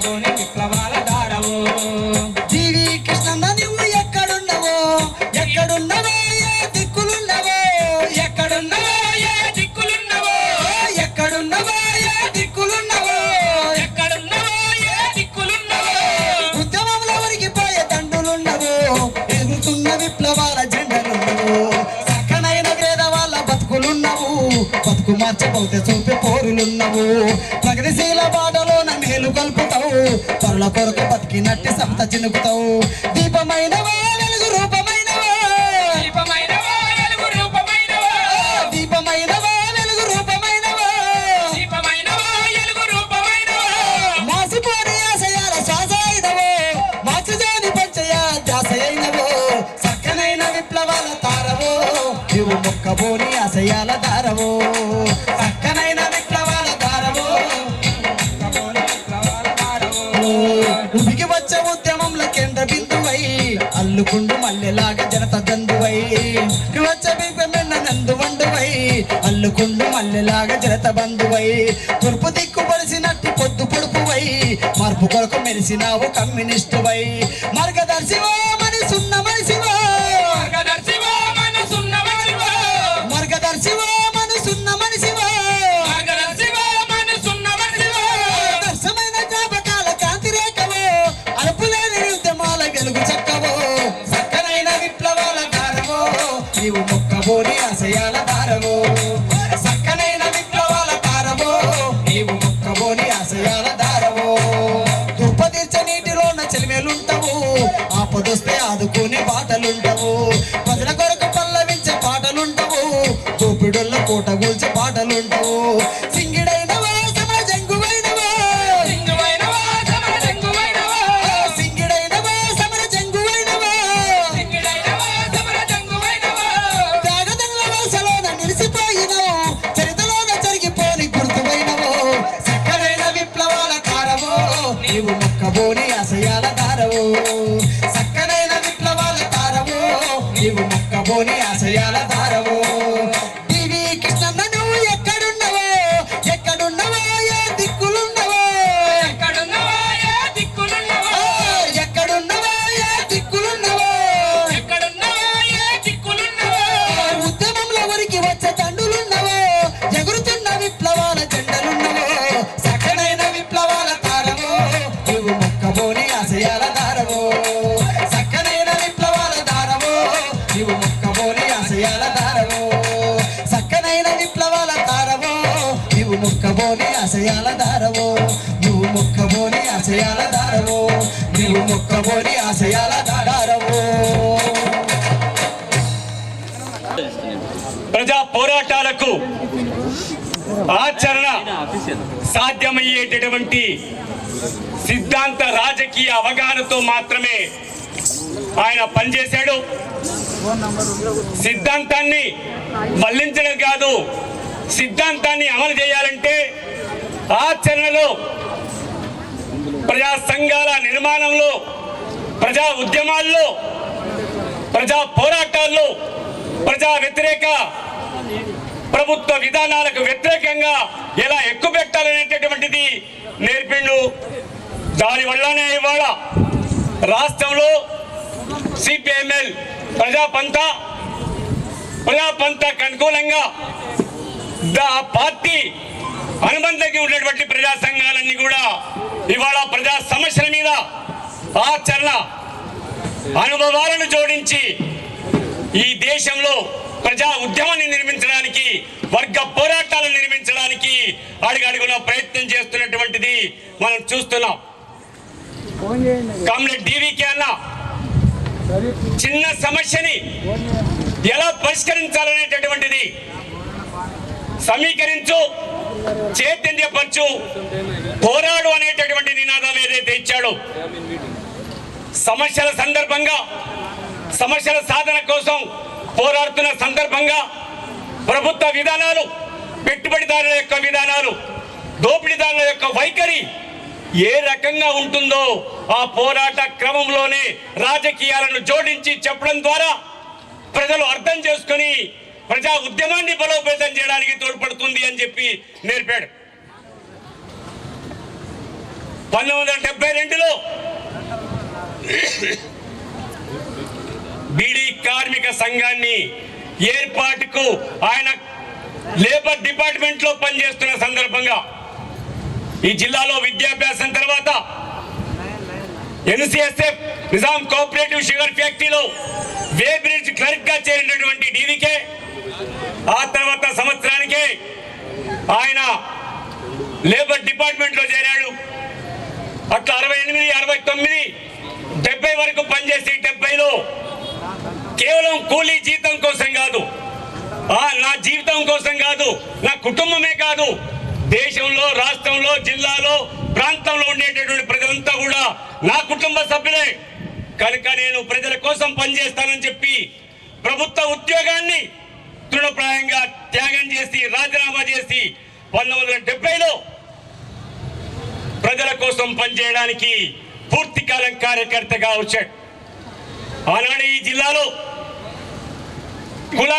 మొక్కబోని విప్లవాల దారవు. జీవి కృష్ణన్న నువ్వు ఎక్కడున్నావో ఎక్కడున్నావో ఏ దిక్కులున్నావో ఎక్కడున్నావో ఏ దిక్కులున్నావో ఎక్కడున్నావో ఏ దిక్కులున్నావో ఎక్కడున్నావో ఏ దిక్కులున్నావో ఉద్యమంలో ఒరిగిపోయే దండులున్నావో ఎగురుతున్న విప్లవాల జెండలున్నావు చక్కనైన వేదవాళ్ళ బతుకులున్నావు బతుకు మార్చబోతే చూపే పోరులున్నావు ప్రగతిశీల బాటలోన మేలు కలుపుతావు పరుల కొరకు బతికినట్టి సంత చినుకుతావు దీపమైనవా వెలుగు రూపమైనవా దీపమైనవో వెలుగు రూపమైనవో దీపమైనవా వెలుగు రూపమైనవా దీపమైనవో వెలుగు రూపమైనవో మాసిపోని ఆశయాల శ్వాస అయినవో మార్చుజాని పంచయ ధ్యాస అయినవో చక్కనైన విప్లవాల తారవో నువ్వు మొక్కబోని ఆశయాల దారవో చక్కనైన విప్లవాల దారవో మొక్కబోని విప్లవాల దారవు. ఉబికి వచ్చే ఉద్యమంలో కేంద్ర బిందువై అల్లుకుండు మల్లెలాగా జనత దందువై వచ్చే బింపెన్న నందు వండువై అల్లుకుండు మల్లెలాగా జనత బంధువై తూర్పు దిక్కు పలిసినట్టి పొద్దు పొడుపువై మార్పు కొరకు మెరిసినావు కమ్యూనిస్టువై మార్గదర్శివో మనసున్న మనిషివో మార్గదర్శివో మనసున్న మనిషివో మార్గదర్శివో మనసున్న మనిషివో మార్గదర్శివో మనసున్న మనిషివో దర్శమైన జ్ఞాపకాల కాంతి రేఖవో అలుపులేని ఉద్యమాల వెలుగు చక్కవో చక్కనైన విప్లవాల దారవో నీవు మొక్కబోని ఆశయాల దారవో చక్కనైన విప్లవాల దారవో నీవు మొక్కబోని ఆశయాల దారవో దుప్పదీర్చ నీటిలోన చెలిమేలుంటావు ఆపదొస్తే ఆదుకునే బాటలుంటావు ప్రజల కొరకు పల్లవించే పాటలుంటావు దోపిడుల్ల కోట గూల్చే పాటలుంటావు సింగిడైనవా సమర జంగువైనవా సింగువైనవో సమర జంగువైనవో సింగిడైనవా సమర జంగువైనవా సింగిడైనవో సమర జంగువైనవో త్యాగదంగ వలసలోన నిలిసిపోయినవు చరితలోన జరిగిపోని గుర్తువైనవు చక్కనైన విప్లవాల తారవో నీవు మొక్కబోని ఆశయాల దారవో చక్కనైన విప్లవాల తారవో నీవు మొక్కబోని ఆశయాల దారవో టీవీ కృష్ణన్న నువ్వు ఎక్కడున్నావో ఎక్కడున్నావో ఏ దిక్కులున్నావో ఎక్కడున్నావో ఏ దిక్కులున్నావో ఎక్కడున్నావో ఏ దిక్కులున్నావో ఎక్కడున్నావో ఏ దిక్కులున్నావో ఉద్యమంలో వరికి వచ్చే తండ్రులున్నావో ఎగురుతున్న విప్లవాల జెండలున్నావో చక్కనైన విప్లవాల తారవో నువ్వు మొక్కబోని ఆశయాల దారవో చక్కనైన విప్లవాల దారవో నువ్వు మొక్కబోని ఆశయాల దారవో చక్కనైన విప్లవాల తారవో నువ్వు మొక్కబోని ఆశయాల దారవో నువ్వు మొక్కబోని ఆశయాల దారవో నువ్వు మొక్కబోని ఆశయాల దారవో ప్రజా పోరాటాలకు ఆచరణ సాధ్యమయ్యేటటువంటి సిద్ధాంత రాజకీయ అవగాహనతో మాత్రమే ఆయన పనిచేశాడు. సిద్ధాంతాన్ని మళ్లించడం కాదు, సిద్ధాంతాన్ని అమలు చేయాలంటే ఆచరణలో ప్రజా సంఘాల నిర్మాణంలో, ప్రజా ఉద్యమాల్లో, ప్రజా పోరాటాల్లో, ప్రజా వ్యతిరేక ప్రభుత్వ విధానాలకు వ్యతిరేకంగా ఎలా ఎక్కుపెట్టాలనేటటువంటిది నేర్పిండు. దానివల్లనే ఇవాళ రాష్ట్రంలో సిపిఎంఎల్ ప్రజాపంతకు అనుకూలంగా ఆ పార్టీ అనుబంధంగా ఉన్నటువంటి ప్రజా సంఘాలన్నీ కూడా ఇవాళ ప్రజా సమస్యల మీద ఆచరణ అనుభవాలను జోడించి ఈ దేశంలో ప్రజా ఉద్యమాన్ని నిర్మించడానికి, వర్గ పోరాటాలను నిర్మించడానికి అడుగడుగున ప్రయత్నం చేస్తున్నటువంటిది మనం చూస్తున్నాం. కామ్రేడ్ డివికే అన్న చిన్న సమస్యని ఎలా పరిష్కరించాలనేటటువంటిది సమీకరించు, చైతన్యపరచు, పోరాడు అనేటటువంటి నినాదం ఏదైతే ఇచ్చాడో, సమస్యల సందర్భంగా, సమస్యల సాధన కోసం పోరాడుతున్న సందర్భంగా ప్రభుత్వ విధానాలు, పెట్టుబడిదారుల యొక్క విధానాలు, దోపిడీదారుల యొక్క వైఖరి ఏ రకంగా ఉంటుందో ఆ పోరాట క్రమంలోనే రాజకీయాలను జోడించి చెప్పడం ద్వారా ప్రజలు అర్థం చేసుకొని ప్రజా ఉద్యమాన్ని బలోపేతం చేయడానికి తోడ్పడుతుంది అని చెప్పి నేర్పాడు. 1972లో బీడీ కార్మిక సంఘాన్ని ఏర్పాటుకు ఆయన లేబర్ డిపార్ట్మెంట్ లో పనిచేస్తున్న సందర్భంగా ఈ జిల్లాలో విద్యాభ్యాసం తర్వాత ఎన్సిఎస్ఎఫ్ నిజాం కోఆపరేటివ్ షుగర్ ఫ్యాక్టరీలో వే బ్రిడ్జ్ క్లర్క్ గా చేరినటువంటి డీవీకే ఆ తర్వాత సంవత్సరానికే ఆయన లేబర్ డిపార్ట్మెంట్ లో చేరాడు. అట్లా 68, 69, 70 వరకు పనిచేసి 70లో కేవలం కూలీ జీతం కోసం కాదు, నా జీవితం కోసం కాదు, నా కుటుంబమే కాదు, దేశంలో, రాష్ట్రంలో, జిల్లాలో, ప్రాంతంలో ఉండేటటువంటి ప్రజలంతా కూడా నా కుటుంబ సభ్యులే కనుక నేను ప్రజల కోసం పనిచేస్తానని చెప్పి ప్రభుత్వ ఉద్యోగాన్ని తృణప్రాయంగా త్యాగం చేసి రాజీనామా చేసి 1970లో ప్రజల కోసం పనిచేయడానికి పూర్తికాలం కార్యకర్తగా వచ్చాడు. ఆనాడు ఈ జిల్లాలో కుల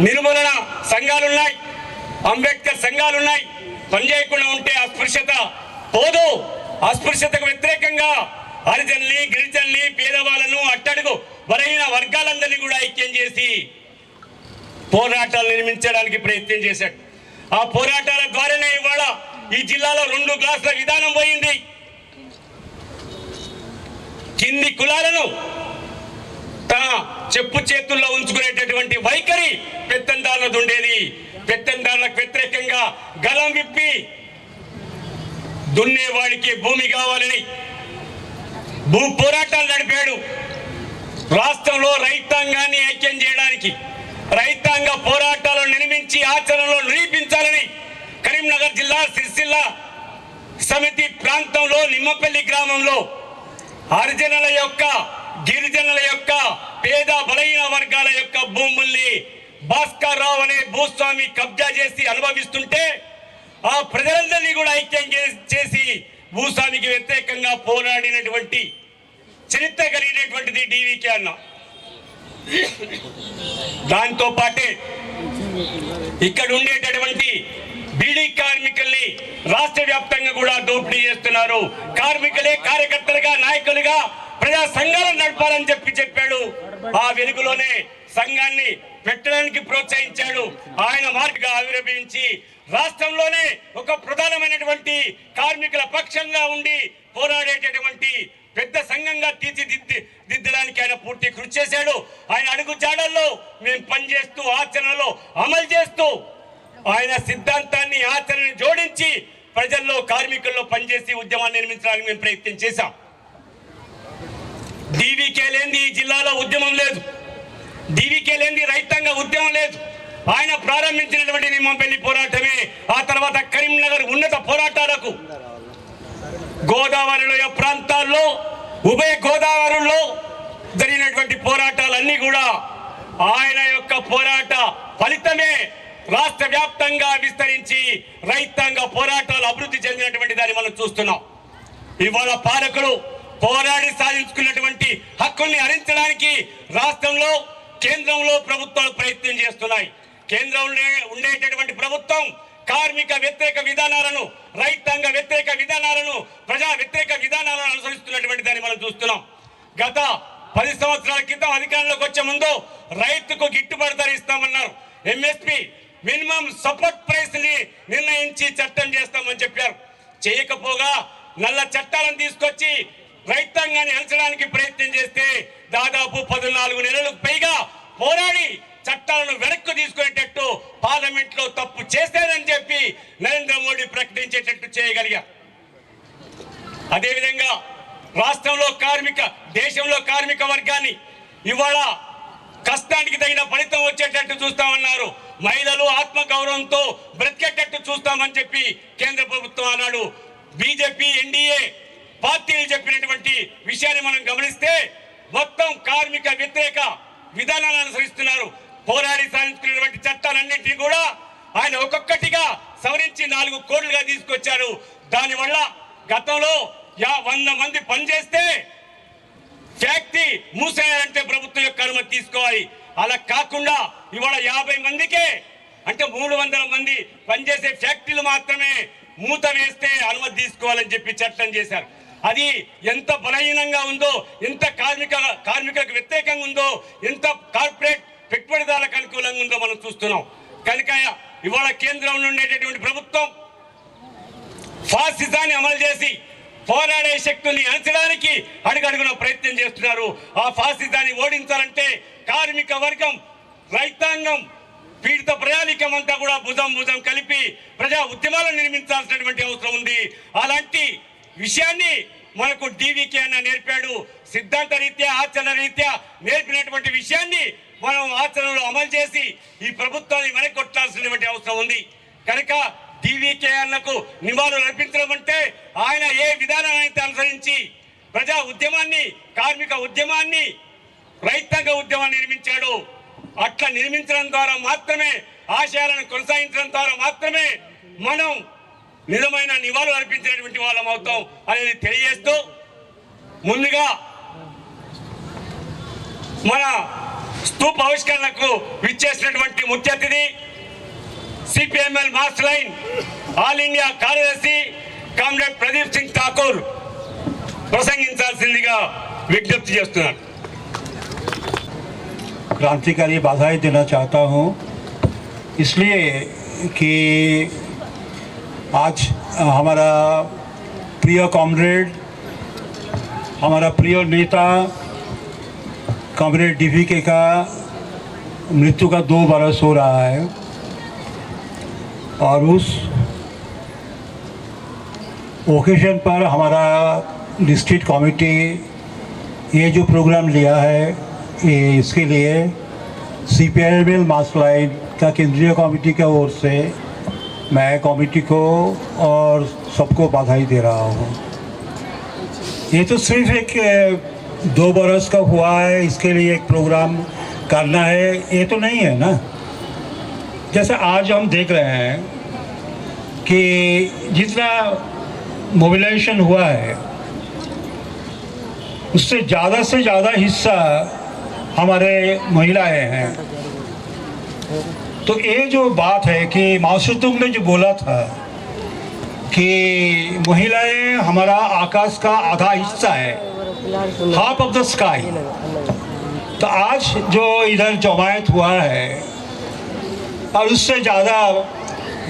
నిర్మూలన సంఘాలున్నాయి, అంబేద్కర్ సంఘాలున్నాయి. పనిచేయకుండా ఉంటే అస్పృశ్యత పోదు. అస్పృశ్యతకు వ్యతిరేకంగా హరిజనుల్ని, గిరిజనుల్ని, పేదవాళ్ళను, అట్టడుగు బలహీన వర్గాలందరినీ కూడా ఐక్యం చేసి పోరాటాలు నిర్మించడానికి ప్రయత్నం చేశాడు. ఆ పోరాటాల ద్వారానే ఇవాళ ఈ జిల్లాలో 2 గ్లాసుల విధానం పోయింది. కింది కులాలను తన చెప్పు చేతుల్లో ఉంచుకునేటటువంటి వైఖరి పెత్తందారులది ఉండేది. పెత్తందారులకు వ్యతిరేకంగా గలం విప్పి దున్నేవాడికి భూమి కావాలని భూ పోరాటాలు నడిపాడు. రాష్ట్రంలో రైతాంగాన్ని ఐక్యం చేయడానికి, రైతాంగ పోరాటాలను నిర్మించి ఆచరణలో నిరూపించాలని కరీంనగర్ జిల్లా సిరిసిల్ల సమితి ప్రాంతంలో నిమ్మపల్లి గ్రామంలో హరిజనుల యొక్క, గిరిజనుల యొక్క, పేద బలహీన వర్గాల యొక్క భూముల్ని భాస్కర్ రావు అనే భూస్వామి కబ్జా చేసి అనుభవిస్తుంటే ఆ ప్రజలందరినీ కూడా ఐక్యం చేసి భూస్వామికి వ్యతిరేకంగా పోరాడినటువంటి చరిత్ర కలిగినటువంటిది డీవీకే అన్న. దాంతో పాటే ఇక్కడ ఉండేటటువంటి బీడీ కార్మికుల్ని రాష్ట్ర వ్యాప్తంగా కూడా దోపిడీ చేస్తున్నారు. కార్మికులే కార్యకర్తలుగా, నాయకులుగా ప్రజా సంఘాలను నడపాలని చెప్పాడు. ఆ వెలుగులోనే సంఘాన్ని పెట్టడానికి ప్రోత్సహించాడు. ఆయన మార్గంగా ఆవిర్భవించి రాష్ట్రంలోనే ఒక ప్రధానమైనటువంటి కార్మికుల పక్షంగా ఉండి పోరాడేటటువంటి పెద్ద సంఘంగా తీర్చిదిద్దడానికి ఆయన పూర్తి కృషి చేశాడు. ఆయన అడుగు జాడల్లో మేము పనిచేస్తూ ఆచరణలో అమలు చేస్తూ ఆయన సిద్ధాంతాన్ని ఆచరణ జోడించి ప్రజల్లో, కార్మికుల్లో పనిచేసి ఉద్యమాన్ని నిర్మించడానికి మేము ప్రయత్నం చేశాం. డీవీకే లేని ఈ జిల్లాలో ఉద్యమం లేదు, డీవీకే లేని రైతాంగ ఉద్యమం లేదు. ఆయన ప్రారంభించినటువంటి నిమ్మపల్లి పోరాటమే ఆ తర్వాత కరీంనగర్ ఉన్నత పోరాటాలకు గోదావరిలో ప్రాంతాల్లో, ఉభయ గోదావరిలో జరిగినటువంటి పోరాటాలన్నీ కూడా ఆయన యొక్క పోరాట ఫలితమే రాష్ట్ర వ్యాప్తంగా విస్తరించి రైతాంగ పోరాటాలు అభివృద్ధి చెందినటువంటి దాన్ని మనం చూస్తున్నాం. ఇవాళ పాలకులు పోరాడి సాధించుకున్నటువంటి హక్కుల్ని హరించడానికి రాష్ట్రంలో, కేంద్రంలో ప్రభుత్వాలు ప్రయత్నం చేస్తున్నాయి. కేంద్రంలో ఉండేటటువంటి ప్రభుత్వం కార్మిక వ్యతిరేక విధానాలను, రైతాంగ వ్యతిరేక విధానాలను, ప్రజా వ్యతిరేక విధానాలను అనుసరిస్తున్నటువంటి దాన్ని మనం చూస్తున్నాం. గత 10 సంవత్సరాల క్రితం అధికారంలోకి వచ్చే ముందు రైతుకు గిట్టుబాటు ధర ఇస్తామన్నారు. ఎంఎస్పి, మినిమం సపోర్ట్ ప్రైస్ ని నిర్ణయించి చట్టం చేస్తామని చెప్పారు. చేయకపోగా నల్ల చట్టాలను తీసుకొచ్చి రైతాంగాన్ని అంచడానికి ప్రయత్నం చేస్తే దాదాపు 14 నెలలకు పైగా పోరాడి చట్టాలను వెనక్కు తీసుకునేటట్టు పార్లమెంట్ లో తప్పు చేశారని చెప్పి నరేంద్ర మోడీ ప్రకటించేటట్టు చేయగలిగారు. అదేవిధంగా రాష్ట్రంలో దేశంలో కార్మిక వర్గాన్ని ఇవాళ కష్టానికి తగిన ఫలితం వచ్చేటట్టు చూస్తామన్నారు. మహిళలు ఆత్మగౌరవంతో బ్రతికేటట్టు చూస్తామని చెప్పి కేంద్ర ప్రభుత్వం అన్నాడు. బీజేపీ, ఎన్డీఏ పార్టీలు చెప్పినటువంటి విషయాన్ని మనం గమనిస్తే మొత్తం కార్మిక వ్యతిరేక విధానాలను అనుసరిస్తున్నారు. పోరాడి సాధించుకున్నటువంటి చట్టాలన్నింటినీ కూడా ఆయన ఒక్కొక్కటిగా సవరించి 4 కోట్లుగా తీసుకొచ్చారు. దానివల్ల గతంలో 100 మంది పనిచేస్తే ఫ్యాక్టరీ మూసేయాలంటే ప్రభుత్వం యొక్క అనుమతి తీసుకోవాలి. అలా కాకుండా ఇవాళ 50 మందికే, అంటే 300 మంది పనిచేసే ఫ్యాక్టరీలు మాత్రమే మూత వేస్తే అనుమతి తీసుకోవాలని చెప్పి చట్టం చేశారు. అది ఎంత బలహీనంగా ఉందో, ఎంత కార్మికులకు వ్యతిరేకంగా ఉందో, ఎంత కార్పొరేట్ పెట్టుబడిదారులకు అనుకూలంగా ఉందో మనం చూస్తున్నాం. కనుక ఇవాళ కేంద్రంలో ఉండేటటువంటి ప్రభుత్వం ఫాసిజాన్ని అమలు చేసి పోరాడే శక్తుల్ని అణచడానికి అడుగడుగున ప్రయత్నం చేస్తున్నారు. ఆ ఫాసిజాన్ని ఓడించాలంటే కార్మిక వర్గం, రైతాంగం, పీడిత ప్రయాణికం అంతా కూడా భుజం కలిపి ప్రజా ఉద్యమాలను నిర్మించాల్సినటువంటి అవసరం ఉంది. అలాంటి విషయాన్ని మనకు DVK అన్న నేర్పాడు. సిద్ధాంత రీత్యా, ఆచరణ రీత్యా నేర్పినటువంటి విషయాన్ని మనం ఆచరణలో అమలు చేసి ఈ ప్రభుత్వాన్ని వెనక్కొట్టాల్సినటువంటి అవసరం ఉంది. కనుక DVK అన్నకు నివాళులు అర్పించడం అంటే ఆయన ఏ విధానాన్ని అయితే అనుసరించి ప్రజా ఉద్యమాన్ని, కార్మిక ఉద్యమాన్ని, రైతాంగ ఉద్యమాన్ని నిర్మించాడు, అట్లా నిర్మించడం ద్వారా మాత్రమే, ఆశయాలను కొనసాగించడం ద్వారా మాత్రమే మనం నిజమైన నివాళులు అర్పించినటువంటి వాళ్ళం అవుతాం అనేది తెలియజేస్తూ, ముందుగా మన స్తూప ఆవిష్కరణకు విచ్చేసినటువంటి ముఖ్య అతిథి CPML mass line all India కార్యదర్శి కామ్రేడ్ ప్రదీప్ సింగ్ ఠాకూర్ ప్రసంగించాల్సిందిగా విజ్ఞప్తి చేస్తున్నాను. क्रांतिकारी बधाई देना चाहता हूँ, इसलिए कि आज हमारा प्रिय कॉमरेड, हमारा प्रिय नेता कॉमरेड DVK का मृत्यु का 2 बरस हो रहा है और उस ओकेजन पर हमारा डिस्ट्रिक्ट कमेटी ये जो प्रोग्राम लिया है, इसके लिए CPML मास लाइन का केंद्रीय कमेटी की ओर से मैं कमेटी को और सबको बधाई दे रहा हूँ। ये तो सिर्फ एक 2 बरस का हुआ है, इसके लिए एक प्रोग्राम करना है, ये तो नहीं है ना। जैसे आज हम देख रहे हैं कि जितना मोबिलाइजेशन हुआ है उससे ज़्यादा हिस्सा हमारे महिलाएं हैं। तो ये जो बात है कि माओ से तुंग ने जो बोला था कि महिलाएं हमारा आकाश का आधा हिस्सा है, हाफ ऑफ द स्काई, तो आज जो इधर जमायत हुआ है और उससे ज़्यादा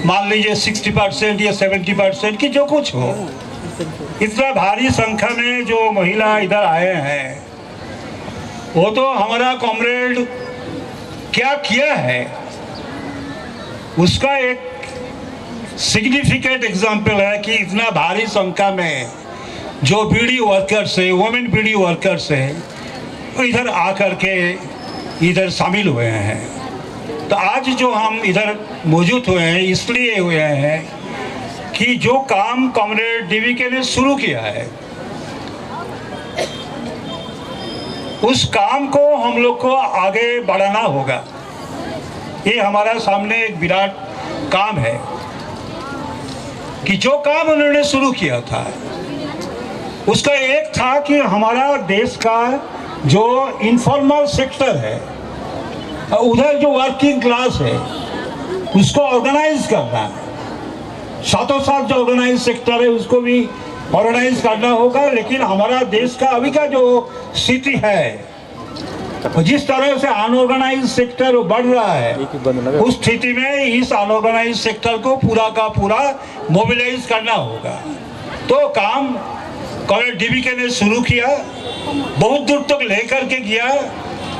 मान लीजिए 60% या 70% की जो कुछ हो, इतना भारी संख्या में जो महिला इधर आए हैं, वो तो हमारा कॉमरेड क्या किया है उसका एक सिग्निफिकेंट एग्जाम्पल है कि इतना भारी संख्या में जो बीड़ी वर्कर्स है, वुमेन बीड़ी वर्कर्स है, इधर आकर के इधर शामिल हुए हैं। तो आज जो हम इधर मौजूद हुए हैं इसलिए हुए हैं कि जो काम कॉमरेड DVK ने शुरू किया है, उस काम को हम लोग को आगे बढ़ाना होगा। ये हमारा सामने एक विराट काम है कि जो काम उन्होंने शुरू किया था उसका एक था कि हमारा देश का जो इनफॉर्मल सेक्टर है, उधर जो वर्किंग क्लास है उसको ऑर्गेनाइज करना, साथों साथ जो ऑर्गेनाइज सेक्टर है उसको भी ऑर्गेनाइज करना होगा। लेकिन हमारा देश का अभी का जो स्थिति है, जिस तरह से अनऑर्गेनाइज सेक्टर बढ़ रहा है, उस स्थिति में इस अनऑर्गेनाइज सेक्टर को पूरा का पूरा मोबिलाइज करना होगा। तो काम कॉमरेड DVK ने शुरू किया, बहुत दूर तक लेकर के गया,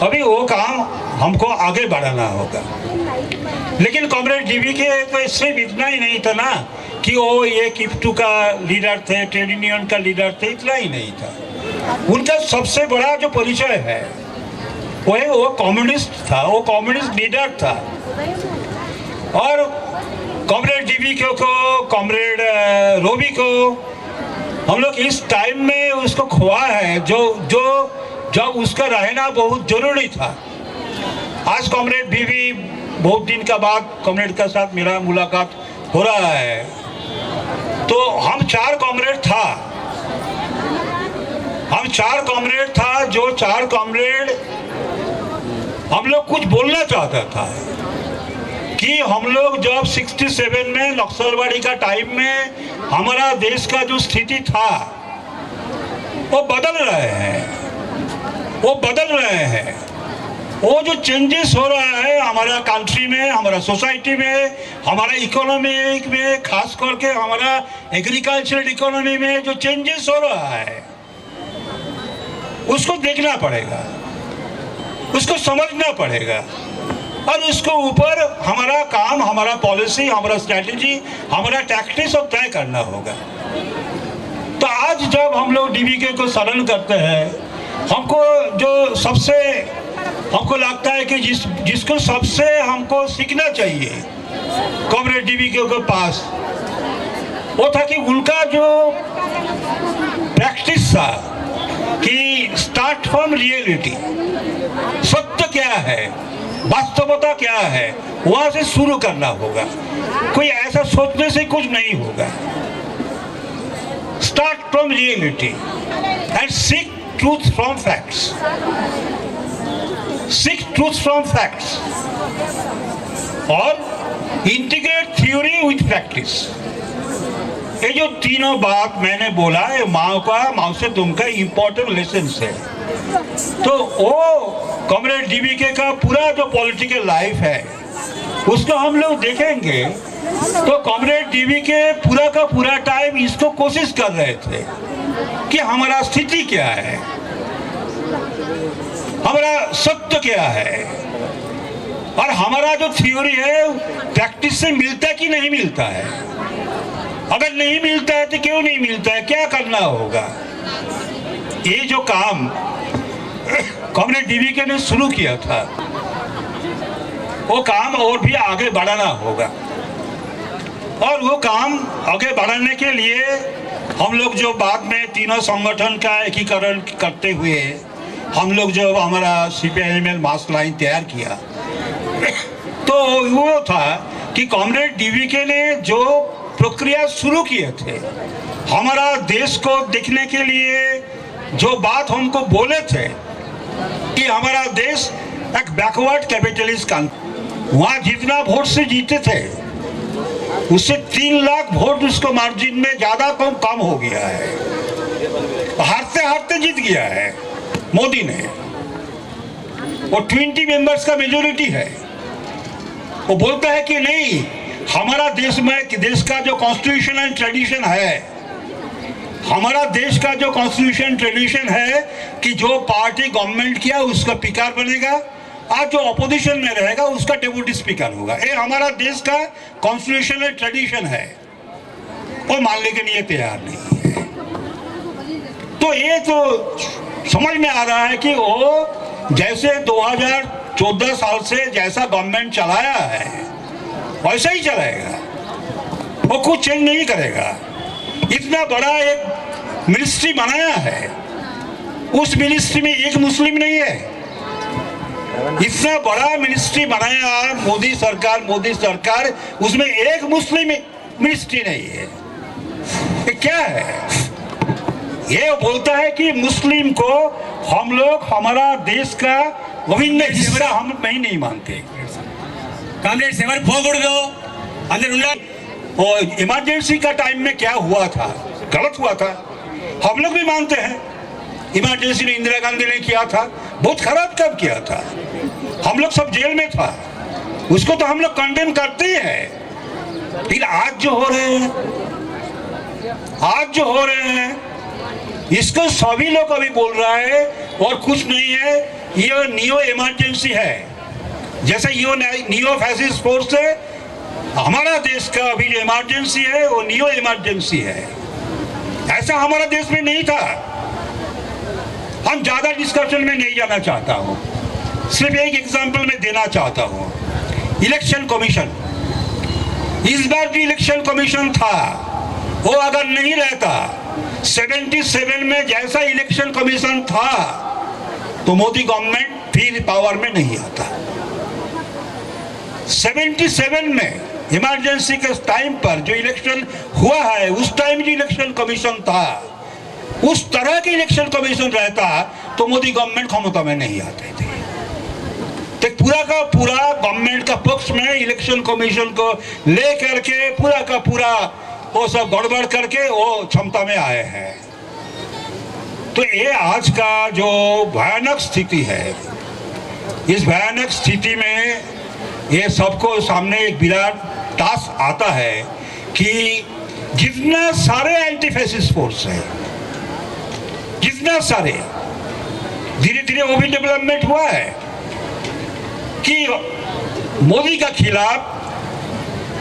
अभी वो काम हमको आगे बढ़ाना होगा। लेकिन कॉमरेड DVK तो सिर्फ इतना ही नहीं था ना कि वो एक IFTU का लीडर थे, ट्रेड यूनियन का लीडर थे, इतना ही नहीं था। उनका सबसे बड़ा जो परिचय है वो कम्युनिस्ट था, वो कम्युनिस्ट लीडर था। और कॉमरेड DVK को, कॉमरेड रोबी को हम लोग इस टाइम में उसको खोआ है जो जब उसका रहना बहुत जरूरी था। आज कॉमरेड बीवी बहुत दिन का बाद कॉमरेड के साथ मेरा मुलाकात हो रहा है, तो हम 4 कॉमरेड था, जो 4 कॉमरेड हम लोग कुछ बोलना चाहता था कि हम लोग जब 67 में नक्सलवाड़ी का टाइम में हमारा देश का जो स्थिति था वो बदल रहे हैं। वो जो चेंजेस हो रहा है हमारा कंट्री में, हमारा सोसाइटी में, हमारा इकोनॉमी में, खास करके हमारा एग्रीकल्चरल इकोनॉमी में जो चेंजेस हो रहा है उसको देखना पड़ेगा, उसको समझना पड़ेगा और उसको ऊपर हमारा काम, हमारा पॉलिसी, हमारा स्ट्रैटेजी, हमारा टैक्टिक्स सब तय करना होगा। तो आज जब हम लोग डीवीके को सरण करते हैं, हमको लगता है कि जिसको सबसे हमको सीखना चाहिए कॉमरेड डीवीके के पास, वो था कि उनका जो प्रैक्टिस था कि स्टार्ट फ्रॉम रियलिटी, सत्य क्या है, वास्तवता क्या है, वहां से शुरू करना होगा। कोई ऐसा सोचने से कुछ नहीं होगा। Start from reality and seek truth from facts. Seek truth from facts और इंटीग्रेट थ्योरी विथ प्रैक्टिस। ये जो तीनों बात मैंने बोला है माँ से तुमका इम्पोर्टेंट लेसन है। तो वो कॉमरेड डीवीके का पूरा जो पॉलिटिकल लाइफ है उसको हम लोग देखेंगे तो कॉमरेड डीवीके पूरा का पूरा टाइम इसको कोशिश कर रहे थे कि हमारा स्थिति क्या है, हमारा सत्य क्या है और हमारा जो थ्योरी है प्रैक्टिस से मिलता कि नहीं मिलता है। अगर नहीं मिलता है तो क्यों नहीं मिलता है, क्या करना होगा। ये जो काम कॉमरेड डीवीके ने शुरू किया था वो काम और भी आगे बढ़ाना होगा और वो काम आगे बढ़ाने के लिए हम लोग जो बाद में तीनों संगठन का एकीकरण करते हुए हम लोग जो हमारा CPIML मास लाइन तैयार किया तो वो था कि कॉमरेड डीवीके ने जो प्रक्रिया शुरू किए थे, हमारा देश को देखने के लिए जो बात हमको बोले थे कि हमारा देश एक बैकवर्ड कैपिटलिस्ट कंट्री, वहाँ जितना वोट से जीते थे उससे 3 लाख वोट उसको मार्जिन में ज्यादा कम हो गया है। हारते हारते जीत गया है मोदी ने। वो 20 मेंबर्स का मेजोरिटी है। वो बोलता है कि नहीं, हमारा देश का जो कॉन्स्टिट्यूशन एंड ट्रेडिशन है, हमारा देश का जो कॉन्स्टिट्यूशन ट्रेडिशन है कि जो पार्टी गवर्नमेंट किया उसका स्पीकर बनेगा, आज जो अपोजिशन में रहेगा उसका डेप्यूटी स्पीकर होगा। ये हमारा देश का कॉन्स्टिट्यूशनल ट्रेडिशन है। वो मानने के लिए तैयार नहीं है। तो ये तो समझ में आ रहा है कि वो जैसे 2014 साल से जैसा गवर्नमेंट चलाया है वैसा ही चलाएगा, वो कुछ चेंज नहीं करेगा। इतना बड़ा एक मिनिस्ट्री बनाया है, उस मिनिस्ट्री में एक मुस्लिम नहीं है। इतना बड़ा मिनिस्ट्री बनाया मोदी सरकार, उसमें एक मुस्लिम मिनिस्ट्री नहीं है। ये क्या है? ये बोलता है कि मुस्लिम को हम लोग हमारा देश का अभिन्न हिस्सा हम नहीं मानते। కామ్రేడ్స్ ఎవరు పోకూడదు అందరు और इमरजेंसी का टाइम में क्या हुआ था, गलत हुआ था, हम लोग भी मानते हैं। इमरजेंसी ने इंदिरा गांधी ने किया था, बहुत खराब काम किया था, हम लोग सब जेल में था, उसको तो हम लोग कंडेम करते ही हैं। लेकिन आज जो हो रहे हैं इसको सभी लोग अभी बोल रहा है और कुछ नहीं है, ये नियो इमरजेंसी है। जैसे ये नियो फैसिस्ट फोर्स है, हमारा देश का अभी जो इमरजेंसी है वो नियो इमरजेंसी है। ऐसा हमारा देश में नहीं था। हम ज्यादा डिस्कशन में नहीं जाना चाहता हूँ, सिर्फ एक एग्जांपल में देना चाहता हूँ। इलेक्शन कमीशन, इस बार जो इलेक्शन कमीशन था वो अगर नहीं रहता, 77 में जैसा इलेक्शन कमीशन था तो मोदी गवर्नमेंट फिर पावर में नहीं आता। 77 में इमरजेंसी के टाइम पर जो इलेक्शन हुआ है, उस टाइम जो इलेक्शन कमीशन था, उस तरह के इलेक्शन कमीशन रहता तो मोदी गवर्नमेंट क्षमता में नहीं आते थे। तो पूरा का पूरा गवर्नमेंट का पक्ष में इलेक्शन कमीशन को ले करके पूरा का पूरा वो सब गड़बड़ करके वो क्षमता में आए हैं। तो ये आज का जो भयानक स्थिति है, इस भयानक स्थिति में ये सबको सामने एक विराट टास्क आता है कि जितना सारे एंटी फैसिस्ट फोर्स है, जितना सारे धीरे धीरे वो भी डेवलपमेंट हुआ है कि मोदी का खिलाफ,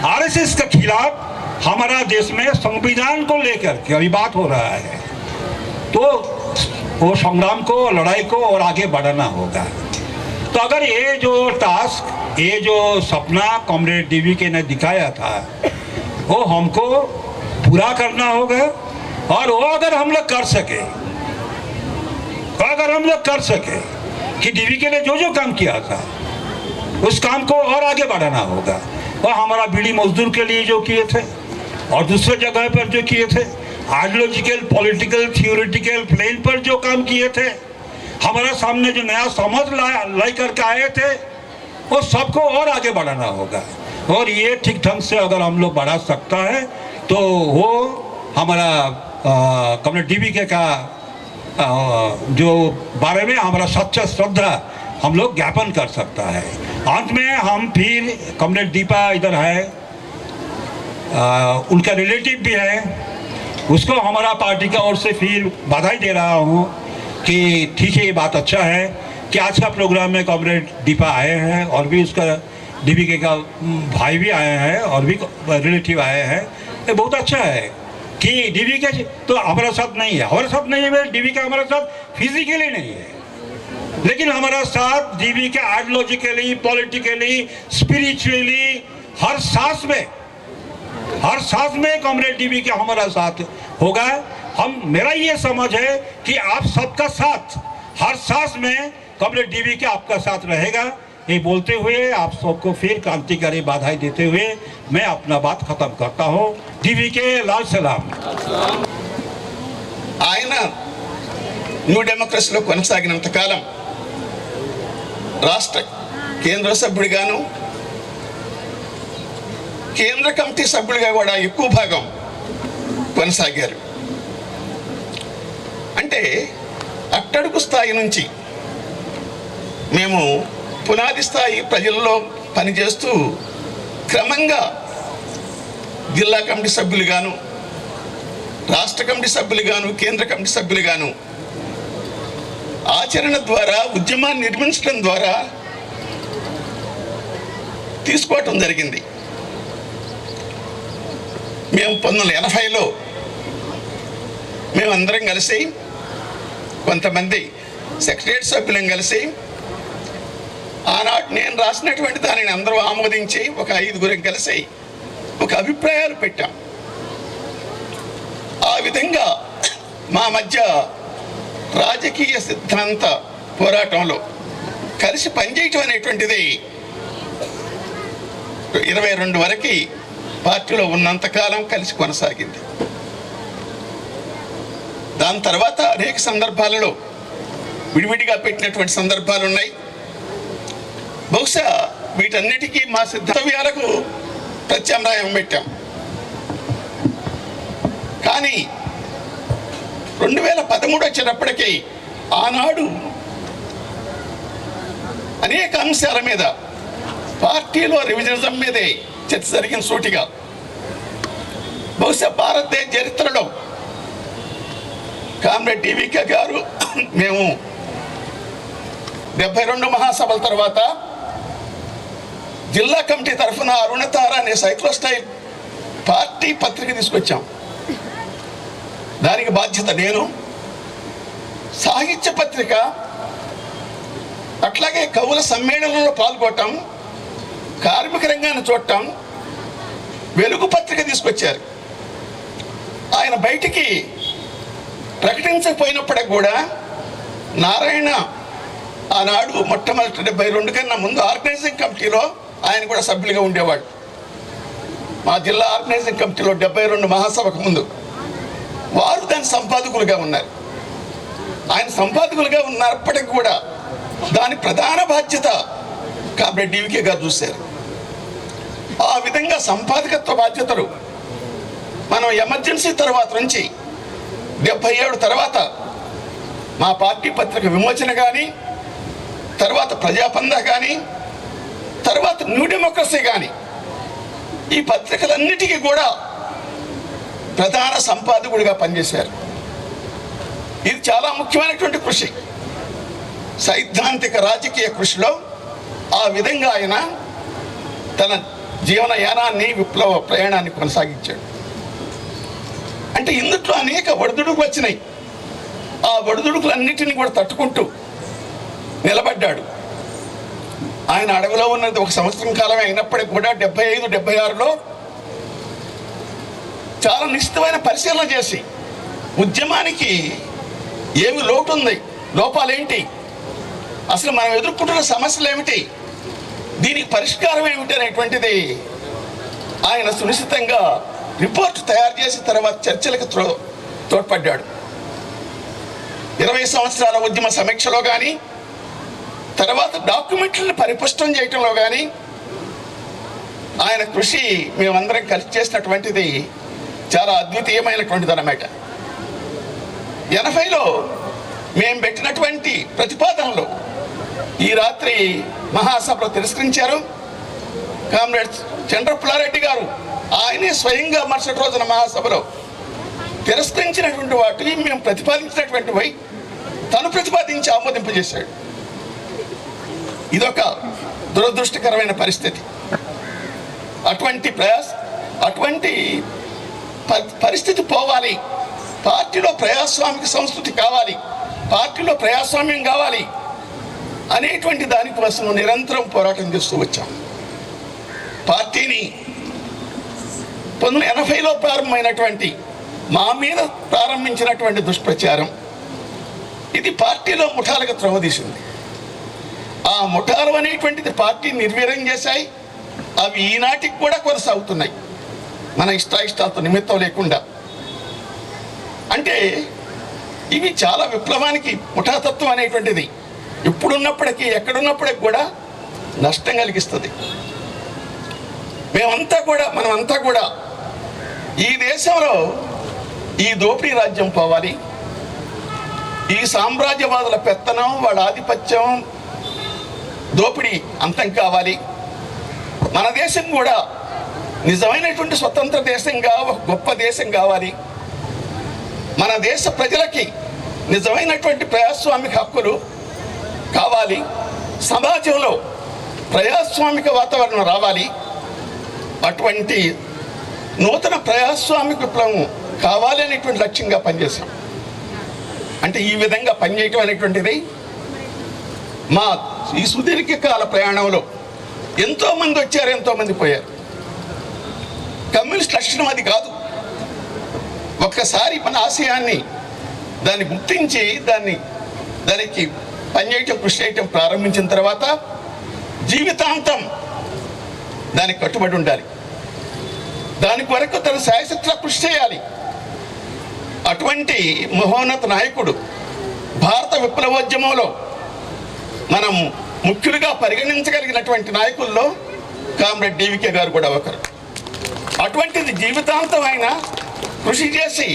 आरएसएस का खिलाफ हमारा देश में संविधान को लेकर के अभी बात हो रहा है। तो वो संग्राम को, लड़ाई को और आगे बढ़ाना होगा। तो अगर ये जो टास्क, ये जो सपना कॉमरेड डीवीके ने दिखाया था, वो हमको पूरा करना होगा। और वो अगर हम लोग कर सके, कि डीवीके ने जो जो काम किया था उस काम को और आगे बढ़ाना होगा। और हमारा बीड़ी मजदूर के लिए जो किए थे और दूसरे जगह पर जो किए थे, आइडियोलॉजिकल, पॉलिटिकल, थियोरेटिकल प्लेन पर जो काम किए थे, हमारा सामने जो नया समझ लाई करके आए थे, वो सबको और आगे बढ़ाना होगा। और ये ठीक ढंग से अगर हम लोग बढ़ा सकता है तो वो हमारा कॉमरेड डीवीके का जो बारे में हमारा सच्चा श्रद्धा हम लोग ज्ञापन कर सकता है। अंत में हम फिर कॉमरेड दीपा इधर है, उनका रिलेटिव भी है, उसको हमारा पार्टी का ओर से फिर बधाई दे रहा हूँ कि ठीक है, ये बात अच्छा है कि आज का प्रोग्राम में कॉमरेड दीपा आए हैं और भी उसका डीवीके का भाई भी आए हैं और भी रिलेटिव आए हैं। ये बहुत अच्छा है कि डीवीके तो हमारा साथ नहीं है, डीवीके हमारा साथ फिजिकली नहीं है, लेकिन हमारा साथ डीवीके आइडियोलॉजिकली, पॉलिटिकली, स्पिरिचुअली हर सांस में कॉमरेड डीवीके हमारा साथ होगा। मेरा ये समझ है कि आप सबका साथ हर सांस में कॉमरेड डीवीके आपका साथ रहेगा। ये बोलते हुए आप सबको फिर क्रांतिकारी बधाई देते हुए मैं अपना बात खत्म करता हूँ। डीवीके लाल सलाम। ఆయన న్యూ డెమోక్రసీలో కొనసాగినంత కాలం రాష్ట్ర కేంద్ర సభ్యుడిగాను, కేంద్ర కమిటీ సభ్యుడిగా కూడా ఎక్కువ భాగం కొనసాగారు. అంటే అట్టడుగు స్థాయి నుంచి మేము పునాది స్థాయి ప్రజల్లో పనిచేస్తూ క్రమంగా జిల్లా కమిటీ సభ్యులుగాను, రాష్ట్ర కమిటీ సభ్యులుగాను, కేంద్ర కమిటీ సభ్యులుగాను ఆచరణ ద్వారా, ఉద్యమాన్ని నిర్మించడం ద్వారా తీసుకోవటం జరిగింది. మేము 1980లో మేమందరం కలిసి, కొంతమంది సెక్రటరియట్ సభ్యులం కలిసి, ఆనాడు నేను రాసినటువంటి దానిని అందరూ ఆమోదించి ఒక 5గురం కలిసి ఒక అభిప్రాయాలు పెట్టాం. ఆ విధంగా మా మధ్య రాజకీయ సిద్ధాంత పోరాటంలో కలిసి పనిచేయటం అనేటువంటిది 22 వరకు పార్టీలో ఉన్నంతకాలం కలిసి కొనసాగింది. దాని తర్వాత అనేక సందర్భాలలో విడివిడిగా పెట్టినటువంటి సందర్భాలు ఉన్నాయి. బహుశా వీటన్నిటికీ మా సిద్ధాంతాలకు ప్రత్యామ్నాయం పెట్టాం. కానీ 2013 వచ్చేటప్పటికీ ఆనాడు అనేక అంశాల మీద పార్టీలో రివిజనిజం మీదే చర్చ జరిగిన సూటిగా. బహుశా భారతదేశ చరిత్రలో కామ్రేడ్ డీవీకే గారు, మేము 72 మహాసభల తర్వాత జిల్లా కమిటీ తరఫున అరుణతార అనే సైక్లోస్టైల్ పార్టీ పత్రిక తీసుకొచ్చాం. దానికి బాధ్యత నేను. సాహిత్య పత్రిక, అట్లాగే కవుల సమ్మేళనంలో పాల్గొనటం, కార్మిక రంగాన్ని చూడటం, వెలుగు పత్రిక తీసుకొచ్చారు. ఆయన బయటికి ప్రకటించకపోయినప్పటికి కూడా నారాయణ ఆనాడు మొట్టమొదటి 72 కన్నా ముందు ఆర్గనైజింగ్ కమిటీలో ఆయన కూడా సభ్యులుగా ఉండేవాడు. మా జిల్లా ఆర్గనైజింగ్ కమిటీలో 72 మహాసభకు ముందు వారు దాని సంపాదకులుగా ఉన్నారు. ఆయన సంపాదకులుగా ఉన్నప్పటికీ కూడా దాని ప్రధాన బాధ్యత కామ్రేడ్ డివికే గారు చూశారు. ఆ విధంగా సంపాదకత్వ బాధ్యతలు మనం ఎమర్జెన్సీ తర్వాత నుంచి 77 తర్వాత మా పార్టీ పత్రిక విమోచన కానీ, తర్వాత ప్రజాపంద కానీ, తర్వాత న్యూ డెమోక్రసీ కానీ, ఈ పత్రికలన్నిటికీ కూడా ప్రధాన సంపాదకుడిగా పనిచేశారు. ఇది చాలా ముఖ్యమైనటువంటి కృషి. సైద్ధాంతిక రాజకీయ కృషిలో ఆ విధంగా ఆయన తన జీవనయానాన్ని, విప్లవ ప్రయాణాన్ని కొనసాగించాడు. అంటే ఇందులో అనేక ఒడిదుడుకులు వచ్చినాయి. ఆ ఒడిదుడుకులన్నిటిని కూడా తట్టుకుంటూ నిలబడ్డాడు. ఆయన అడవిలో ఉన్నది 1 సంవత్సరం కాలమే అయినప్పటికీ కూడా 75, 76లో చాలా నిశ్చితమైన పరిశీలన చేసి ఉద్యమానికి ఏమి లోటు ఉంది, లోపాలేంటి, అసలు మనం ఎదుర్కొంటున్న సమస్యలు ఏమిటి, దీనికి పరిష్కారం ఏమిటి అనేటువంటిది ఆయన సునిశ్చితంగా రిపోర్ట్ తయారు చేసి తర్వాత చర్చలకు తోడ్పడ్డాడు. 20 సంవత్సరాల ఉద్యమ సమీక్షలో కానీ, తర్వాత డాక్యుమెంట్లను పరిపుష్టం చేయటంలో కానీ ఆయన కృషి మేమందరం కలిసి చేసినటువంటిది చాలా అద్వితీయమైనటువంటిది అన్నమాట. 80లో మేము పెట్టినటువంటి ప్రతిపాదనలు ఈ రాత్రి మహాసభలో తిరస్కరించారు. కామ్రేడ్ చంద్రపుల్లారెడ్డి గారు ఆయనే స్వయంగా మరుసటి రోజున మహాసభలో తిరస్కరించినటువంటి వాటిని మేము ప్రతిపాదించినటువంటివి తను ప్రతిపాదించి ఆమోదింపజేశాడు. ఇదొక దురదృష్టకరమైన పరిస్థితి. అటువంటి పరిస్థితి పోవాలి. పార్టీలో ప్రజాస్వామిక సంస్కృతి కావాలి, పార్టీలో ప్రజాస్వామ్యం కావాలి అనేటువంటి దానికోసం నిరంతరం పోరాటం చేస్తూ వచ్చాం. పార్టీని 1980లో ప్రారంభమైనటువంటి మా మీద ప్రారంభించినటువంటి దుష్ప్రచారం ఇది పార్టీలో ముఠాలకు త్రోవదీసింది. ఆ ముఠాలు అనేటువంటిది పార్టీ నిర్వీర్యం చేశాయి. అవి ఈనాటికి కూడా కొనసాగుతున్నాయి మన ఇష్టాయిష్టాలతో నిమిత్తం లేకుండా. అంటే ఇవి చాలా విప్లవానికి ముఠాతత్వం అనేటువంటిది ఇప్పుడున్నప్పటికీ ఎక్కడున్నప్పటికీ కూడా నష్టం కలిగిస్తుంది. మనమంతా కూడా ఈ దేశంలో ఈ దోపిడీ రాజ్యం పోవాలి, ఈ సామ్రాజ్యవాదుల పెత్తనం, వాళ్ళ ఆధిపత్యం, దోపిడీ అంతం కావాలి. మన దేశం కూడా నిజమైనటువంటి స్వతంత్ర దేశంగా ఒక గొప్ప దేశం కావాలి. మన దేశ ప్రజలకి నిజమైనటువంటి ప్రజాస్వామిక హక్కులు కావాలి. సమాజంలో ప్రజాస్వామిక వాతావరణం రావాలి. అటువంటి నూతన ప్రజాస్వామిక విప్లవం కావాలి అనేటువంటి లక్ష్యంగా పనిచేశాం. అంటే ఈ విధంగా పనిచేయటం అనేటువంటిది మా ఈ సుదీర్ఘకాల ప్రయాణంలో ఎంతోమంది వచ్చారు, ఎంతోమంది పోయారు. కమ్యూనిస్ట్ లక్షణం అది కాదు. ఒక్కసారి మన ఆశయాన్ని దాన్ని గుర్తించి దానికి పనిచేయటం, కృషి చేయటం ప్రారంభించిన తర్వాత జీవితాంతం దానికి కట్టుబడి ఉండాలి. దాని కొరకు తన శాయశక్తిగా కృషి చేయాలి. అటువంటి మహోన్నత నాయకుడు భారత విప్లవోద్యమంలో మనం ముఖ్యులుగా పరిగణించగలిగినటువంటి నాయకుల్లో కామ్రేడ్ డివికే గారు కూడా ఒకరు. అటువంటిది జీవితాంతం ఆయన కృషి చేసి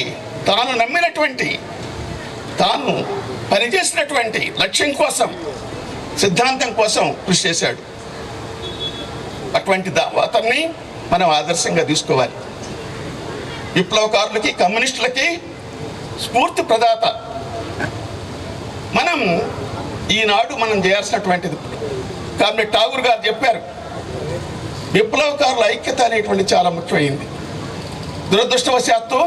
తాను నమ్మినటువంటి, తాను పనిచేసినటువంటి లక్ష్యం కోసం, సిద్ధాంతం కోసం కృషి చేశాడు. అటువంటి అతన్ని మనం ఆదర్శంగా తీసుకోవాలి. విప్లవకారులకి, కమ్యూనిస్టులకి స్ఫూర్తి ప్రదాత. ఈనాడు మనం చేయాల్సినటువంటిది కామ్రేడ్ ఠాగూర్ గారు చెప్పారు, విప్లవకారుల ఐక్యత అనేటువంటి చాలా ముఖ్యమైంది. దురదృష్టవశాత్తు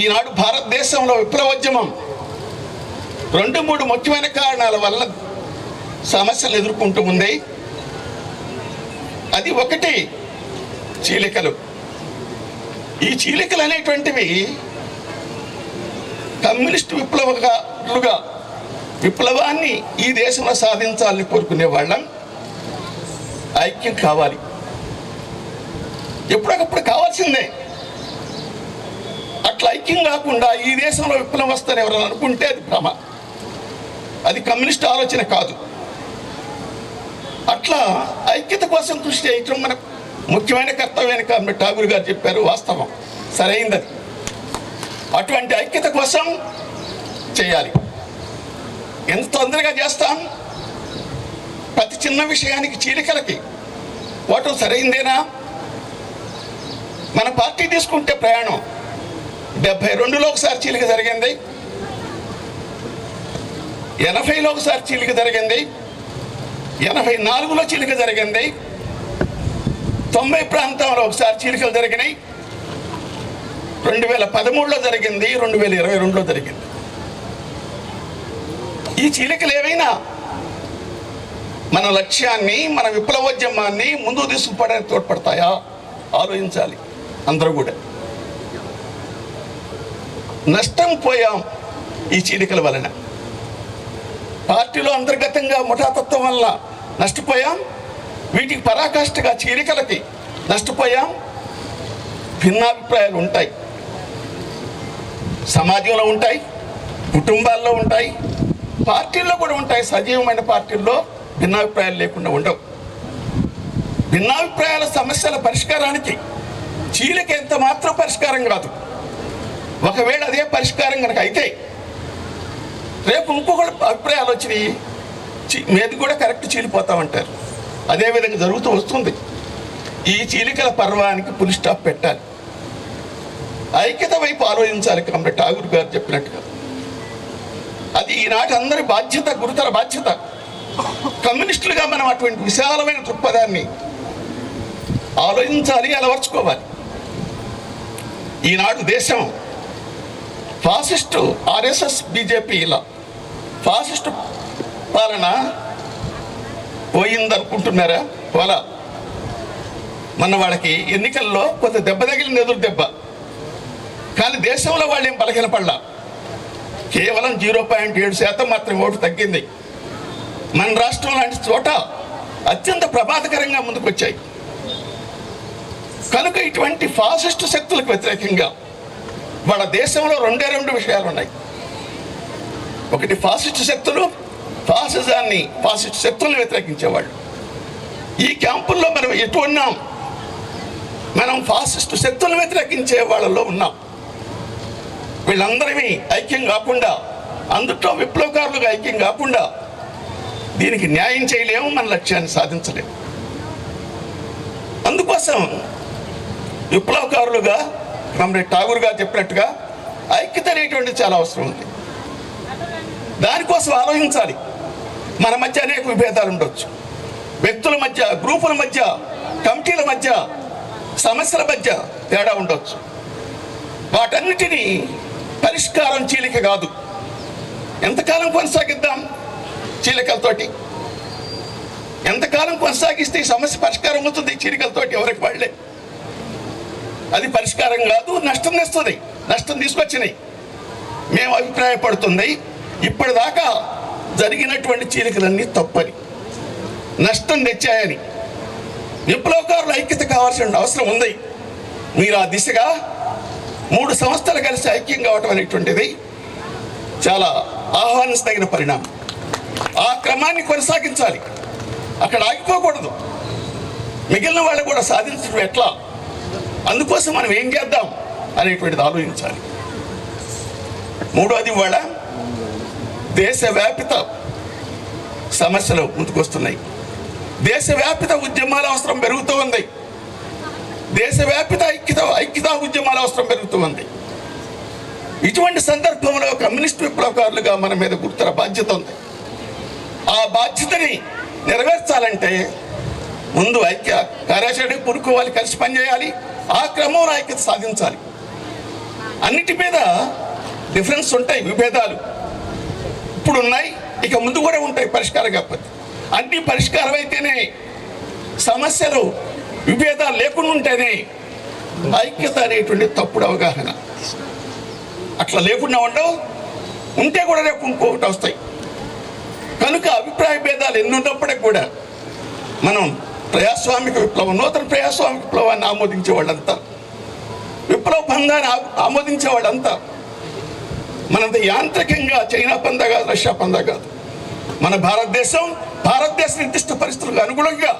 ఈనాడు భారతదేశంలో విప్లవోద్యమం 2-3 ముఖ్యమైన కారణాల వల్ల సమస్యలు ఎదుర్కొంటూ ఉంది. అది ఒకటి చీలికలు. ఈ చీలికలు అనేటువంటివి కమ్యూనిస్ట్ విప్లవకారులుగా విప్లవాన్ని ఈ దేశంలో సాధించాలని కోరుకునే వాళ్ళం ఐక్యం కావాలి. ఎప్పటికప్పుడు కావాల్సిందే. అట్లా ఐక్యం కాకుండా ఈ దేశంలో విప్లవం వస్తారని ఎవరైనా అనుకుంటే అది భ్రమ. అది కమ్యూనిస్ట్ ఆలోచన కాదు. అట్లా ఐక్యత కోసం కృషి చేయటం మన ముఖ్యమైన కర్తవ్యాన్ని కాబట్టి ఠాగూర్ గారు చెప్పారు, వాస్తవం, సరైందని. అటువంటి ఐక్యత కోసం చేయాలి. ఎంత తొందరగా చేస్తాం? ప్రతి చిన్న విషయానికి చీలికలకి పోవటం సరైందేనా? మన పార్టీ తీసుకుంటే ప్రయాణం 72లో ఒకసారి చీలిక జరిగింది, 80లో ఒకసారి చీలిక జరిగింది, 84లో చీలిక జరిగింది, 90 ప్రాంతంలో ఒకసారి చీలికలు జరిగినాయి, 2013లో జరిగింది, 2022లో జరిగింది. ఈ చీలికలు ఏవైనా మన లక్ష్యాన్ని, మన విప్లవోద్యమాన్ని ముందుకు తీసుకుపోవడానికి తోడ్పడతాయా? ఆలోచించాలి అందరూ కూడా. నష్టం పోయాం ఈ చీలికల వలన. పార్టీలో అంతర్గతంగా ముఠాతత్వం వల్ల నష్టపోయాం, వీటికి పరాకాష్ఠగా చీలికలకి నష్టపోయాం. భిన్నాభిప్రాయాలు ఉంటాయి, సమాజంలో ఉంటాయి, కుటుంబాల్లో ఉంటాయి, పార్టీల్లో కూడా ఉంటాయి. సజీవమైన పార్టీల్లో భిన్నాభిప్రాయాలు లేకుండా ఉండవు. భిన్నాభిప్రాయాల సమస్యల పరిష్కారానికి చీలిక ఎంత మాత్రం పరిష్కారం కాదు. ఒకవేళ అదే పరిష్కారం కనుక అయితే రేపు ఇంకొకటి అభిప్రాయాలు వచ్చినాయి, మీది కూడా కరెక్ట్ చీలిపోతామంటారు. అదేవిధంగా జరుగుతూ వస్తుంది. ఈ చీలికల పర్వానికి పులి స్టాప్ పెట్టాలి, ఐక్యత వైపు ఆలోచించాలి. కాబట్టి ఠాగూర్ గారు చెప్పినట్టుగా అది ఈనాటి అందరి బాధ్యత, గురుతర బాధ్యత. కమ్యూనిస్టులుగా మనం అటువంటి విశాలమైన దృక్పథాన్ని ఆలోచించాలి, అలవర్చుకోవాలి. ఈనాడు దేశం ఫాసిస్టు ఆర్ఎస్ఎస్ బీజేపీ ఇలా ఫాసిస్టు పాలన పోయిందనుకుంటున్నారా? పోలా. మన వాళ్ళకి ఎన్నికల్లో కొంత దెబ్బ తగిలిన ఎదురు దెబ్బ, కానీ దేశంలో వాళ్ళు ఏం బలహీనపడలా. కేవలం 0.7% మాత్రం ఓటు తగ్గింది. మన రాష్ట్రం లాంటి చోట అత్యంత ప్రమాదకరంగా ముందుకు వచ్చాయి. కనుక ఇటువంటి ఫాసిస్టు శక్తులకు వ్యతిరేకంగా వాళ్ళ దేశంలో రెండు విషయాలు ఉన్నాయి. ఒకటి ఫాసిస్టు శక్తులు, ఫాసిస్టు శక్తులను వ్యతిరేకించేవాళ్ళు. ఈ క్యాంపుల్లో మనం ఎటు ఉన్నాం? మనం ఫాసిస్టు శక్తులను వ్యతిరేకించే వాళ్ళలో ఉన్నాం. వీళ్ళందరినీ ఐక్యం కాకుండా, అందులో విప్లవకారులుగా ఐక్యం కాకుండా దీనికి న్యాయం చేయలేము, మన లక్ష్యాన్ని సాధించలేము. అందుకోసం విప్లవకారులుగా కామ్రేడ్ ఠాగూర్ గారు చెప్పినట్టుగా ఐక్యత అనేటువంటిది చాలా అవసరం ఉంది. దానికోసం ఆలోచించాలి. మన మధ్య అనేక విభేదాలు ఉండొచ్చు, వ్యక్తుల మధ్య, గ్రూపుల మధ్య, కమిటీల మధ్య, సమస్యల మధ్య తేడా ఉండొచ్చు. వాటన్నిటినీ పరిష్కారం చీలిక కాదు. ఎంతకాలం కొనసాగిద్దాం చీలికలతోటి? ఎంతకాలం కొనసాగిస్తే ఈ సమస్య పరిష్కారం అవుతుంది? చీలికలతోటి ఎవరికి వాళ్ళే. అది పరిష్కారం కాదు, నష్టం తెస్తుంది. నష్టం తీసుకొచ్చినాయి. మేము అభిప్రాయపడుతుంది ఇప్పటిదాకా జరిగినటువంటి చీలికలన్నీ తప్పని, నష్టం తెచ్చాయని. విప్లవకారుల ఐక్యత కావాల్సిన అవసరం ఉంది. మీరు ఆ దిశగా 3 సంస్థలు కలిసి ఐక్యం కావటం అనేటువంటిది చాలా ఆహ్వానించదగిన పరిణామం. ఆ క్రమాన్ని కొనసాగించాలి, అక్కడ ఆగిపోకూడదు. మిగిలిన వాళ్ళు కూడా సాధించడం ఎట్లా, అందుకోసం మనం ఏం చేద్దాం అనేటువంటిది ఆలోచించాలి. మూడోది, వాళ్ళ దేశవ్యాపిత సమస్యలు ముందుకొస్తున్నాయి. దేశవ్యాపిత ఉద్యమాల అవసరం పెరుగుతూ ఉంది. దేశవ్యాపిత ఐక్యతా ఉద్యమాల అవసరం పెరుగుతూ ఉంది. ఇటువంటి సందర్భంలో కమ్యూనిస్ట్ విప్లవకారులుగా మన మీద గుర్తున్న బాధ్యత ఉంది. ఆ బాధ్యతని నెరవేర్చాలంటే ముందు ఐక్య కార్యాచరణ పూనుకోవాలి, కలిసి పనిచేయాలి. ఆ క్రమంలో ఐక్యత సాధించాలి. అన్నిటి మీద డిఫరెన్స్ ఉంటాయి, విభేదాలు ఇప్పుడు ఉన్నాయి, ఇక ముందు కూడా ఉంటాయి పరిష్కారం కాకపోతే. అన్ని పరిష్కారం అయితేనే, సమస్యలు విభేదాలు లేకుండా ఉంటేనే ఐక్యత అనేటువంటి తప్పుడు అవగాహన. అట్లా లేకుండా ఉండవు, ఉంటే కూడా రేపు ఇంకొకటి వస్తాయి. కనుక అభిప్రాయ భేదాలు ఎన్ని ఉన్నప్పటికీ కూడా మనం ప్రజాస్వామిక విప్లవం, నూతన ప్రజాస్వామిక విప్లవాన్ని ఆమోదించే వాళ్ళంతా, విప్లవ పందాన్ని ఆమోదించే వాళ్ళంతా, మనది యాంత్రికంగా చైనా పందా కాదు, రష్యా పందా కాదు. మన భారతదేశం భారతదేశ నిర్దిష్ట పరిస్థితులకు అనుగుణంగా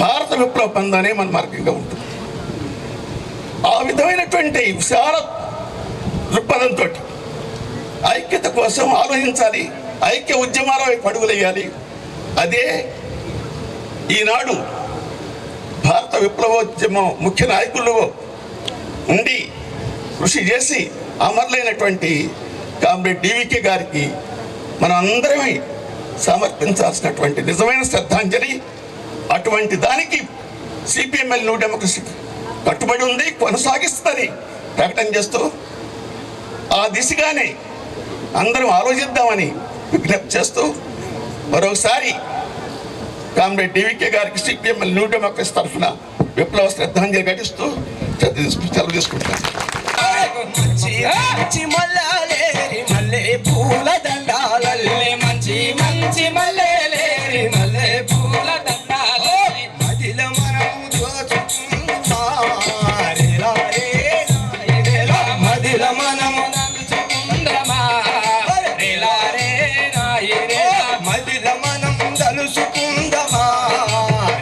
భారత విప్లవ పందానే మన మార్గంగా ఉంటుంది. ఆ విధమైనటువంటి విశాల దృక్పథంతో ఐక్యత కోసం ఆలోచించాలి, ఐక్య ఉద్యమాల వైపు అడుగులేయాలి. అదే ఈనాడు భారత విప్లవోద్యమం ముఖ్య నాయకులు ఉండి కృషి చేసి అమరులైనటువంటి కామ్రేడ్ డివికే గారికి మనం అందరమే సమర్పించాల్సినటువంటి నిజమైన శ్రద్ధాంజలి. అటువంటి దానికి సిపిఎంఎల్ న్యూ డెమోక్రసీ కట్టుబడి ఉంది, కొనసాగిస్తుందని ప్రకటన చేస్తూ ఆ దిశగానే అందరం ఆలోచిద్దామని విజ్ఞప్తి చేస్తూ మరొకసారి కామ్రేడ్ డివికే గారికి సిపిఎంఎల్ న్యూ డెమోక్రసీ తరఫున విప్లవ శ్రద్ధాంజలి ఘటిస్తూ సెలవు తీసుకుంటాను. మంచి మల్లాలేరి మల్లె పూల దండాలల్లే మంచి మంచి మల్లెలేరి మల్లె పూల దండాలు మదిల మనము దోచుకుందామారేలారే నాయనేలా మదిల మనము చుకుందమా రేలారే నాయరేలా మదిల మనం తలుసుకుందమా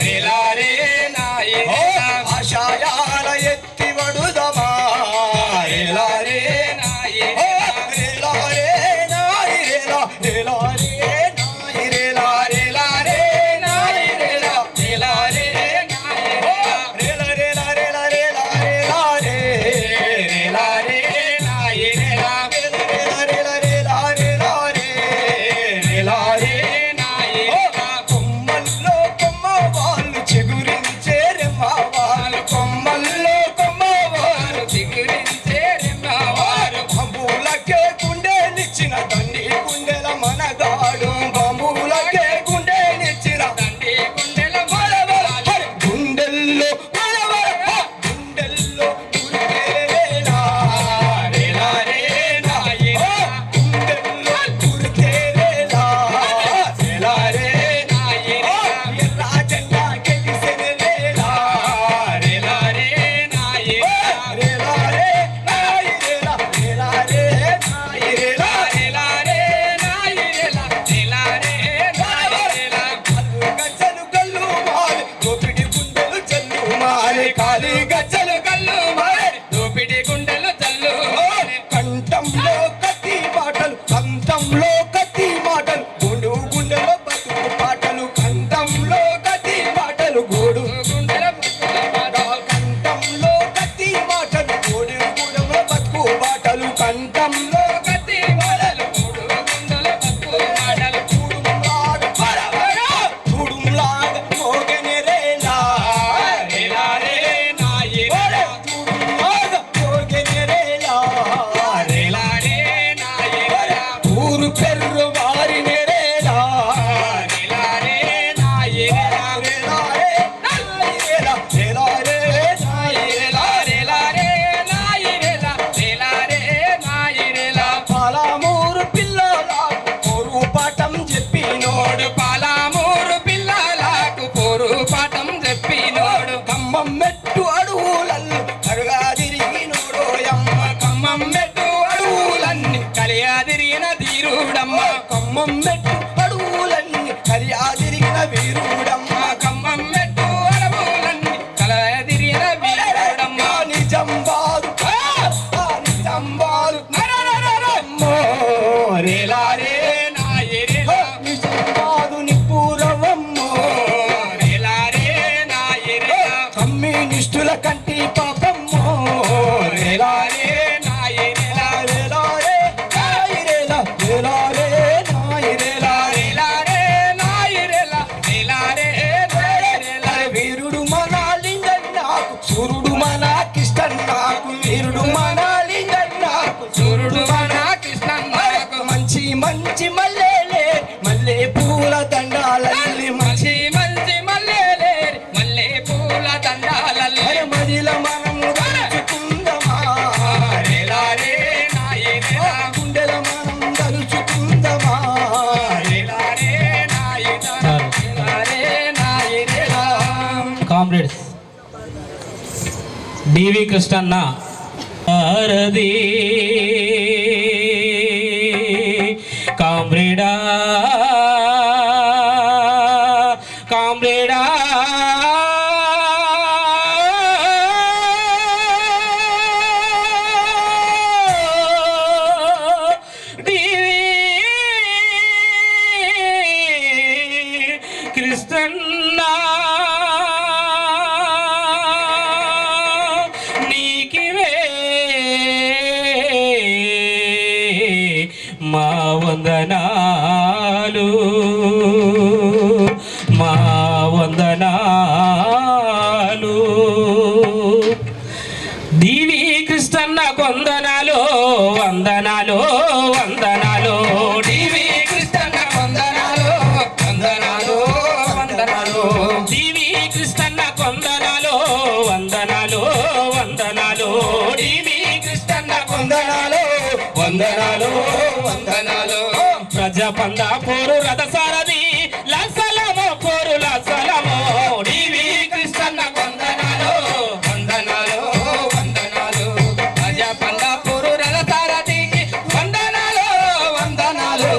రేలారే నాయరేలా ఆశయాల ఎత్తి వడుదమా రేలారే నాయరేలా రేలారే నాయరేలా రేలారే నాయరేలా రేలారే నాయరేలా రేలారే నాయరేలా రేలా రేలా రేలా రేలా రే రేలారే నాయరేలా రేలారే నాయరేలా కొమ్మల్లో కొమ్మ వాళ్ళు చిగురించే రెమ్మవాళ్ళు కొమ్మల్లో కొమ్మవారు చిగురించే రెమ్మవారు బాంబులకే గుండెనిచ్చిన తండ్రి గుండెల మనగాడు బాంబులకే గుండెనిచ్చిన తండ్రి గుండెల మలవల గుండెల్లో గుండెల్లో గురితేరేలా రేలారే నాయరేలా గుండెల్లో గురితేరేలా రేలారే నాయరేలా ఎర్ర జెండా గెలిసెనేలా రేలారే నాయరేలా రేలారే నాయరేలా రేలారే నాయరేలా రేలారే నాయరేలా రేలారే నాయరేలా గజ్జలు గల్లు మారి దోపిడి గుండెలు చెల్లు మారి కాలి గజ్జలు కళ్ళు మారే దోపిడి గుండెలు చల్లు కంఠంలో కత్తి మాటలు కంఠంలో కత్తి మాటలు గోడు గుండెలో బతుకు పాటలు కంఠంలో కత్తి మాటలు గోడు గుండెల కంఠంలో కత్తి మాటలు గోడు గుండెలో బతుకు పాటలు కంఠంలో కత్తి మొదలు మూడు గుండెల బతుకు మాటలు తుడుంలాగా మోగెనెరేలా రేలారే నాయరేలా తుడుంలాగా మోగెనెరేలా రేలారే నాయరేలా ఊరు పెర్రు వారినెరేలా రేలారే నాయరేలా రేలారే నాయరేలా రేలారే నాయరేలా రేలారే నాయరేలా రేలారే నాయరేలా పాలమూరు పిల్లల పోరు పాఠం చెప్పినోడు పాలామూరు పిల్లలకు పోరు పాఠం చెప్పినోడు ఖమ్మం మెట్టు అడుగులల్లు కరుగా తిరిగినోడోయమ్మ ఖమ్మం మెట్టు అడుగులన్నీ కలియా తిరిగిన ధీరుడమ్మ ఖమ్మం మెట్టు అడుగులన్నీ కరియా తిరిగిన వీరుడమ్మ ఖమ్మం మెట్టు అడుగులన్నీ కలియా తిరిగిన వీరుడమ్మ నిజంబాదు నిజంబాదు నరరరరమ్మో రేలారే నాయరేలా నిజంబాదు నిపూరవమ్మో రేలారే నాయరేలా కమ్యూనిస్టుల కంటి పాపమ్మో రేలారే నాయరేలా రేలారే నాయరేలా రేలారే నాయరేలా రేలారే నాయరేలా రేలారే నాయరేలా వీరుడు మన లింగన్నాకు సూర్యుడు మన కిష్టన్నాకు వీరుడు మన లింగన్నాకు సూర్యుడు మన కృష్ణన్నకు మంచి మంచి మల్లెలే మల్లె పూల దండాలల్లి మంచి మంచి మల్లెలేరి మల్లె పూల దండాలల్లి మదిల మనము తలుచుకుందమా రేలారే నాయరేలా గుండెల మనం తలుచుకుందమా రేలారే నాయరేలా రేలారే నాయరేలా కామ్రేడ్స్ డివి కృష్ణన్న భారది కామ్రేడా వందనాలు మా వందనాలు డివి కృష్ణన్న వందనాలు వందనాలు వందనాలు డివి కృష్ణన్న వందనాలు వందనాలు వందనాలు డివి కృష్ణన్న వందనాలు వందనాలు వందనాలు డివి కృష్ణన్న వందనాలు వందనాలు వందనాలు ప్రజాపంద పోరు రథసారథి లసలము పోరు లసలము డివి కృష్ణన్న వందనాలు వందనాలు వందనాలు ప్రజాపంద పురు రథసారథికి వందనాలు వందనాలు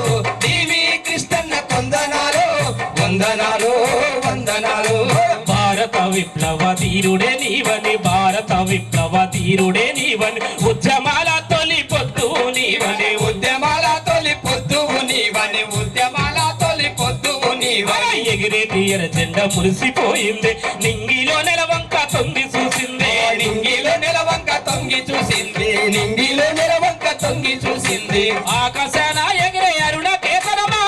డివి కృష్ణన్న వందనాలు వందనాలు వందనాలు భారత విప్లవ ధీరుడే నీవని భారత విప్లవ ధీరుడే నీవని ఉద్యమాల తొలి పొద్దు నీవని ఉద్యమాల తొలి పొద్దువు నీవని ఉద్యమాల తొలి పొద్దువు నీవని ఎగిరేటి ఎర్ర జెండా మురిసిపోయింది నింగిలో నెలవంక తొంగి చూసింది నింగిలో నెలవంక తొంగి చూసింది నింగిలో నెలవంక తొంగి చూసింది ఆకాశాన ఎగిరే అరుణ కేతనమా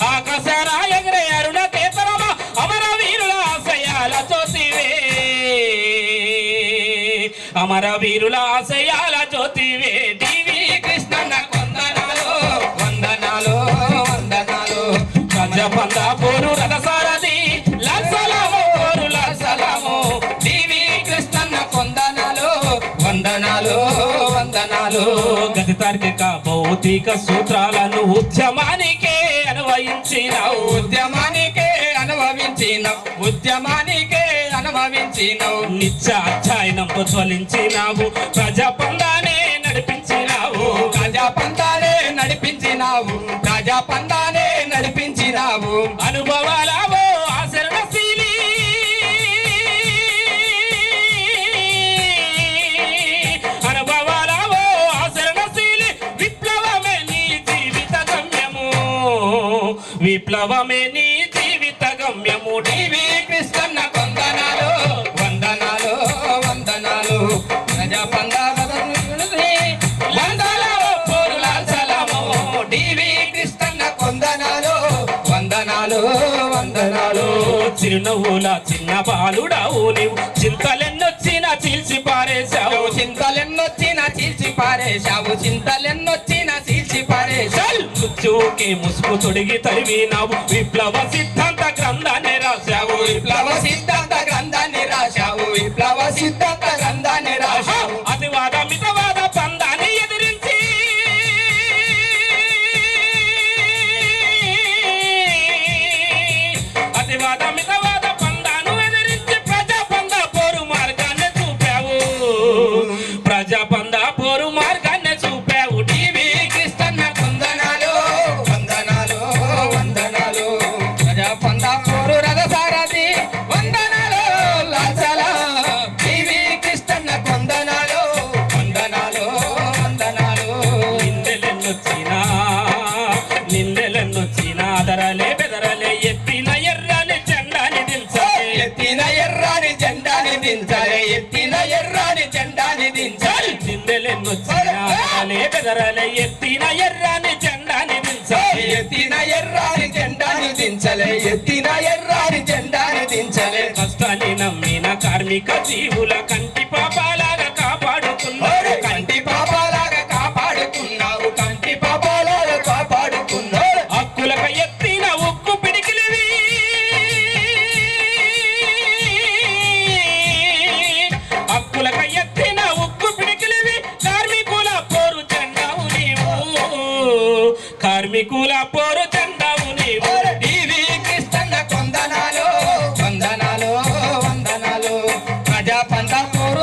ఆకాశాన ఎగిరే అరుణ కేతనమా అమరవీరుల ఆశయాల జ్యోతివే అమరవీరుల ఆశయాల జ్యోతివే డివి కృష్ణన్న వందనాలు వందనాలు వందనాలు ప్రజాపంద పోరు రథసారథి లసలము పోరు లసలము డివి కృష్ణన్న వందనాలు వందనాలు వందనాలు గతి తార్కిక భౌతిక సూత్రాలను ఉద్యమానికే అన్వయించినావు ఉద్యమానికే అనుభవించినవు ఉద్యమానికే అనుభవించినవు నిత్య అధ్యయనంతో జ్వలించినావు ప్రజాపందానే నడిపించినావు ప్రజాపందానే నడిపించినావు ప్రజాపందానే నడిపించినావు అనుభవాలవో ఆచరణశీలి అనుభవాలవో ఆచరణశీలి విప్లవమే నీ జీవిత గమ్యము విప్లవమే నీ జీవిత గమ్యము డివి కృష్ణన్న వందనాలు వందనాలు వందనాలు ప్రజాపంద వందనాలు పోరుల సలము డివి కృష్ణన్న వందనాలు వందనాలు వందనాలు చిరునవ్వుల చిన్న బాలుడావు నీవు చింతలెన్నొచ్చిన చీల్చి పారేశావు చింతలెన్నొచ్చినా చీల్చి పారేశావు చింతలెన్నొచ్చినా చీల్చి పారేశావు ముచ్చుకే ముసుగు తొడిగి తరివినావు విప్లవ సిద్ధాంత గ్రంథాన్ని రాశావు విప్లవ సిద్ధాంత గ్రంథాన్ని రాశావు విప్లవ సిద్ధాంత గ్రంథాన్ని రాశావు అతివాద మితవాద పందాన్ని ఎదిరించి అతివాద మితవాద పందాను ఎదిరించి ప్రజాపంద పోరు మార్గాన్ని చూపావు ప్రజాపంద పోరు మార్గాన్ని చూపావు డివి కృష్ణన్న వందనాలు వందనాలు వందనాలు ప్రజాపంద పోరు రథసారథి వందనాలు లాచల డివి కృష్ణన్న వందనాలు వందనాలు వందనాలు నిందెలెన్నొచ్చినా నిందెలెన్నొచ్చినా అదరలే బెదరలే ఎత్తిన ఎర్రని జెండాని దించాలి ఎత్తిన ఎర్రాని జెండాని దించాలి ఎత్తిన ఎర్రాని జెండాని దించాలి నిందెలెన్నొచ్చినా అదరలే బెదరలే ఎత్తిన ఎర్రని జెండాని దించాలి ఎత్తిన ఎర్రాని జెండాని దించలే ఎత్తిన ఎర్రాని జెండాని దించలే కష్టాన్ని నమ్మిన కార్మిక జీవుల కంటి పాపాలాగా కాపాడుతున్నారు కంటి పాపాలాగా కాపాడుకున్నావు కంటి పాపాలాగా కాపాడుకున్నావు హక్కులకు ఎత్తిన ఉక్కు పిడికిలివి హక్కులకు ఎత్తిన ఉక్కు పిడికిలివి కార్మికుల పోరు జెండావు నీవు కార్మికుల పోరు జెండావు నీవు డివి కృష్ణన్న వందనాలు వందనాలు వందనాలు ప్రజాపంద పోరు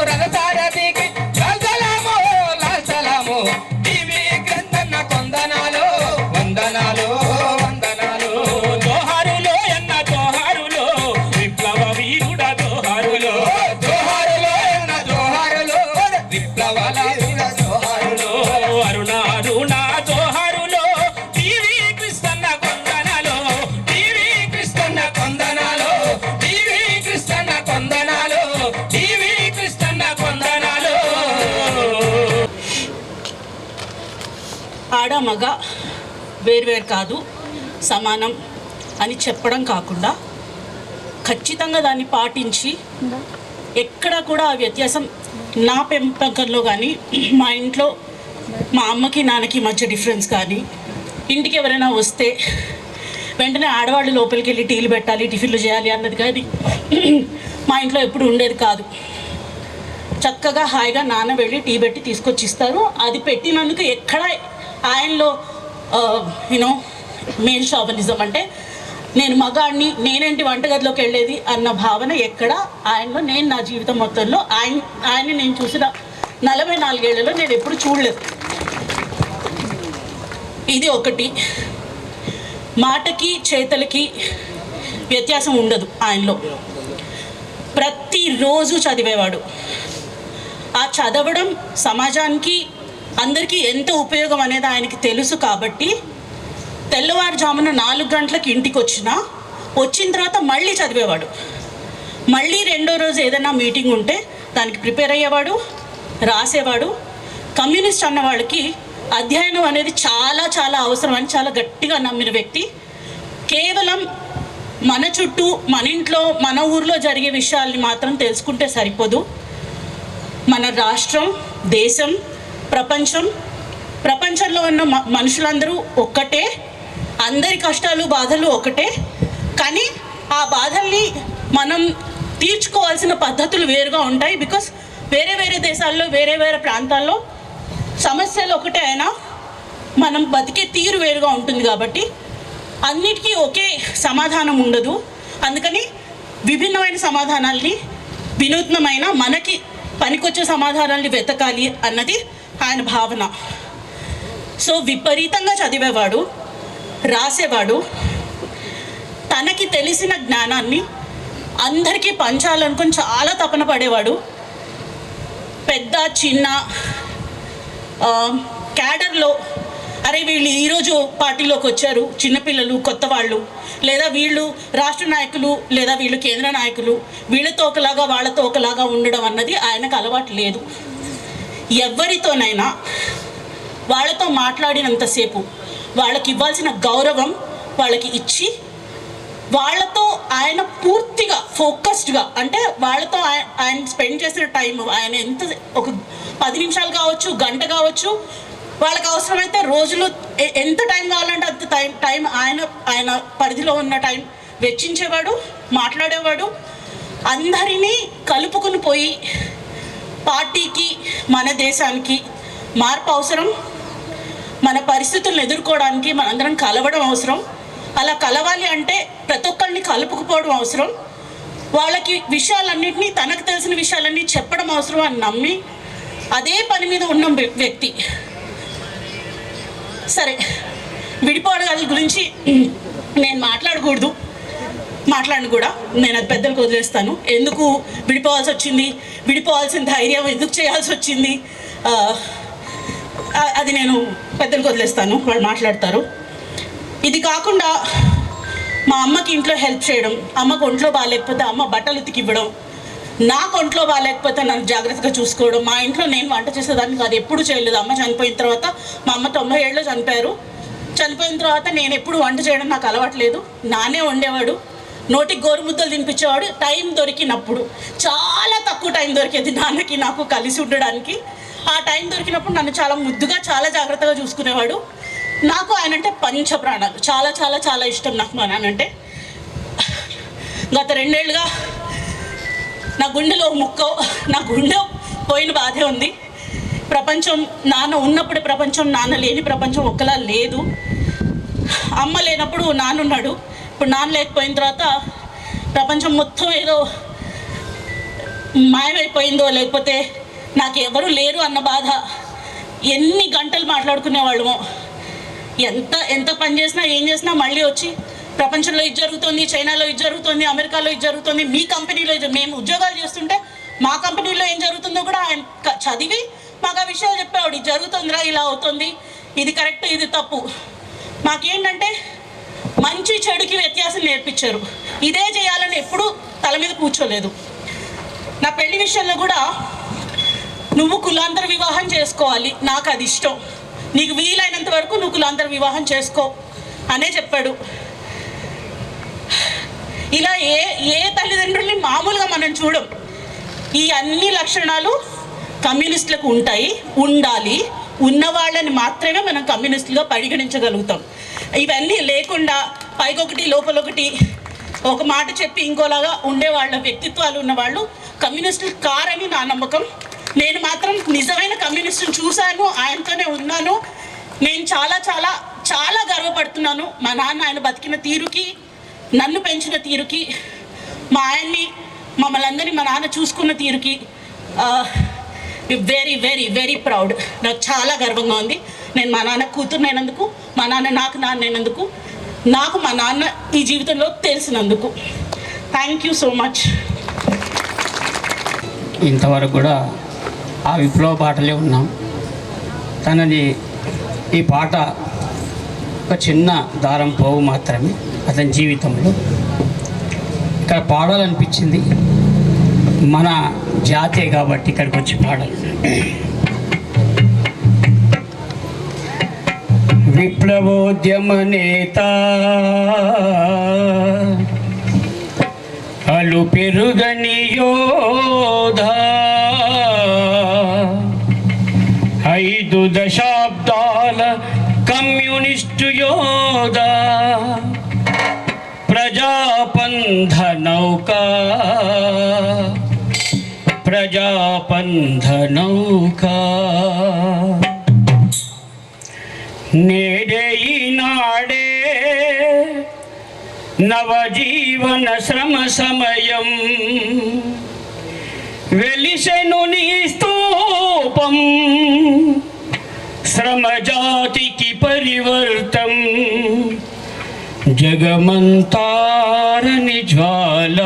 ఆడ మగ వేరువేరు కాదు, సమానం అని చెప్పడం కాకుండా ఖచ్చితంగా దాన్ని పాటించి ఎక్కడ కూడా ఆ వ్యత్యాసం నా పెంపకంలో కానీ, మా ఇంట్లో మా అమ్మకి నాన్నకి మధ్య డిఫరెన్స్ కానీ, ఇంటికి ఎవరైనా వస్తే వెంటనే ఆడవాళ్ళు లోపలికి వెళ్ళి టీలు పెట్టాలి, టిఫిన్లు చేయాలి అన్నది కానీ మా ఇంట్లో ఎప్పుడు ఉండేది కాదు. చక్కగా హాయిగా నాన్న వెళ్ళి టీ పెట్టి తీసుకొచ్చి ఇస్తారు. అది పెట్టినందుకు ఎక్కడ ఆయనలో యూనో మేల్ షావనిజం అంటే నేను మగాడిని, నేనేంటి వంటగదిలోకి వెళ్ళేది అన్న భావన ఎక్కడ ఆయనలో, నేను నా జీవితం మొత్తంలో ఆయన్ని నేను చూసిన 44 ఏళ్లలో నేను ఎప్పుడు చూడలేదు. ఇది ఒకటి. మాటకి చేతలకి వ్యత్యాసం ఉండదు ఆయనలో. ప్రతిరోజు చదివేవాడు. ఆ చదవడం సమాజానికి అందరికీ ఎంత ఉపయోగం అనేది ఆయనకి తెలుసు కాబట్టి తెల్లవారుజామున 4 గంటలకు ఇంటికి వచ్చిన తర్వాత మళ్ళీ చదివేవాడు. మళ్ళీ రెండో రోజు ఏదైనా మీటింగ్ ఉంటే దానికి ప్రిపేర్ అయ్యేవాడు, రాసేవాడు. కమ్యూనిస్ట్ అన్న వాళ్ళకి అధ్యయనం అనేది చాలా చాలా అవసరం అని చాలా గట్టిగా నమ్మిన వ్యక్తి. కేవలం మన చుట్టూ, మన ఇంట్లో, మన ఊర్లో జరిగే విషయాల్ని మాత్రం తెలుసుకుంటే సరిపోదు. మన రాష్ట్రం, దేశం, ప్రపంచంలో ఉన్న మనుషులందరూ ఒక్కటే, అందరి కష్టాలు బాధలు ఒకటే. కానీ ఆ బాధల్ని మనం తీర్చుకోవాల్సిన పద్ధతులు వేరుగా ఉంటాయి. బికాస్ వేరే వేరే దేశాల్లో, వేరే వేరే ప్రాంతాల్లో సమస్యలు ఒకటే అయినా మనం బతికే తీరు వేరుగా ఉంటుంది. కాబట్టి అన్నిటికీ ఒకే సమాధానం ఉండదు. అందుకని విభిన్నమైన సమాధానాల్ని, వినూత్నమైన మనకి పనికొచ్చే సమాధానాల్ని వెతకాలి అన్నది ఆయన భావన. సో విపరీతంగా చదివేవాడు, రాసేవాడు. తనకి తెలిసిన జ్ఞానాన్ని అందరికీ పంచాలనుకుని చాలా తపన పడేవాడు. పెద్ద చిన్న క్యాడర్లో అరే వీళ్ళు ఈరోజు పార్టీలోకి వచ్చారు, చిన్నపిల్లలు, కొత్త వాళ్ళు, లేదా వీళ్ళు రాష్ట్ర నాయకులు, లేదా వీళ్ళు కేంద్ర నాయకులు, వీళ్ళతో ఒకలాగా వాళ్ళతో ఒకలాగా ఉండడం అన్నది ఆయనకు అలవాటు లేదు. ఎవరితోనైనా వాళ్ళతో మాట్లాడినంతసేపు వాళ్ళకి ఇవ్వాల్సిన గౌరవం వాళ్ళకి ఇచ్చి, వాళ్ళతో ఆయన పూర్తిగా ఫోకస్డ్గా, అంటే వాళ్ళతో ఆయన స్పెండ్ చేసిన టైం, ఆయన ఎంత ఒక 10 నిమిషాలు కావచ్చు, గంట కావచ్చు, వాళ్ళకి అవసరమైతే రోజులో ఎంత టైం కావాలంటే అంత టైం ఆయన పరిధిలో ఉన్న టైం వెచ్చించేవాడు, మాట్లాడేవాడు. అందరినీ కలుపుకుని పోయి పార్టీకి, మన దేశానికి మార్పు అవసరం. మన పరిస్థితులను ఎదుర్కోవడానికి మనందరం కలవడం అవసరం. అలా కలవాలి అంటే ప్రతి ఒక్కరిని కలుపుకుపోవడం అవసరం. వాళ్ళకి విషయాలన్నింటినీ, తనకు తెలిసిన విషయాలన్నీ చెప్పడం అవసరం అని నమ్మి అదే పని మీద ఉన్న వ్యక్తి. సరే, విడిపోవడాల గురించి నేను మాట్లాడను కూడా. నేను అది పెద్దలకు వదిలేస్తాను. ఎందుకు విడిపోవాల్సి వచ్చింది, విడిపోవాల్సిన ధైర్యం ఎందుకు చేయాల్సి వచ్చింది, అది నేను పెద్దలకు వదిలేస్తాను, వాళ్ళు మాట్లాడతారు. ఇది కాకుండా మా అమ్మకి ఇంట్లో హెల్ప్ చేయడం, అమ్మకు ఒంట్లో బాగాలేకపోతే అమ్మ బట్టలు ఉతికి ఇవ్వడం, నాకు ఒంట్లో బాగాలేకపోతే నన్ను జాగ్రత్తగా చూసుకోవడం. మా ఇంట్లో నేను వంట చేసేదాన్ని కాదు, ఎప్పుడు చేయలేదు. అమ్మ చనిపోయిన తర్వాత, మా అమ్మ 90 ఏళ్ళలో చనిపోయారు. చనిపోయిన తర్వాత నేను ఎప్పుడు వంట చేయడం నాకు అలవాట్లేదు. నానే వండేవాడు, నోటికి గోరుముద్దలు తినిపించేవాడు టైం దొరికినప్పుడు. చాలా తక్కువ టైం దొరికేది నాన్నకి నాకు కలిసి ఉండడానికి. ఆ టైం దొరికినప్పుడు నన్ను చాలా ముద్దుగా, చాలా జాగ్రత్తగా చూసుకునేవాడు. నాకు ఆయన అంటే పంచ ప్రాణాలు, చాలా చాలా చాలా ఇష్టం నాకు మా నాన్న అంటే. గత 2 ఏళ్ళుగా నా గుండెలో నా గుండె పోయిన బాధే ఉంది. ప్రపంచం, నాన్న ఉన్నప్పుడు ప్రపంచం, నాన్న లేని ప్రపంచం ఒక్కలా లేదు. అమ్మ లేనప్పుడు నాన్న ఉన్నాడు, ఇప్పుడు నాన్న లేకపోయిన తర్వాత ప్రపంచం మొత్తం ఏదో మాయమైపోయిందో, లేకపోతే నాకు ఎవరు లేరు అన్న బాధ. ఎన్ని గంటలు మాట్లాడుకునేవాళ్ళమో. ఎంత పని చేసినా, ఏం చేసినా మళ్ళీ వచ్చి ప్రపంచంలో ఇది జరుగుతుంది, చైనాలో ఇది జరుగుతుంది, అమెరికాలో ఇది జరుగుతుంది, మీ కంపెనీలో మేము ఉద్యోగాలు చేస్తుంటే మా కంపెనీలో ఏం జరుగుతుందో కూడా ఆయన చదివి మాకు ఆ విషయాలు చెప్పేవాడు. ఇది జరుగుతుందిరా, ఇలా అవుతుంది, ఇది కరెక్ట్, ఇది తప్పు. మాకేంటంటే మంచి చెడుకి వ్యత్యాసం నేర్పించారు. ఇదే చేయాలని ఎప్పుడూ తల మీద కూర్చోలేదు. నా పెళ్లి విషయంలో కూడా నువ్వు కులాంతర వివాహం చేసుకోవాలి, నాకు అది ఇష్టం, నీకు వీలైనంత వరకు నువ్వు కులాంతర వివాహం చేసుకో అనే చెప్పాడు. ఇలా ఏ తల్లిదండ్రుల్ని మామూలుగా మనం చూడం. ఈ అన్ని లక్షణాలు కమ్యూనిస్టులకు ఉంటాయి, ఉండాలి. ఉన్న వాళ్ళని మాత్రమే మనం కమ్యూనిస్టులుగా పరిగణించగలుగుతాం. ఇవన్నీ లేకుండా పైకొకటి లోపలొకటి ఒక మాట చెప్పి ఇంకోలాగా ఉండే వాళ్ళ వ్యక్తిత్వాలు ఉన్నవాళ్ళు కమ్యూనిస్టులు కారని నా నమ్మకం. నేను మాత్రం నిజమైన కమ్యూనిస్టుని చూశాను, ఆయనతోనే ఉన్నాను. నేను చాలా చాలా చాలా గర్వపడుతున్నాను మా నాన్న ఆయన బతికిన తీరుకి, నన్ను పెంచిన తీరుకి, మా ఆయన్ని మమ్మల్ని అందరినీ మా నాన్న చూసుకున్న తీరుకి. Very very very proud. నాకు చాలా గర్వంగా ఉంది. నేను మా నాన్న కూతురునైనందుకు, మా నాన్న నాకు నాన్నైనందుకు, నాకు మా నాన్న ఈ జీవితంలో తెలిసినందుకు. Thank you so much. ఇంతవరకు కూడా ఆ విప్లవ పాటలే ఉన్నాం. తనది ఈ పాట ఒక చిన్న దారం పోవు మాత్రమే అతని జీవితంలో. ఇక్కడ పాడాలనిపించింది, మన జాతే కాబట్టి ఇక్కడికి వచ్చి పాడాలి. విప్లవోద్యమ నేత అలు పెరుగని యోధా, 5 దశాబ్దాల కమ్యూనిస్టు యోధా, ప్రజాపంధ నౌకా, ప్రజాపంధ నౌకా. నేడే ఈనాడే నవజీవన శ్రమ సమయం, వెలిసెను నీ స్తూపం, శ్రమజాతికి పరివర్తం, జగమంతారని జ్వాల,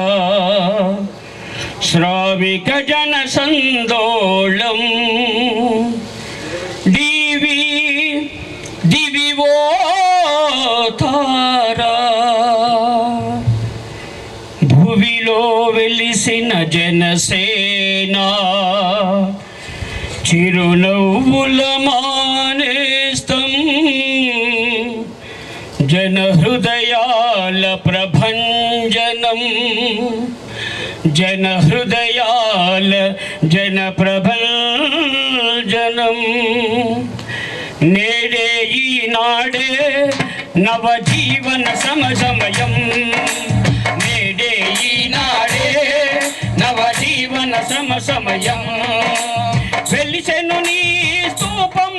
శ్రామిక జన సందోళం. దివివో తారా, భువిలో వెలిసిన జనసేన, చిరునవ్వుల మానేస్తం, జన హృదయాల ప్రభంజనం, జన హృదయాల జన ప్రభంజనం. నేడే ఈనాడే నవజీవన సమయం, నేడే ఈనాడే నవజీవన సమయం, వెలిసెను నీ స్తూపం,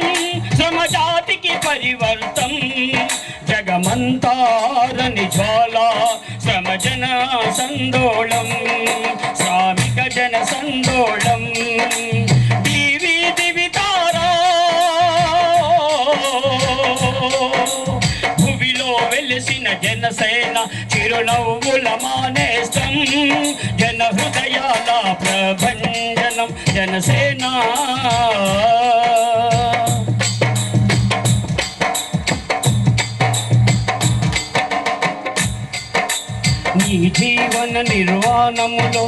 శ్రమజాతికి పరివర్తం, జగమంతారని జ్వాల, శ్రమజన సందోళం, శ్రామిక జన సందోళం. దివి దివి తారా, భువిలో వెలిసిన జనసేన, చిరునవ్వుల మానేస్తం, జన హృదయాల ప్రభంజనం, జనసేన. నీ జీవన నిర్వాణములో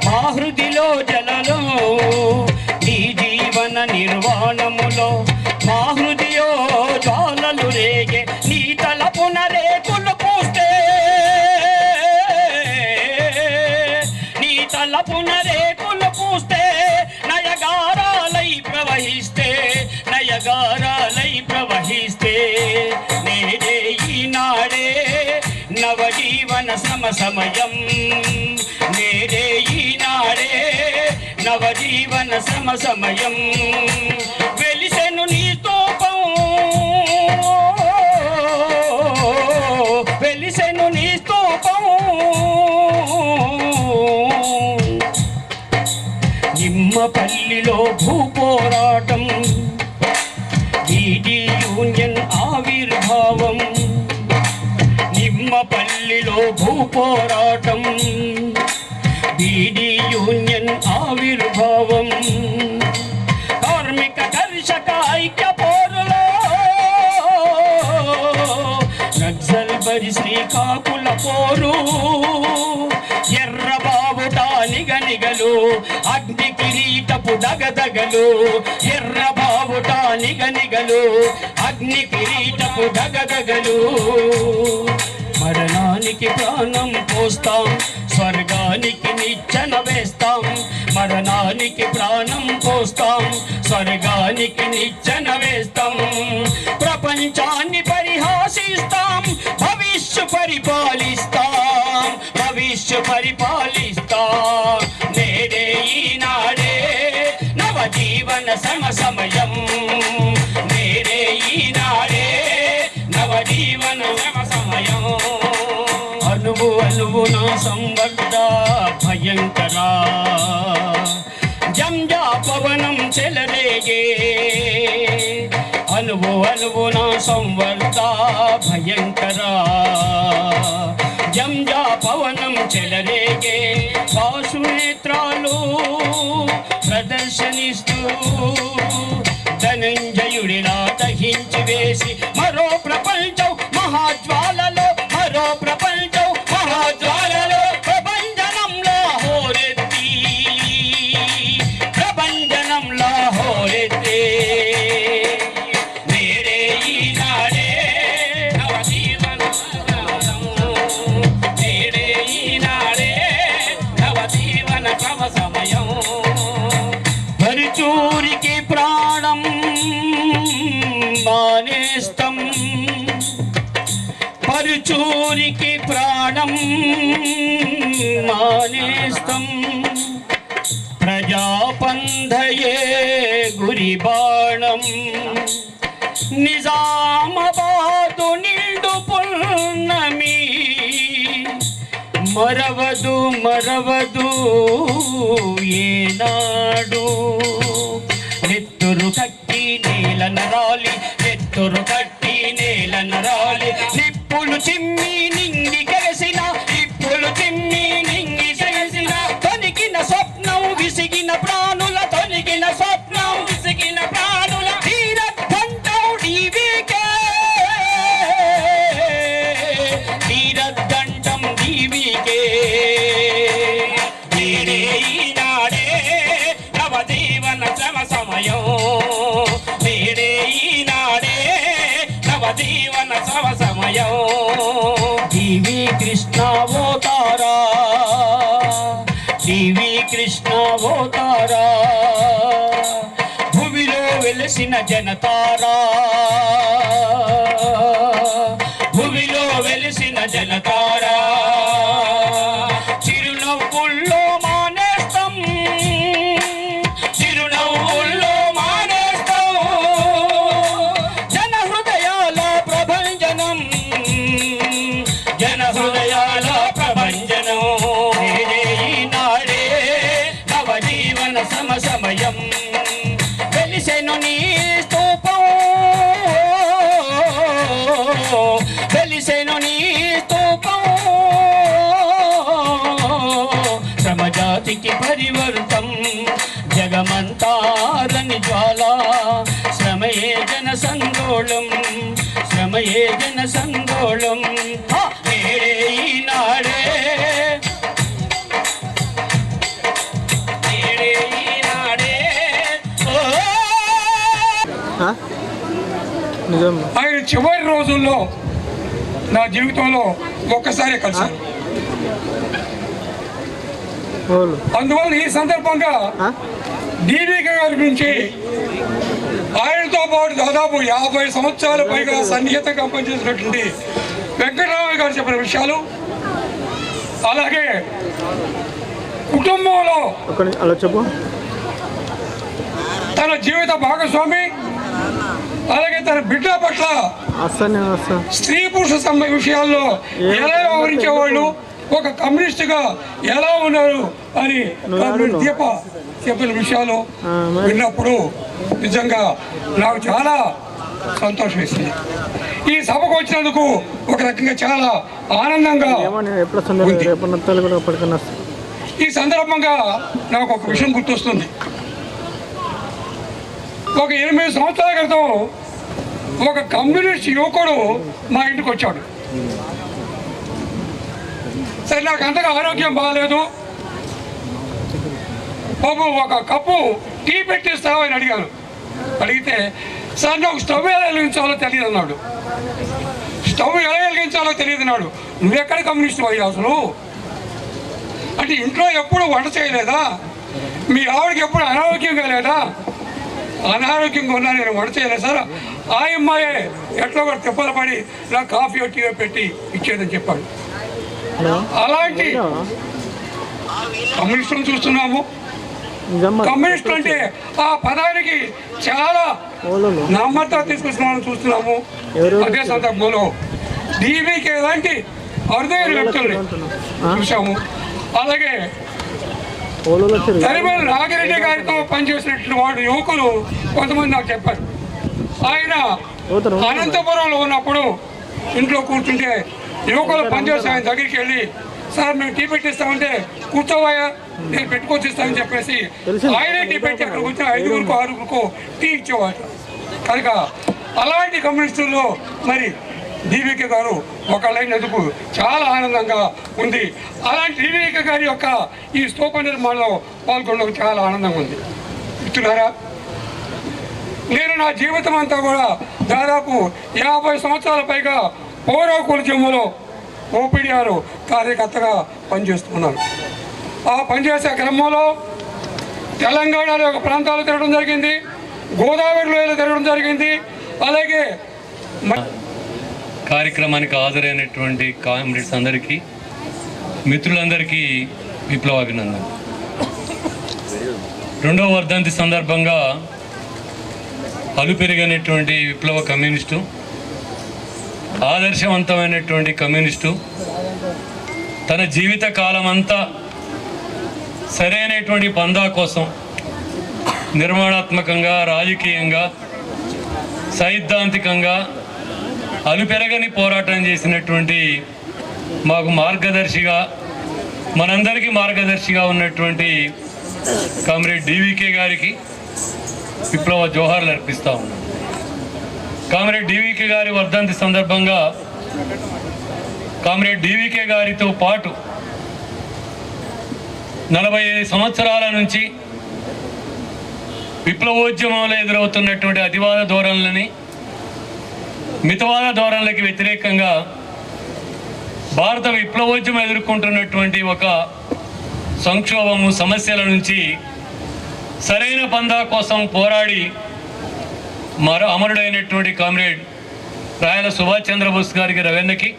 మా హృదిలో జలలో, నీ జీవన నిర్వాణములో మా హృదయో జ్వాలలు రేగే, నీ తలపున రేకులు పూస్తే, నీ తలపున రేకులు పూస్తే, నయగారాలై ప్రవహిస్తే, నయగారాలై ప్రవహిస్తే. నేడే ఈనాడే నవజీవన సమయం, నేడే ఈనాడే నవజీవన సమయం, వెలిసెను నీ స్తూపం, వెలిసెను నీ స్తూపం. నిమ్మపల్లిలో భూపోరాటం, బీడీ యూనియన్ ఆవిర్భావం, నిమ్మపల్లిలో భూపోరాటం, బీడీ యూనియన్ ఆవిర్భావం, కార్మిక కర్షక ఐక్య పోరులో, నక్సల్ బరి శ్రీకాకుళ పోరు, ఎర్రబాబుట నిగనిగలు, అగ్ని కిరీటపు దగదగలు, ఎర్రబాబుట నిగనిగలు, అగ్ని కిరీటపు దగదగలు మరణానికి ప్రాణం పోస్తాం స్వర్గానికి నిచ్చెన వేస్తాం మరణానికి ప్రాణం పోస్తాం స్వర్గానికి నిచ్చెన వేస్తాం ప్రపంచాన్ని పరిహాసిస్తాం భవిష్య పరిపాలిస్తాం భవిష్య పరిపాలిస్తాం నేడే ఈనాడే నవజీవన సమయం నేడే ఈనాడే నవజీవన సమయం అనువు అనువున సంవర్ధ భయంకరా జంజా పవనం చెలరేగే అనువు అనువున సంవర్ధ భయంకరా జంజా పవనం చెలరేగే పాశునేత్రాలు ప్రదర్శనిస్తూ ధనంజయుడిలా దహించి వేసి మరో ప్రపంచం మహాజ్వాలలో మరో ప్రపంచం మహాజ్వాలలో ప్రభంజనంలో హోరెత్తి ప్రభంజనంలో హోరెత్తి నేడే ఈనాడే నవజీవన నేడే ఈనాడే నవజీవన సమయం పరిచూరికి ప్రాణం మానేస్తం పరుచూరికి ప్రాణం మానేస్తం ప్రజాపంధయే గురి బాణం నిజామాబాదు నిండు పున్నమి మరవదు మరవదు ఏనాడు నెత్తురు కట్టి నేల నరాలి నెత్తురు కట్టి నేల నరాలి నిప్పులు చిమ్మి నింగి కలసిన నిప్పులు చిమ్మి నింగి కలసిన తొనిగిన స్వప్నం విసిగిన ప్రాణుల తొనిగిన స్వప్నం విసిగిన ప్రాణుల తీరద్దండం నీవికే తీరద్దండం నీవికే నేడే ఈనాడే నవజీవన సమయం నేడే ఈనాడే నవజీవన సమయం టీవీ కృష్ణ అవతారా టీవీ కృష్ణ అవతారా భూమిలో వెలసిన జనతారా భూమిలో వెలసిన జనతారా చిరునవ్వుల్లో మానేస్తాం చిరునవ్వుల్లో మానేస్తాం జన హృదయాల ప్రభంజనం జన హృదయాల ప్రభంజనం నేడే ఈనాడే నవజీవన సమయం వెలిసెను నీ స్తూపం వెలిసెను నీ స్తూపం శ్రమజాతికి పరివర్తం జగమంతారని జ్వాల శ్రమయే జన సంగోళం శ్రమయే జన సంగోళం నేడే ఈనాడే నేడే ఈనాడే ఆయన చివరి రోజుల్లో నా జీవితంలో ఒక్కసారి కలిశాను. అందువల్ల ఈ సందర్భంగా డివికే గారి గురించి ఆయనతో పాటు దాదాపు 50 సంవత్సరాల పైగా సన్నిహితంగా పనిచేసినటువంటి వెంకటరామయ్య గారు చెప్పిన విషయాలు, అలాగే కుటుంబంలో తన జీవిత భాగస్వామి, అలాగే తన బిడ్డ పట్ల స్త్రీ పురుష విషయాల్లో ఎలా వ్యవహరించేవాళ్ళు, ఒక కమ్యూనిస్టుగా ఎలా ఉన్నారు అని దీప చెప్పిన విషయాలు విన్నప్పుడు నిజంగా నాకు చాలా సంతోషం వేసింది. ఈ సభకు వచ్చినందుకు ఒక రకంగా చాలా ఆనందంగా ఉంది. ఈ సందర్భంగా నాకు ఒక విషయం గుర్తొస్తుంది. ఒక 8 సంవత్సరాల క్రితం ఒక కమ్యూనిస్ట్ యువకుడు మా ఇంటికి వచ్చాడు. సరే, నాకు అంతగా ఆరోగ్యం బాగాలేదు, బాబు ఒక కప్పు టీ పెట్టిస్తావని అడిగాను. అడిగితే సార్ నాకు స్టవ్ ఎలా వెలిగించాలో తెలియదు అన్నాడు. స్టవ్ ఎలా వెలిగించాలో తెలియదు అన్నాడు. నువ్వెక్కడ కమ్యూనిస్ట్ అయ్యా అసలు? అంటే ఇంట్లో ఎప్పుడు వంట చేయలేదా? మీ ఆవిడకి ఎప్పుడు అనారోగ్యంగా లేదా? అనారోగ్యంగా ఉన్నా నేను వంట చేయలేదు సార్. ఆ అమ్మాయే ఎట్లా కూడా తిప్పలు పడి నాకు కాఫీ టీ పెట్టి ఇచ్చేదని చెప్పాడు. అలాంటి కమ్యూనిస్టులను చూస్తున్నాము. కమ్యూనిస్టులు అంటే ఆ పదానికి చాలా నమ్మకం తీసుకొచ్చిన చూస్తున్నాము. అదే సందర్భంలో డీవీకే లాంటి అరుదైన వ్యక్తుల్ని చూసాము. అలాగే తరిమల నాగిరెడ్డి గారితో పనిచేసినటువంటి వాడు యువకులు కొంతమంది నాకు చెప్పారు. ఆయన అనంతపురంలో ఉన్నప్పుడు ఇంట్లో కూర్చుంటే యువకులు పనిచేస్తే ఆయన దగ్గరికి వెళ్ళి, సార్ మేము టీ పెట్టిస్తామంటే కూర్చోవాయా నేను పెట్టుకొచ్చిస్తానని చెప్పేసి ఆయనే టీ పెట్టి అక్కడికి వచ్చిన 5గురికో 6గురికో టీ ఇచ్చేవాడు. కనుక అలాంటి కమ్యూనిస్టుల్లో మరి డీవీకే గారు ఒకళ్ళైనందుకు చాలా ఆనందంగా ఉంది. అలాంటి డీవీకే గారి యొక్క ఈ స్తూప నిర్మాణంలో పాల్గొనడం చాలా ఆనందంగా ఉంది. మిత్రులారా, నేను నా జీవితం అంతా కూడా దాదాపు 50 సంవత్సరాల పైగా పౌరకుల జిమ్ములో ఓపీడీఆర్ కార్యకర్తగా పనిచేస్తున్నాను. ఆ పనిచేసే క్రమంలో తెలంగాణలో ఒక ప్రాంతాలు తిరగడం జరిగింది, గోదావరిలో తిరగడం జరిగింది. అలాగే కార్యక్రమానికి హాజరైనటువంటి కామ్రేడ్స్ అందరికీ, మిత్రులందరికీ విప్లవాభినందనలు. 2వ వర్ధంతి సందర్భంగా అలుపెరిగినటువంటి విప్లవ కమ్యూనిస్టు, ఆదర్శవంతమైనటువంటి కమ్యూనిస్టు, తన జీవిత కాలం అంతా సరైనటువంటి పందా కోసం నిర్మాణాత్మకంగా, రాజకీయంగా, సైద్ధాంతికంగా అలుపెరగని పోరాటం చేసినటువంటి మాకు మార్గదర్శిగా, మనందరికీ మార్గదర్శిగా ఉన్నటువంటి కామ్రేడ్ డీవీకే గారికి విప్లవ జోహార్లు అర్పిస్తూ ఉన్నాం. కామ్రేడ్ డీవీకే గారి వర్ధంతి సందర్భంగా కామ్రేడ్ డీవీకే గారితో పాటు 45 సంవత్సరాల నుంచి విప్లవోద్యమంలో ఎదురవుతున్నటువంటి అతివాద ధోరణులని, మితవాద ధోరణులకి వ్యతిరేకంగా భారత విప్లవోద్యమం ఎదుర్కొంటున్నటువంటి ఒక సంక్షోభము, సమస్యల నుంచి సరైన పందా కోసం పోరాడి అమరుడైనటువంటి కామ్రేడ్ రాయల సుభాష్ చంద్రబోస్ గారికి, రవీంద్రకి,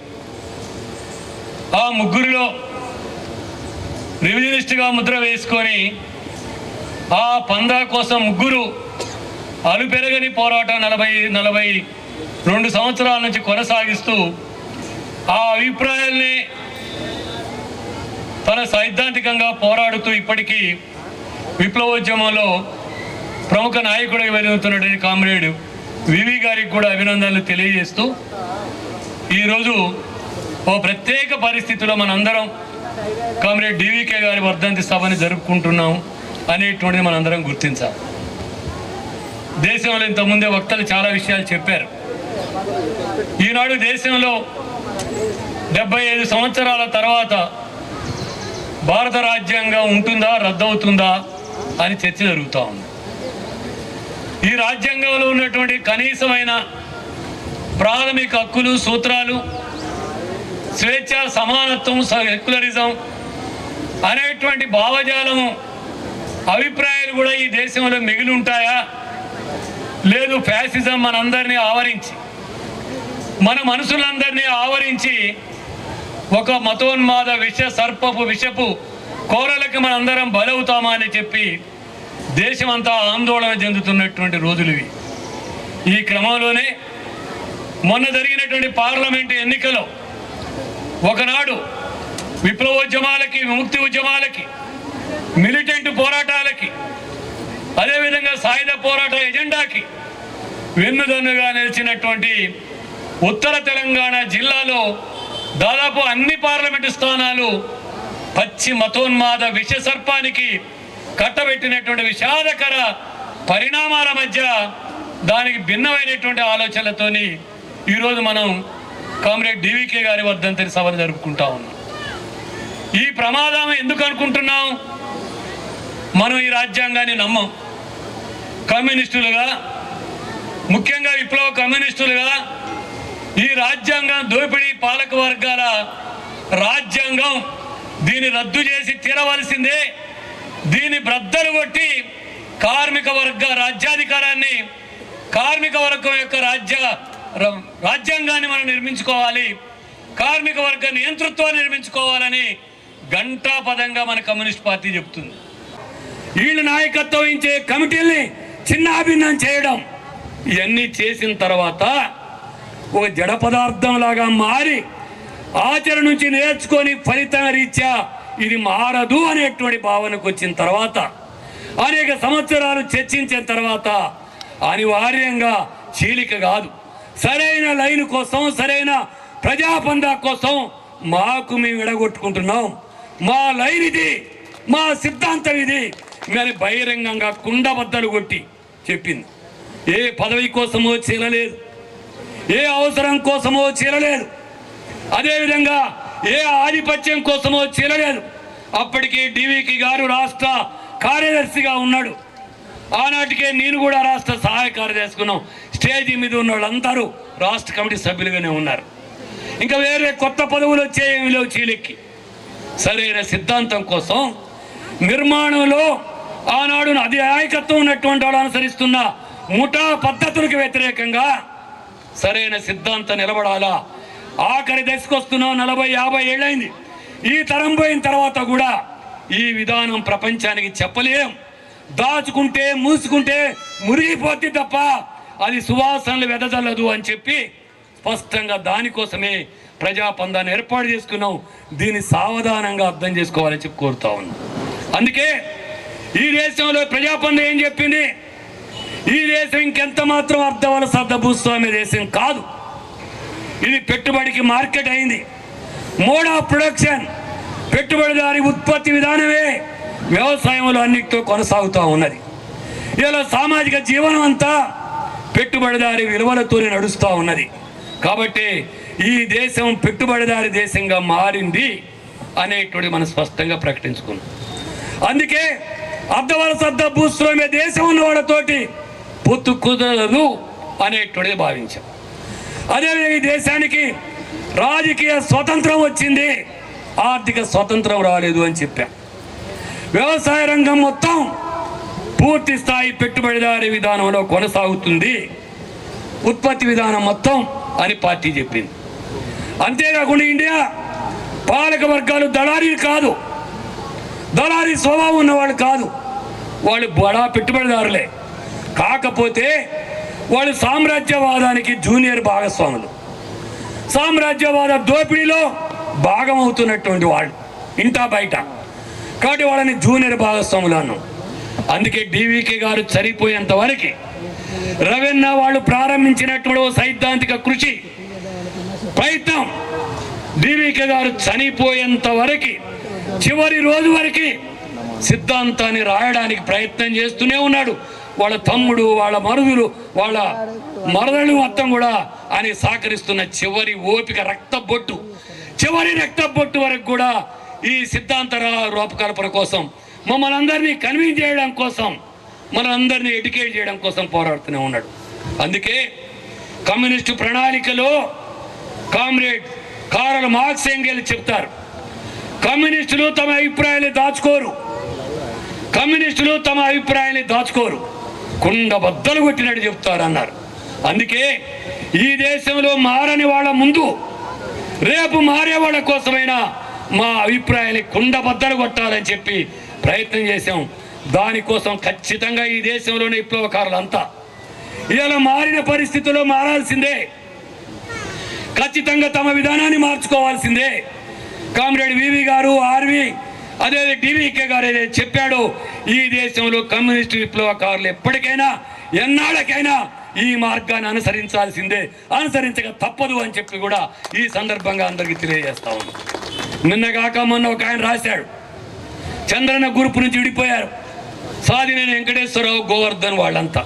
ఆ ముగ్గురిలో రివిజనిస్ట్గా ముద్ర వేసుకొని ఆ పందా కోసం ముగ్గురు అలుపెరగని పోరాటం 42 సంవత్సరాల నుంచి కొనసాగిస్తూ ఆ అభిప్రాయాల్ని తన సైద్ధాంతికంగా పోరాడుతూ ఇప్పటికీ విప్లవోద్యమంలో ప్రముఖ నాయకుడిగా వెలుగుతున్నటువంటి కామ్రేడ్ వివి గారికి కూడా అభినందనలు తెలియజేస్తూ, ఈరోజు ఓ ప్రత్యేక పరిస్థితిలో మనందరం కామ్రేడ్ డీవీకే గారి వర్ధంతి సభని జరుపుకుంటున్నాం అనేటువంటిది మనందరం గుర్తించాలి. దేశంలో ఇంతకుముందే వక్తలు చాలా విషయాలు చెప్పారు. ఈనాడు దేశంలో 75 సంవత్సరాల తర్వాత భారత రాజ్యాంగం ఉంటుందా, రద్దవుతుందా అని చర్చ జరుగుతూ ఉంది. ఈ రాజ్యాంగంలో ఉన్నటువంటి కనీసమైన ప్రాథమిక హక్కులు, సూత్రాలు, స్వేచ్ఛ, సమానత్వం, సెక్యులరిజం అనేటువంటి భావజాలము, అభిప్రాయాలు కూడా ఈ దేశంలో మిగిలి ఉంటాయా? లేదు, ఫ్యాసిజం మనందరినీ ఆవరించి, మన మనసులందరినీ ఆవరించి ఒక మతోన్మాద విషపు కోరలకు మనందరం బలవుతామా అని చెప్పి దేశమంతా ఆందోళన చెందుతున్నటువంటి రోజులు ఇవి. ఈ క్రమంలోనే మొన్న జరిగినటువంటి పార్లమెంటు ఎన్నికలో ఒకనాడు విప్లవోద్యమాలకి, విముక్తి ఉద్యమాలకి, మిలిటెంట్ పోరాటాలకి, అదేవిధంగా సాయుధ పోరాట ఎజెండాకి వెన్నుదన్నుగా నిలిచినటువంటి ఉత్తర తెలంగాణ జిల్లాలో దాదాపు అన్ని పార్లమెంటు స్థానాలు పచ్చి మతోన్మాద విషసర్పానికి కట్టబెట్టినటువంటి విషాదకర పరిణామాల మధ్య దానికి భిన్నమైనటువంటి ఆలోచనలతోని ఈరోజు మనం కామ్రేడ్ డీవీకే గారి వర్ధంతి సభను జరుపుకుంటా ఉన్నాం. ఈ ప్రమాదం ఎందుకు అనుకుంటున్నాం? మనం ఈ రాజ్యాంగాన్ని నమ్మం. కమ్యూనిస్టులుగా ముఖ్యంగా విప్లవ కమ్యూనిస్టులుగా ఈ రాజ్యాంగం దోపిడీ పాలక వర్గాల రాజ్యాంగం, దీన్ని రద్దు చేసి తీరవలసిందే, దీన్ని బ్రద్దలు కొట్టి కార్మిక వర్గ రాజ్యాధికారాన్ని, కార్మిక వర్గం యొక్క రాజ్యాంగాన్ని మనం నిర్మించుకోవాలి, కార్మిక వర్గ నియంతృత్వాన్ని నిర్మించుకోవాలని ఘంటాపదంగా మన కమ్యూనిస్ట్ పార్టీ చెప్తుంది. వీళ్ళు నాయకత్వం వహించే కమిటీల్ని చిన్నాభిన్నం చేయడం, ఇవన్నీ చేసిన తర్వాత ఒక జడ పదార్థం లాగా మారి ఆచరణ నుంచి నేర్చుకొని ఫలితం రీత్యా ఇది మారదు అనేటువంటి భావనకు వచ్చిన తర్వాత, అనేక సంవత్సరాలు చర్చించిన తర్వాత అనివార్యంగా చీలిక కాదు, సరైన లైన్ కోసం, సరైన ప్రజాపందా కోసం మాకు మేము విడగొట్టుకుంటున్నాం, మా లైన్ ఇది, మా సిద్ధాంతం ఇది అని బహిరంగంగా కుండబద్దలు కొట్టి చెప్పింది. ఏ పదవి కోసమో చీలలేదు, ఏ అవసరం కోసమో చీలలేదు, అదేవిధంగా ఏ ఆధిపత్యం కోసమో చీలలేదు. అప్పటికే డివికి గారు రాష్ట్ర కార్యదర్శిగా ఉన్నాడు. ఆనాటికే నేను కూడా రాష్ట్ర సహాయ కార్యదర్శి ఉన్నాం. స్టేజీ మీద ఉన్న వాళ్ళందరూ రాష్ట్ర కమిటీ సభ్యులుగానే ఉన్నారు. ఇంకా వేరే కొత్త పదవులు వచ్చే ఏమి లేవు చీలెక్కి. సరైన సిద్ధాంతం కోసం నిర్మాణంలో ఆనాడు అది నాయకత్వం ఉన్నటువంటి వాళ్ళు అనుసరిస్తున్న ముఠా పద్ధతులకు వ్యతిరేకంగా సరైన సిద్ధాంతం నిలబడాలా. ఆఖరి దశకు వస్తున్నాం, 40-50 ఏళ్ళైంది. ఈ తరం పోయిన తర్వాత కూడా ఈ విధానం ప్రపంచానికి చెప్పలేం. దాచుకుంటే మూసుకుంటే మురిగిపోద్ది తప్ప అది సువాసనలు వెదజల్లదు అని చెప్పి స్పష్టంగా దానికోసమే ప్రజాపందాన్ని ఏర్పాటు చేసుకున్నాం. దీన్ని సావధానంగా అర్థం చేసుకోవాలని చెప్పి కోరుతా ఉన్నాం. అందుకే ఈ దేశంలో ప్రజాపందం ఏం చెప్పింది, ఈ దేశం ఇంకెంత మాత్రం అర్ధవలస భూస్వామ్య దేశం కాదు, ఇది పెట్టుబడికి మార్కెట్ అయింది. మోడ్ ఆఫ్ ప్రొడక్షన్, పెట్టుబడిదారి ఉత్పత్తి విధానమే వ్యవసాయంలో అన్నిటితో కొనసాగుతూ ఉన్నది. ఇలా సామాజిక జీవనం అంతా పెట్టుబడిదారి విలువలతోనే నడుస్తూ ఉన్నది. కాబట్టి ఈ దేశం పెట్టుబడిదారి దేశంగా మారింది అనేటువంటి మనం స్పష్టంగా ప్రకటించుకున్నాం. అందుకే అర్ధవలస భూస్వామ్య దేశం ఉన్న వాళ్ళతోటి పొత్తు కుదరదు అనేటువంటిది భావించాం. అదేవిధంగా ఈ దేశానికి రాజకీయ స్వతంత్రం వచ్చింది, ఆర్థిక స్వతంత్రం రాలేదు అని చెప్పాం. వ్యవసాయ రంగం మొత్తం పూర్తి స్థాయి పెట్టుబడిదారీ విధానంలో కొనసాగుతుంది, ఉత్పత్తి విధానం మొత్తం అని పార్టీ చెప్పింది. అంతేకాకుండా ఇండియా పాలక వర్గాలు దళారీలు కాదు, దళారీ స్వభావం ఉన్నవాళ్ళు కాదు, వాళ్ళు బడా పెట్టుబడిదారులే. కాకపోతే వాళ్ళు సామ్రాజ్యవాదానికి జూనియర్ భాగస్వాములు, సామ్రాజ్యవాద దోపిడీలో భాగం అవుతున్నటువంటి వాళ్ళు ఇంటా బయట. కాబట్టి వాళ్ళని జూనియర్ భాగస్వాములు అన్నాం. అందుకే డివికే గారు చనిపోయేంత వరకు రవీణ వాళ్ళు ప్రారంభించినటువంటి సైద్ధాంతిక కృషి ప్రయత్నం డివికే గారు చనిపోయేంత వరకు, చివరి రోజు వరకు సిద్ధాంతాన్ని రాయడానికి ప్రయత్నం చేస్తూనే ఉన్నాడు. వాళ్ళ తమ్ముడు, వాళ్ళ మరుదులు, వాళ్ళ మరదలు మొత్తం కూడా ఆయన సహకరిస్తున్న చివరి ఓపిక రక్తబొట్టు, చివరి రక్తబొట్టు వరకు కూడా ఈ సిద్ధాంత రూపకల్పన కోసం మమ్మల్ని అందరినీ కన్విన్స్ చేయడం కోసం, మనందరినీ ఎడ్యుకేట్ చేయడం కోసం పోరాడుతూనే ఉన్నాడు. అందుకే కమ్యూనిస్టు ప్రణాళికలో కామ్రేడ్ కార్ల్ మార్క్స్ ఎంగెల్స్ చెప్తారు, కమ్యూనిస్టులు తమ అభిప్రాయాన్ని దాచుకోరు, కమ్యూనిస్టులు తమ అభిప్రాయాన్ని దాచుకోరు, కుండబద్దలు కొట్టినట్టు చెప్తారు అన్నారు. అందుకే ఈ దేశంలో మారని వాళ్ళ ముందు రేపు మారే వాళ్ళ కోసమైనా మా అభిప్రాయాన్ని కుండబద్దలు కొట్టాలని చెప్పి ప్రయత్నం చేశాం. దానికోసం ఖచ్చితంగా ఈ దేశంలోని విప్లవకారులంతా ఇలా మారిన పరిస్థితుల్లో మారాల్సిందే, ఖచ్చితంగా తమ విధానాన్ని మార్చుకోవాల్సిందే. కామ్రేడ్ వివి గారు, ఆర్వి, అదే డివికే గారు ఏదైతే చెప్పాడో, ఈ దేశంలో కమ్యూనిస్టు విప్లవకారులు ఎప్పటికైనా ఎన్నాళ్ళకైనా ఈ మార్గాన్ని అనుసరించాల్సిందే, అనుసరించక తప్పదు అని చెప్పి కూడా ఈ సందర్భంగా అందరికీ తెలియజేస్తా ఉన్నాం. నిన్నగాక మొన్న ఒక ఆయన రాశాడు, చంద్రన్న గ్రూప్ నుంచి విడిపోయారు సాధినేని వెంకటేశ్వరరావు, గోవర్ధన్ వాళ్ళంతా,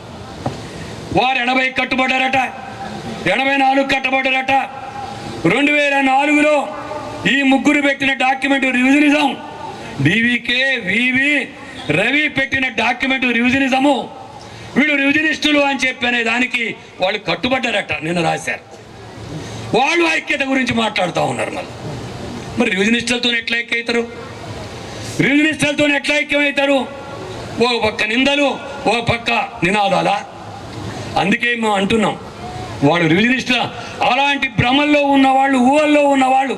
వారు 80 కట్టుబడ్డారట, 84 కట్టబడ్డారట. 2004లో ఈ ముగ్గురు పెట్టిన డాక్యుమెంట్ రివిజనిజం, డివికే, వివి, రవి పెట్టిన డాక్యుమెంట్ రివిజనిజము వీళ్ళు రివిజనిస్టులు అని చెప్పి అనే దానికి వాళ్ళు కట్టుబడ్డారట, నిన్న రాశారు. వాళ్ళు ఐక్యత గురించి మాట్లాడుతూ ఉన్నారు. మరి రివిజనిస్టులతో ఎట్లా ఐక్యవుతారు? రివిజనిస్టులతో ఎట్లా ఐక్యమవుతారు? ఓ పక్క నిందలు, ఓ పక్క నినాదాలా? అందుకే మేము అంటున్నాం, వాళ్ళు రివిజనిస్టుల అలాంటి భ్రమల్లో ఉన్నవాళ్ళు, ఊహల్లో ఉన్నవాళ్ళు,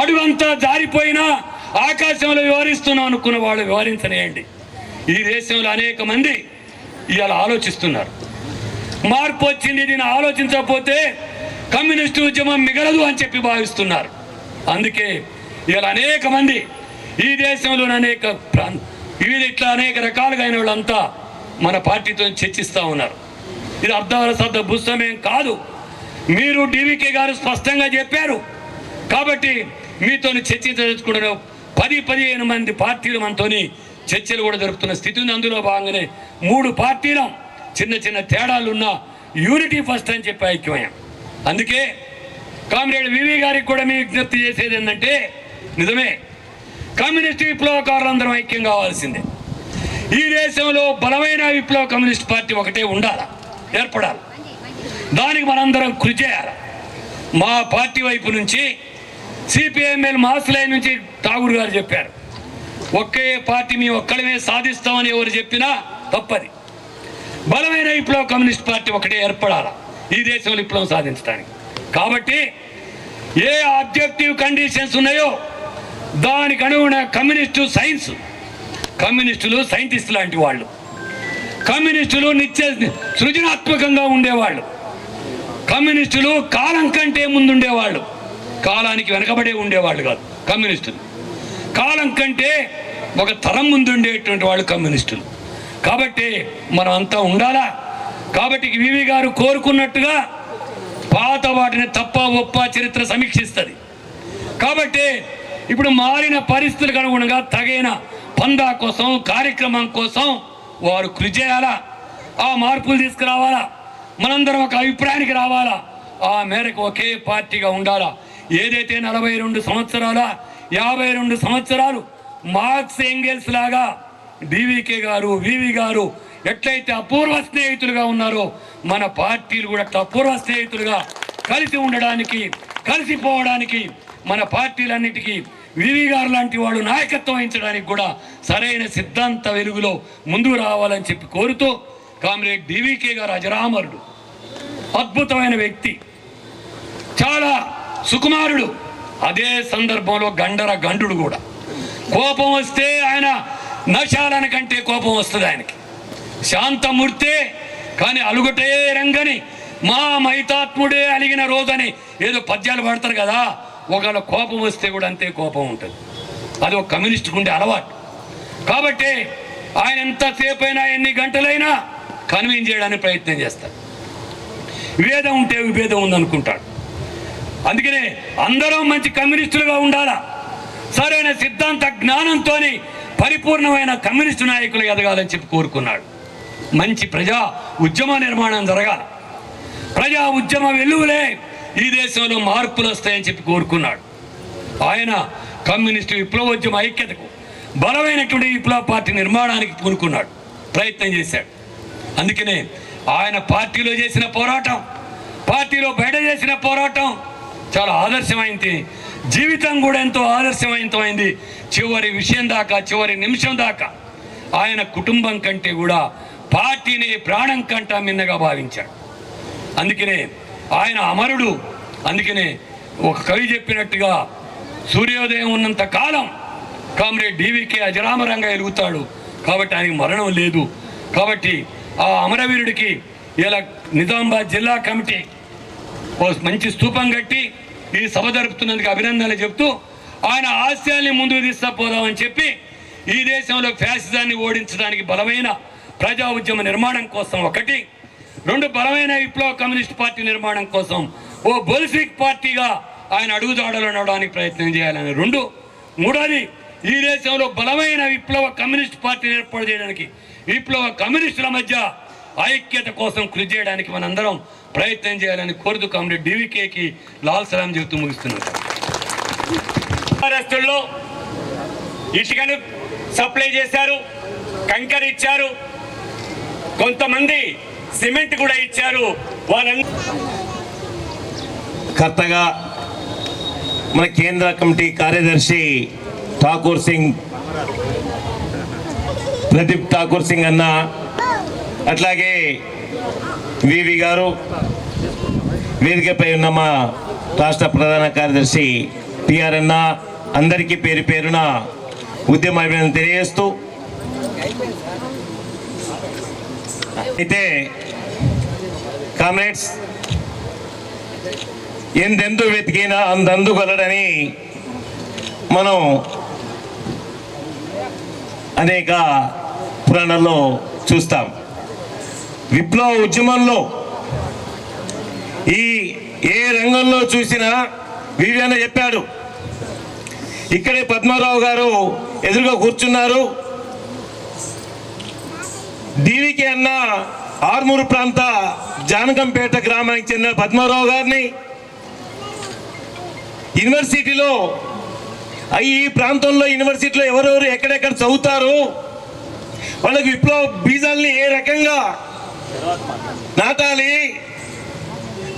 అడుగంతా జారిపోయినా ఆకాశంలో వివరిస్తున్నాం అనుకున్న వాళ్ళు వివరించనేయండి. ఈ దేశంలో అనేక మంది ఇవాళ ఆలోచిస్తున్నారు. మార్పు వచ్చింది, దీన్ని ఆలోచించకపోతే కమ్యూనిస్టు ఉద్యమం మిగలదు అని చెప్పి భావిస్తున్నారు. అందుకే ఇవాళ అనేక మంది ఈ దేశంలోని ఇట్లా అనేక రకాలుగా అయిన వాళ్ళంతా మన పార్టీతో చర్చిస్తూ ఉన్నారు. ఇది అర్ధవరసద్ద పుస్తకమేం కాదు. మీరు డివికే గారు స్పష్టంగా చెప్పారు కాబట్టి మీతో చర్చించదలుచుకున్న 10-15 మంది పార్టీలు మనతోని చర్చలు కూడా జరుపుతున్న స్థితి ఉంది. అందులో భాగంగానే 3 పార్టీలు చిన్న చిన్న తేడాలున్న యూనిటీ ఫస్ట్ అని చెప్పి ఐక్యమయ్యాం. అందుకే కామ్రేడ్ వివి గారికి కూడా మీ విజ్ఞప్తి చేసేది ఏంటంటే, నిజమే కమ్యూనిస్ట్ విప్లవకారులందరం ఐక్యం కావాల్సిందే. ఈ దేశంలో బలమైన విప్లవ కమ్యూనిస్ట్ పార్టీ ఒకటే ఉండాలి, ఏర్పడాలి. దానికి మనందరం కృషి చేయాలి. మా పార్టీ వైపు నుంచి సిపిఐఎంఎల్ మాసులై నుంచి ఠాగూర్ గారు చెప్పారు, ఒకే పార్టీ మేము ఒక్కడమే సాధిస్తామని ఎవరు చెప్పినా తప్పది. బలమైన విప్లవ కమ్యూనిస్ట్ పార్టీ ఒకటే ఏర్పడాలి ఈ దేశంలో విప్లవం సాధించడానికి. కాబట్టి ఏ ఆబ్జెక్టివ్ కండిషన్స్ ఉన్నాయో దానికి అనుగుణ కమ్యూనిస్టులు సైంటిస్ట్ లాంటి వాళ్ళు, కమ్యూనిస్టులు సృజనాత్మకంగా ఉండేవాళ్ళు, కమ్యూనిస్టులు కాలం కంటే ముందుండేవాళ్ళు, కాలానికి వెనకబడే ఉండేవాళ్ళు కాదు కమ్యూనిస్టులు. కాలం కంటే ఒక తరం ముందుండేటువంటి వాళ్ళు కమ్యూనిస్టులు. కాబట్టి మనం అంతా ఉండాలా. కాబట్టి వివి గారు కోరుకున్నట్టుగా పాత వాటిని తప్ప ఒప్ప చరిత్ర సమీక్షిస్తుంది. కాబట్టి ఇప్పుడు మారిన పరిస్థితులకు అనుగుణంగా తగిన పందా కోసం, కార్యక్రమం కోసం వారు కృషి చేయాలా. ఆ మార్పులు తీసుకురావాలా. మనందరం ఒక అభిప్రాయానికి రావాలా. ఆ మేరకు ఒకే పార్టీగా ఉండాలా. ఏదైతే 42 సంవత్సరాల 52 సంవత్సరాలు మార్క్స్ ఎంగెల్స్ లాగా డివికే గారు, వివి గారు ఎట్లయితే అపూర్వ స్నేహితులుగా ఉన్నారో మన పార్టీలు కూడా అపూర్వ స్నేహితులుగా కలిసి ఉండడానికి, కలిసిపోవడానికి, మన పార్టీలన్నిటికీ వివి గారు లాంటి వాళ్ళు నాయకత్వం వహించడానికి కూడా సరైన సిద్ధాంత వెలుగులో ముందుకు రావాలని చెప్పి కోరుతూ, కామ్రేడ్ డివికే గారు అజరామరుడు, అద్భుతమైన వ్యక్తి, చాలా సుకుమారుడు, అదే సందర్భంలో గండు కూడా. కోపం వస్తే ఆయన నశాలన కంటే కోపం వస్తుంది ఆయనకి. శాంతమూర్తే కానీ అలుగుటే రంగని మా మైతాత్ముడే అలిగిన రోజని ఏదో పద్యాలు పడతారు కదా, ఒకవేళ కోపం వస్తే కూడా అంతే కోపం ఉంటుంది. అది ఒక కమ్యూనిస్ట్కి ఉండే అలవాటు. కాబట్టి ఆయన ఎంతసేపు అయినా ఎన్ని గంటలైనా కన్విన్స్ చేయడానికి ప్రయత్నం చేస్తారు. విభేదం ఉంటే విభేదం ఉందనుకుంటాడు. అందుకనే అందరం మంచి కమ్యూనిస్టులుగా ఉండాలా. సరైన సిద్ధాంత జ్ఞానంతో పరిపూర్ణమైన కమ్యూనిస్టు నాయకులు ఎదగాలని చెప్పి కోరుకున్నాడు. మంచి ప్రజా ఉద్యమ నిర్మాణం జరగాలి. ప్రజా ఉద్యమ వెలుగులే ఈ దేశంలో మార్పులు వస్తాయని చెప్పి కోరుకున్నాడు. ఆయన కమ్యూనిస్టు విప్లవోద్యమ ఐక్యతకు, బలమైనటువంటి విప్లవ పార్టీ నిర్మాణానికి పూనుకున్నాడు, ప్రయత్నం చేశాడు. అందుకనే ఆయన పార్టీలో చేసిన పోరాటం, పార్టీలో బయట చేసిన పోరాటం చాలా ఆదర్శమైంది. జీవితం కూడా ఎంతో ఆదర్శవంతమైంది. చివరి విషయం దాకా, చివరి నిమిషం దాకా ఆయన కుటుంబం కంటే కూడా పార్టీని ప్రాణం కంట మిన్నగా భావించాడు. అందుకనే ఆయన అమరుడు. అందుకనే ఒక కవి చెప్పినట్టుగా సూర్యోదయం ఉన్నంత కాలం కామ్రేడ్ డివికే అజరామరంగా ఎలుగుతాడు. కాబట్టి ఆయనకి మరణం లేదు. కాబట్టి ఆ అమరవీరుడికి ఇలా నిజామాబాద్ జిల్లా కమిటీ ఓ మంచి స్తూపం కట్టి ఈ సభ జరుపుతున్నందుకు అభినందనలు చెప్తూ, ఆయన ఆశయాల్ని ముందుకు తీసుకుపోదామని చెప్పి ఈ దేశంలో ఫ్యాసిజాన్ని ఓడించడానికి బలమైన ప్రజా ఉద్యమ నిర్మాణం కోసం ఒకటి, 2 బలమైన విప్లవ కమ్యూనిస్ట్ పార్టీ నిర్మాణం కోసం ఓ బోల్షివిక్ పార్టీగా ఆయన అడుగుదాడలు నడవడానికి ప్రయత్నం చేయాలని 2, 3వది ఈ దేశంలో బలమైన విప్లవ కమ్యూనిస్ట్ పార్టీని ఏర్పాటు చేయడానికి, విప్లవ కమ్యూనిస్టుల మధ్య ఐక్యత కోసం కృషి చేయడానికి మనందరం ప్రయత్నం చేయాలని కోరుతూ కామ్రేడ్ డివికేకి లాల్ సలాం చెబుతూ ముగిస్తున్నారు. ఇసుకను సప్లై చేశారు, కంకర ఇచ్చారు. కొంతమంది సిమెంట్ కూడా ఇచ్చారు. కర్తగా మన కేంద్ర కమిటీ కార్యదర్శి ఠాకూర్ సింగ్, ప్రదీప్ ఠాకూర్ సింగ్ అన్న, అట్లాగే వివి గారు, వేదికపై ఉన్న మా రాష్ట్ర ప్రధాన కార్యదర్శి టిఆర్ అన్న, అందరికీ పేరు పేరున ఉద్యమ అభినందన తెలియజేస్తూ, అయితే కామ్రేడ్స్, ఎందెందు వెతికినా అందందు గలడని మనం అనేక పురాణాల్లో చూస్తాం. విప్లవ ఉద్యమంలో ఏ రంగంలో చూసినా వివేన చెప్పాడు. ఇక్కడే పద్మారావు గారు ఎదురుగా కూర్చున్నారు. డివికే అన్న ఆర్మూరు ప్రాంత జానకంపేట గ్రామానికి చెందిన పద్మారావు గారిని యూనివర్సిటీలో ఈ ప్రాంతంలో యూనివర్సిటీలో ఎవరెవరు ఎక్కడెక్కడ చదువుతారు, వాళ్ళకి విప్లవ బీజాల్ని ఏ రకంగా నాటాలి,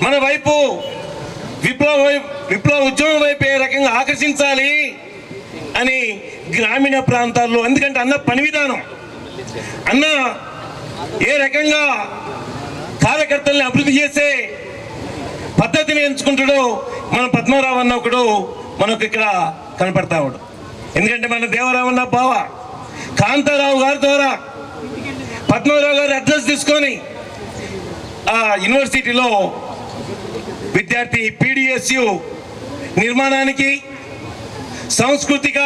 మన వైపు విప్లవ ఉద్యమం వైపు ఏ రకంగా ఆకర్షించాలి అని గ్రామీణ ప్రాంతాల్లో, ఎందుకంటే అన్న పని విధానం, అన్న ఏ రకంగా కార్యకర్తల్ని అభివృద్ధి చేసే పద్ధతిని ఎంచుకుంటాడో మన పద్మారావు అన్న ఒకడు మనకు ఇక్కడ కనపడతాడు. ఎందుకంటే మన దేవరావు అన్న బావ కాంతారావు గారి ద్వారా పద్మారావు గారి అడ్రస్ తీసుకొని ఆ యూనివర్సిటీలో విద్యార్థి PDSU నిర్మాణానికి, సాంస్కృతిక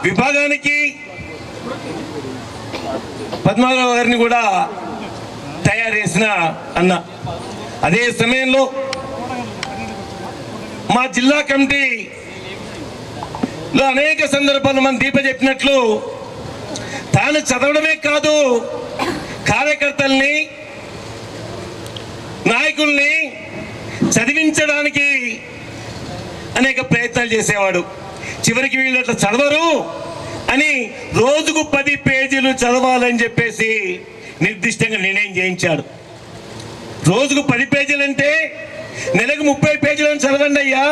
విభాగానికి పద్మారావు గారిని కూడా తయారు చేసిన అన్న. అదే సమయంలో మా జిల్లా కమిటీలో అనేక సందర్భాలు మన దీప చెప్పినట్లు తాను చదవడమే కాదు, కార్యకర్తల్ని, నాయకుల్ని చదివించడానికి అనేక ప్రయత్నాలు చేసేవాడు. చివరికి వీళ్ళు అట్లా చదవరు అని రోజుకు 10 పేజీలు చదవాలని చెప్పేసి నిర్దిష్టంగా నిర్ణయం చేయించాడు. రోజుకు 10 పేజీలు అంటే నెలకు 30 పేజీలను చదవండి అయ్యా.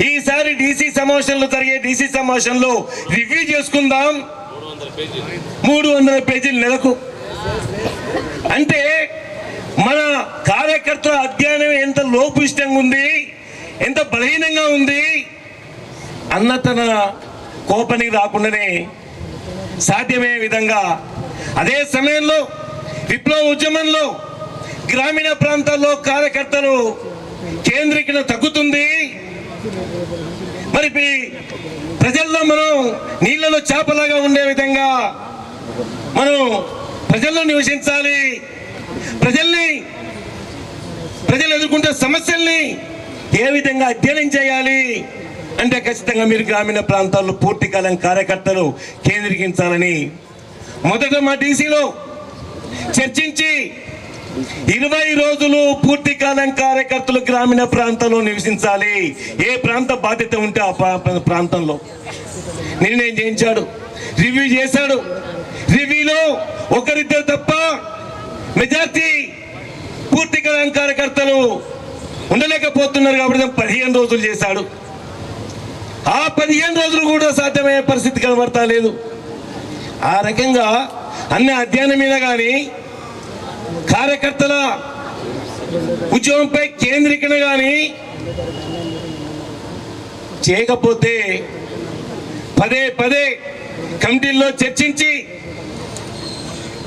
ఈసారి డీసీ సమావేశంలో జరిగే డీసీ సమావేశంలో రివ్యూ చేసుకుందాం, 300 పేజీలు నెలకు. అంటే మన కార్యకర్తల అధ్యయనం ఎంత లోపిష్టంగా ఉంది, ఎంత బలహీనంగా ఉంది అన్న తన కోపానికి రాకుండానే సాధ్యమయ్యే విధంగా. అదే సమయంలో విప్లవ ఉద్యమంలో గ్రామీణ ప్రాంతాల్లో కార్యకర్తలు కేంద్రీకరణ తగ్గుతుంది. మరి ప్రజల్లో మనం నీళ్ళలో చేపలాగా ఉండే విధంగా మనం ప్రజల్లో నివసించాలి. ప్రజలు ఎదుర్కొంటే సమస్యల్ని ఏ విధంగా అధ్యయనం చేయాలి అంటే ఖచ్చితంగా మీరు గ్రామీణ ప్రాంతాల్లో పూర్తి కాలం కార్యకర్తలు కేంద్రీకరించాలని మొదట మా డీసీలో చర్చించి 20 రోజులు పూర్తి కాలం కార్యకర్తలు గ్రామీణ ప్రాంతంలో నివసించాలి. ఏ ప్రాంత బాధ్యత ఉంటే ఆ ప్రాంతంలో నిర్ణయం చేయించాడు, రివ్యూ చేశాడు. రివ్యూలో ఒకరిద్దరు తప్ప మెజార్టీ పూర్తి కాలం కార్యకర్తలు ఉండలేకపోతున్నారు కాబట్టి 15 రోజులు చేశాడు. ఆ 15 రోజులు కూడా సాధ్యమయ్యే పరిస్థితి కనబడతా లేదు. ఆ రకంగా అన్ని అధ్యయనం మీద కానీ కార్యకర్తల ఉద్యమంపై కేంద్రీకరణ కానీ చేయకపోతే పదే కమిటీల్లో చర్చించి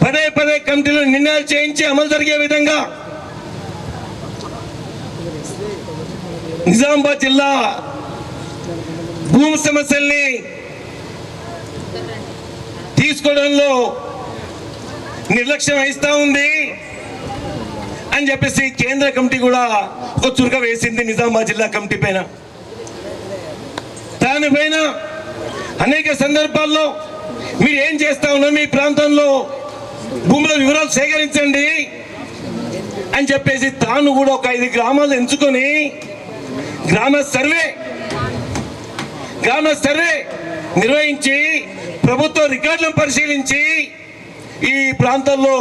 పదే కమిటీలో నిర్ణయాలు చేయించి అమలు జరిగే విధంగా నిజామాబాద్ జిల్లా భూమి సమస్యల్ని తీసుకోవడంలో నిర్లక్ష్యం వహిస్తూ ఉంది అని చెప్పేసి కేంద్ర కమిటీ కూడా ఒక చురుక వేసింది నిజామాబాద్ జిల్లా కమిటీ పైన. దానిపైన అనేక సందర్భాల్లో మీరు ఏం చేస్తా ఉన్నారు, మీ ప్రాంతంలో భూముల వివరాలు సేకరించండి అని చెప్పేసి తాను కూడా ఒక 5 గ్రామాలు ఎంచుకొని గ్రామ సర్వే నిర్వహించి ప్రభుత్వ రికార్డులను పరిశీలించి ఈ ప్రాంతాల్లో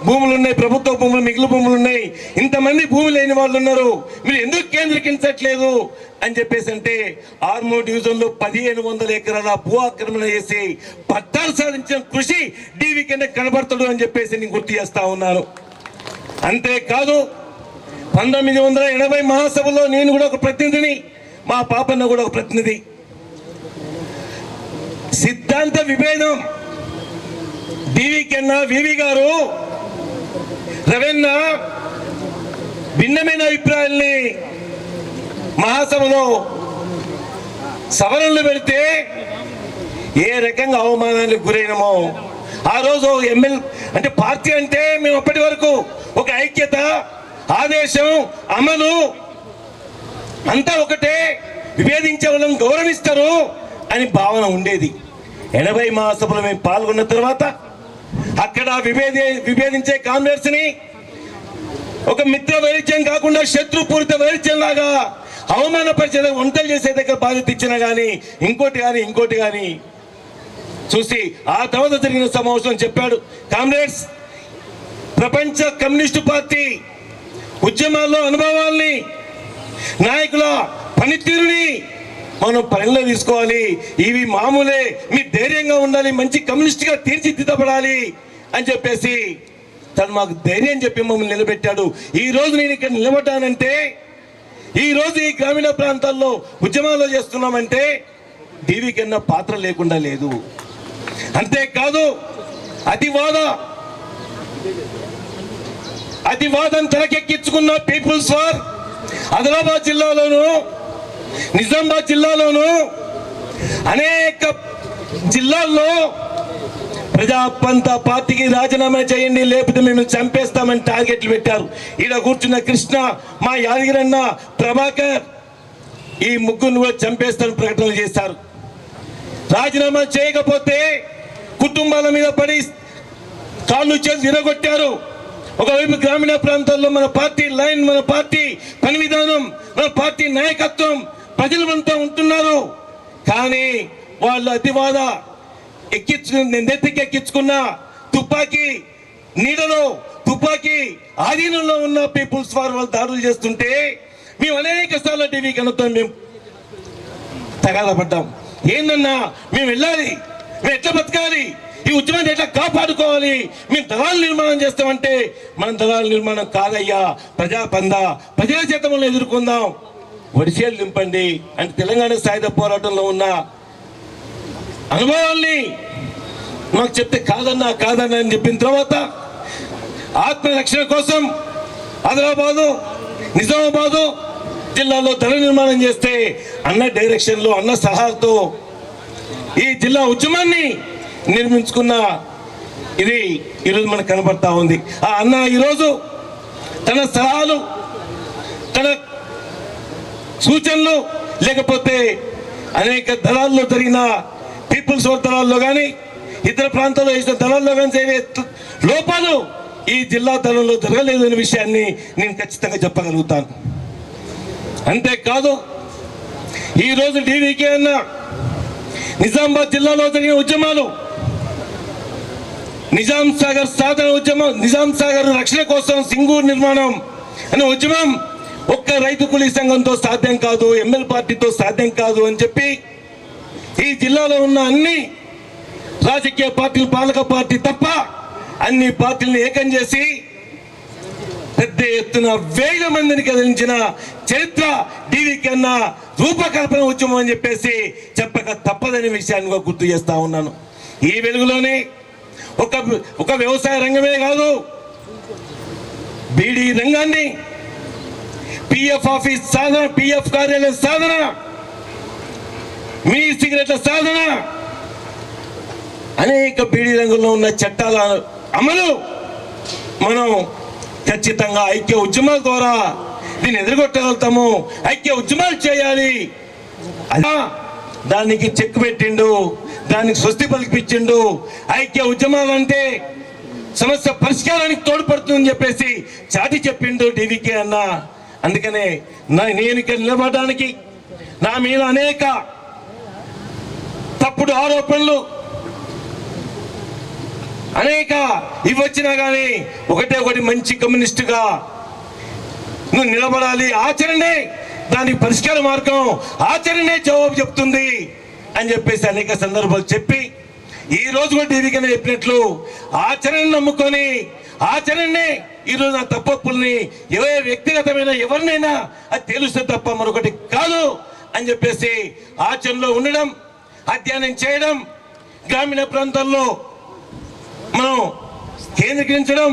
భూములు ఉన్నాయి, ప్రభుత్వ భూములు, మిగిలిన భూములు ఉన్నాయి, ఇంతమంది భూమి లేని వాళ్ళు ఉన్నారు, మీరు ఎందుకు కేంద్రీకరించట్లేదు అని చెప్పేసి అంటే ఆర్మూర్ డివిజన్లో 1500 ఎకరాల భూ ఆక్రమణ చేసి పట్టాలు సాధించిన కృషి డీవీకే కనబడతాడు అని చెప్పేసి నేను గుర్తు చేస్తా ఉన్నాను. అంతేకాదు 1980 మహాసభలో నేను కూడా ఒక ప్రతినిధిని, మా పాపన్న కూడా ఒక ప్రతినిధి. సిద్ధాంత విభేదం డీవీకేన్న వివి గారు రవీణ భిన్నమైన అభిప్రాయాల్ని మహాసభలో సవరణలు పెడితే ఏ రకంగా అవమానానికి గురైనమో ఆ రోజు అంటే పార్టీ అంటే మేము అప్పటి వరకు ఒక ఐక్యత, ఆదేశం, అమలు అంతా ఒకటే, విభేదించే వాళ్ళని గౌరవిస్తారు అని భావన ఉండేది. 80 మహాసభలో మేము పాల్గొన్న తర్వాత అక్కడ విభేదించే కాంగ్రెస్ ని ఒక మిత్ర వైద్యం కాకుండా శత్రుపూరిత వైద్యం లాగా అవమానపరిచే, వంటలు చేసే దగ్గర బాధ్యత ఇచ్చినా కానీ ఇంకోటి కానీ చూసి ఆ తర్వాత జరిగిన సమావేశం చెప్పాడు, కామ్రేడ్స్, ప్రపంచ కమ్యూనిస్టు పార్టీ ఉద్యమాల్లో అనుభవాల్ని, నాయకుల పనితీరుని మనం పరిగణలో తీసుకోవాలి. ఇవి మామూలే, మీరు ధైర్యంగా ఉండాలి, మంచి కమ్యూనిస్ట్గా తీర్చిదిద్దబడాలి అని చెప్పేసి తను మాకు ధైర్యం చెప్పి మమ్మల్ని నిలబెట్టాడు. ఈ రోజు నేను ఇక్కడ నిలబడ్డానంటే, ఈ రోజు ఈ గ్రామీణ ప్రాంతాల్లో ఉద్యమాలు చేస్తున్నామంటే డీవీకే పాత్ర లేకుండా లేదు. అంతేకాదు అతివాదం తలకెక్కించుకున్న పీపుల్స్ వార్ ఆదిలాబాద్ జిల్లాలోను, నిజామాబాద్ జిల్లాలోను, అనేక జిల్లాల్లో ప్రజాపంత పార్టీకి రాజీనామా చేయండి లేకపోతే మేము చంపేస్తామని టార్గెట్లు పెట్టారు. ఈడ కూర్చున్న కృష్ణ, మా యాదగిరన్న, ప్రభాకర్ ఈ ముగ్గురు కూడా చంపేస్తారని ప్రకటనలు చేశారు. రాజీనామా చేయకపోతే కుటుంబాల మీద పడి కాళ్ళు చేసి విరగొట్టారు. ఒకవైపు గ్రామీణ ప్రాంతాల్లో మన పార్టీ లైన్, మన పార్టీ పని విధానం, మన పార్టీ నాయకత్వం ప్రజలంతా ఉంటున్నారు. కానీ వాళ్ళు అతివాద నెత్తికెక్కించుకున్న తుపాకీ నీడలో, తుపాకీ ఆధీనంలో ఉన్న పీపుల్స్ వార్ వాళ్ళు దాడులు చేస్తుంటే మేము అనేక సార్లు టీవీ కనుతో మేము తగాదపడ్డాం. ఏందన్నా మేము వెళ్ళాలి, మేము ఎట్లా బతకాలి, ఈ ఉద్యమాన్ని ఎట్లా కాపాడుకోవాలి, మేము దళాల నిర్మాణం చేస్తామంటే మనం దళాల నిర్మాణం కాదయ్యా, ప్రజాపంద, ప్రజల చేతములను ఎదుర్కొందాం, వడిసేలు నింపండి అంటే తెలంగాణ సాయుధ పోరాటంలో ఉన్న అనుభవాల్ని మాకు చెప్తే కాదన్నా అని చెప్పిన తర్వాత ఆత్మరక్షణ కోసం ఆదిలాబాదు, నిజామాబాదు జిల్లాలో దళ నిర్మాణం చేస్తే అన్న డైరెక్షన్లో, అన్న సలహాలతో ఈ జిల్లా ఉద్యమాన్ని నిర్మించుకున్న ఇది ఈరోజు మనకు కనబడతా ఉంది. ఆ అన్న ఈరోజు తన సలహాలు, తన సూచనలు, లేకపోతే అనేక దళాల్లో జరిగిన పీపుల్స్ దళాల్లో కానీ ఇతర ప్రాంతాల్లో వేసిన దళాల్లో కానీ జరిగే లోపాలు ఈ జిల్లా దళంలో జరగలేదు అనే విషయాన్ని నేను ఖచ్చితంగా చెప్పగలుగుతాను. అంతేకాదు ఈరోజు డీవీకే అన్న నిజామాబాద్ జిల్లాలో జరిగిన ఉద్యమాలు, నిజాం సాగర్ సాధన ఉద్యమం, నిజాం సాగర్ రక్షణ కోసం సింగూరు నిర్మాణం అనే ఉద్యమం ఒక్క రైతు కూలీ సంఘంతో సాధ్యం కాదు, ఎంఎల్ పార్టీతో సాధ్యం కాదు అని చెప్పి ఈ జిల్లాలో ఉన్న అన్ని రాజకీయ పార్టీలు, పాలక పార్టీ తప్ప అన్ని పార్టీలను ఏకం చేసి పెద్ద ఎత్తున 1000 మందిని కదిలించిన చరిత్ర డీవీకే అన్న రూపకల్పన ఉద్యమం అని చెప్పేసి చెప్పక తప్పదనే విషయాన్ని గుర్తు చేస్తా ఉన్నాను. ఈ వెలుగులోనే ఒక వ్యవసాయ రంగమే కాదు, బీడీ రంగాన్ని, పిఎఫ్ ఆఫీస్ సాధన, పిఎఫ్ కార్యాలయ సాధన, మినీ సిగరెట్ల సాధన, అనేక బీడీ రంగంలో ఉన్న చట్టాల అమలు మనం ఖచ్చితంగా ఐక్య ఉద్యమాల ద్వారా దీన్ని ఎదుర్కొట్టగలుగుతాము. ఐక్య ఉద్యమాలు చేయాలి. దానికి చెక్ పెట్టిండు, దానికి స్వస్తి పలికిపించిండు. ఐక్య ఉద్యమాలు అంటే సమస్య పరిష్కారానికి తోడ్పడుతుందని చెప్పేసి చాటి చెప్పిండు డీవీకే అన్న. అందుకనే నేను ఇక్కడ నిలబడడానికి నా మీద అనేక తప్పుడు ఆరోపణలు, అనేక ఇవి వచ్చినా కానీ ఒకటి మంచి కమ్యూనిస్టుగా నువ్వు నిలబడాలి. ఆచరణే దానికి పరిష్కార మార్గం, ఆచరణే జవాబు చెప్తుంది అని చెప్పేసి అనేక సందర్భాలు చెప్పి ఈ రోజు కూడా టీవీ కన్నా చెప్పినట్లు ఆచరణ నమ్ముకొని ఆచరణే ఈరోజు నా తప్పుల్ని వ్యక్తిగతమైన ఎవరినైనా అది తెలుస్తే తప్ప మరొకటి కాదు అని చెప్పేసి ఆచరణలో ఉండడం, అధ్యయనం చేయడం, గ్రామీణ ప్రాంతాల్లో మనం కేంద్రీకరించడం,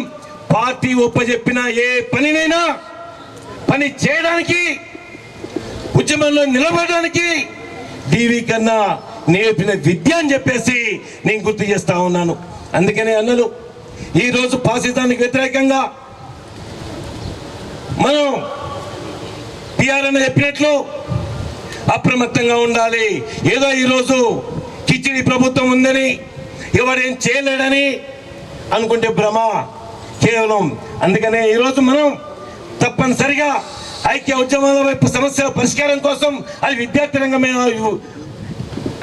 పార్టీ ఒప్పజెప్పిన ఏ పనినైనా పని చేయడానికి, ఉద్యమంలో నిలబడడానికి టీవీ కన్నా నేర్పిన విద్య అని చెప్పేసి నేను గుర్తు చేస్తా ఉన్నాను. అందుకనే అన్నలు ఈరోజు ఫాసిజానికి వ్యతిరేకంగా మనం టిఆర్ అని చెప్పినట్లు అప్రమత్తంగా ఉండాలి. ఏదో ఈరోజు కిచిడి ప్రభుత్వం ఉందని ఎవరేం చేయలేడని అనుకుంటే భ్రమ కేవలం. అందుకనే ఈరోజు మనం తప్పనిసరిగా ఐక్య ఉద్యమాల వైపు సమస్యల పరిష్కారం కోసం, అది విద్యార్థి రంగమే,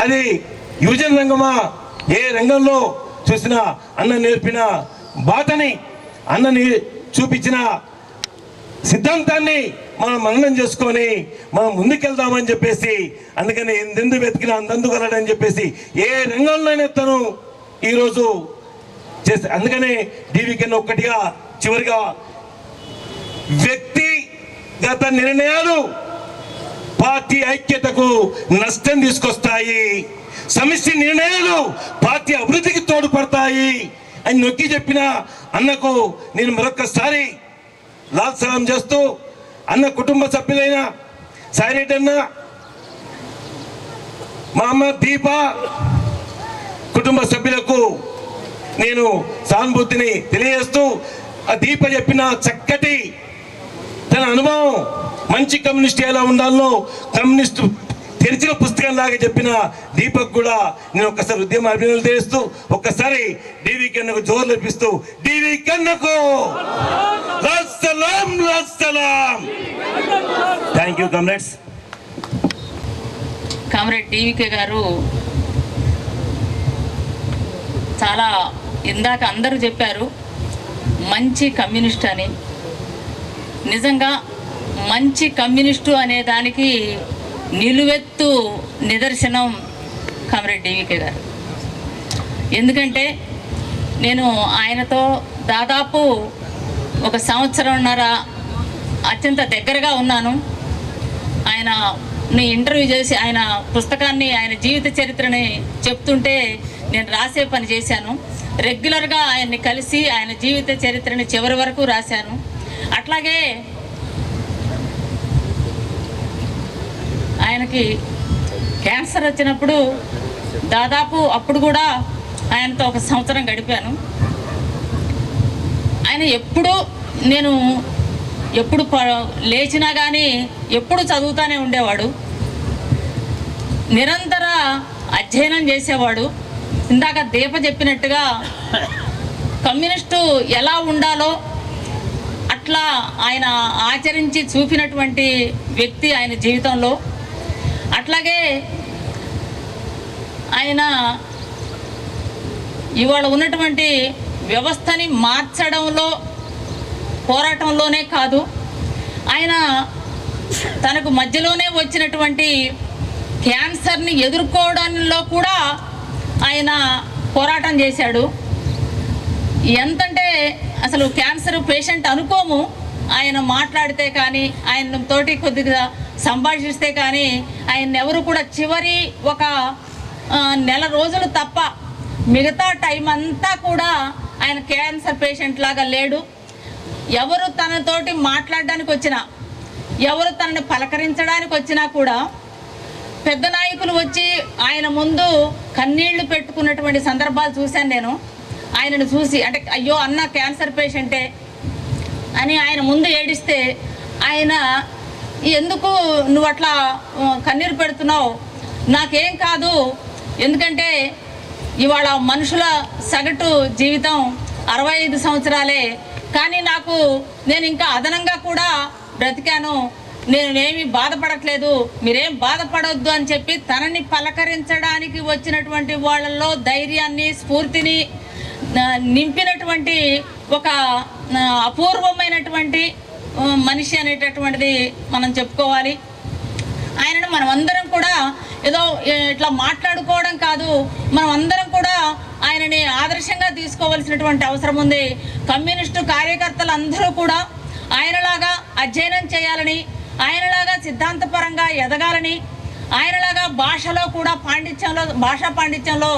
అది యువజన రంగమా, ఏ రంగంలో చూసినా అన్న నేర్పిన బాటని, అన్నని చూపించిన సిద్ధాంతాన్ని మనం మననం చేసుకొని మనం ముందుకెళ్దామని చెప్పేసి, అందుకని ఎందెందు వెతికినా అందందు కలడని చెప్పేసి ఏ రంగంలోనే తను ఈరోజు చేస్తే, అందుకనే టీవీ కన్నా ఒక్కటిగా చివరిగా వ్యక్తిగత నిర్ణయాలు పార్టీ ఐక్యతకు నష్టం తీసుకొస్తాయి, సమిష్టి నిర్ణయాలు పార్టీ అభివృద్ధికి తోడ్పడతాయి అని నొక్కి చెప్పిన అన్నకు నేను మరొక్కసారి లాల్ సలాం చేస్తూ, అన్న కుటుంబ సభ్యులైన సాయిరెడ్డి అన్న, మా అమ్మ దీప కుటుంబ సభ్యులకు నేను సానుభూతిని తెలియజేస్తూ, ఆ దీప చెప్పిన చక్కటి తన అనుభవం, మంచి కమ్యూనిస్ట్ ఎలా ఉండాలో కమ్యూనిస్టు తెరిచిన పుస్తకం లాగా చెప్పిన దీపక్ కూడా నేను ఒక్కసారి ఉద్యమ అభినందనలు తెలియస్తూ, ఒక్కసారి డివి కన్నకు జోర్లు అర్పిస్తూ, డివి కన్నకు thank you comrades. Comrade TVK గారు చాలా ఇందాక అందరూ చెప్పారు మంచి కమ్యూనిస్ట్ అని. నిజంగా మంచి కమ్యూనిస్టు అనే దానికి నిలువెత్తు నిదర్శనం కామ్రేడ్ టీవీకే గారు. ఎందుకంటే నేను ఆయనతో దాదాపు 1 సంవత్సరంన్నర అత్యంత దగ్గరగా ఉన్నాను. ఆయనని ఇంటర్వ్యూ చేసి ఆయన పుస్తకాన్ని, ఆయన జీవిత చరిత్రని చెప్తుంటే నేను రాసే పని చేశాను. రెగ్యులర్గా ఆయన్ని కలిసి ఆయన జీవిత చరిత్రని చివరి వరకు రాశాను. అట్లాగే ఆయనకి క్యాన్సర్ వచ్చినప్పుడు దాదాపు అప్పుడు కూడా ఆయనతో 1 సంవత్సరం గడిపాను. ఆయన నేను ఎప్పుడు లేచినా కానీ ఎప్పుడు చదువుతూనే ఉండేవాడు, నిరంతర అధ్యయనం చేసేవాడు. ఇందాక దీప చెప్పినట్టుగా కమ్యూనిస్టు ఎలా ఉండాలో అట్లా ఆయన ఆచరించి చూపినటువంటి వ్యక్తి ఆయన జీవితంలో. అట్లాగే ఆయన ఇవాళ ఉన్నటువంటి వ్యవస్థని మార్చడంలో, పోరాటంలోనే కాదు, ఆయన తనకు మధ్యలోనే వచ్చినటువంటి క్యాన్సర్ని ఎదుర్కోవడంలో కూడా ఆయన పోరాటం చేశాడు. ఎంతంటే అసలు క్యాన్సర్ పేషెంట్ అనుకోము, ఆయన మాట్లాడితే కానీ, ఆయన తోటి కొద్దిగా సంభాషిస్తే కానీ ఆయన ఎవరు కూడా చివరి 1 నెల రోజులు తప్ప మిగతా టైం అంతా కూడా ఆయన క్యాన్సర్ పేషెంట్ లాగా లేడు. ఎవరు తనతోటి మాట్లాడడానికి వచ్చినా, ఎవరు తనని పలకరించడానికి వచ్చినా కూడా పెద్ద నాయకులు వచ్చి ఆయన ముందు కన్నీళ్లు పెట్టుకున్నటువంటి సందర్భాలు చూశాను నేను. ఆయనను చూసి, అంటే అయ్యో అన్న క్యాన్సర్ పేషెంటే అని ఆయన ముందు ఏడిస్తే, ఆయన ఎందుకు నువ్వు అట్లా కన్నీరు పెడుతున్నావు, నాకేం కాదు, ఎందుకంటే ఇవాళ మనుషుల సగటు జీవితం 65 సంవత్సరాలే, కానీ నేను ఇంకా అదనంగా కూడా బ్రతికాను, నేనేమి బాధపడట్లేదు, మీరేం బాధపడొద్దు అని చెప్పి తనని పలకరించడానికి వచ్చినటువంటి వాళ్ళల్లో ధైర్యాన్ని, స్ఫూర్తిని నింపినటువంటి ఒక అపూర్వమైనటువంటి మనిషి అనేటటువంటిది మనం చెప్పుకోవాలి. ఆయనను మనం అందరం కూడా ఏదో ఇట్లా మాట్లాడుకోవడం కాదు, మనం అందరం కూడా ఆయనని ఆదర్శంగా తీసుకోవాల్సినటువంటి అవసరం ఉంది. కమ్యూనిస్టు కార్యకర్తలు అందరూ కూడా ఆయనలాగా అధ్యయనం చేయాలని, ఆయనలాగా సిద్ధాంతపరంగా ఎదగాలని, ఆయనలాగా భాషలో కూడా భాషా పాండిత్యంలో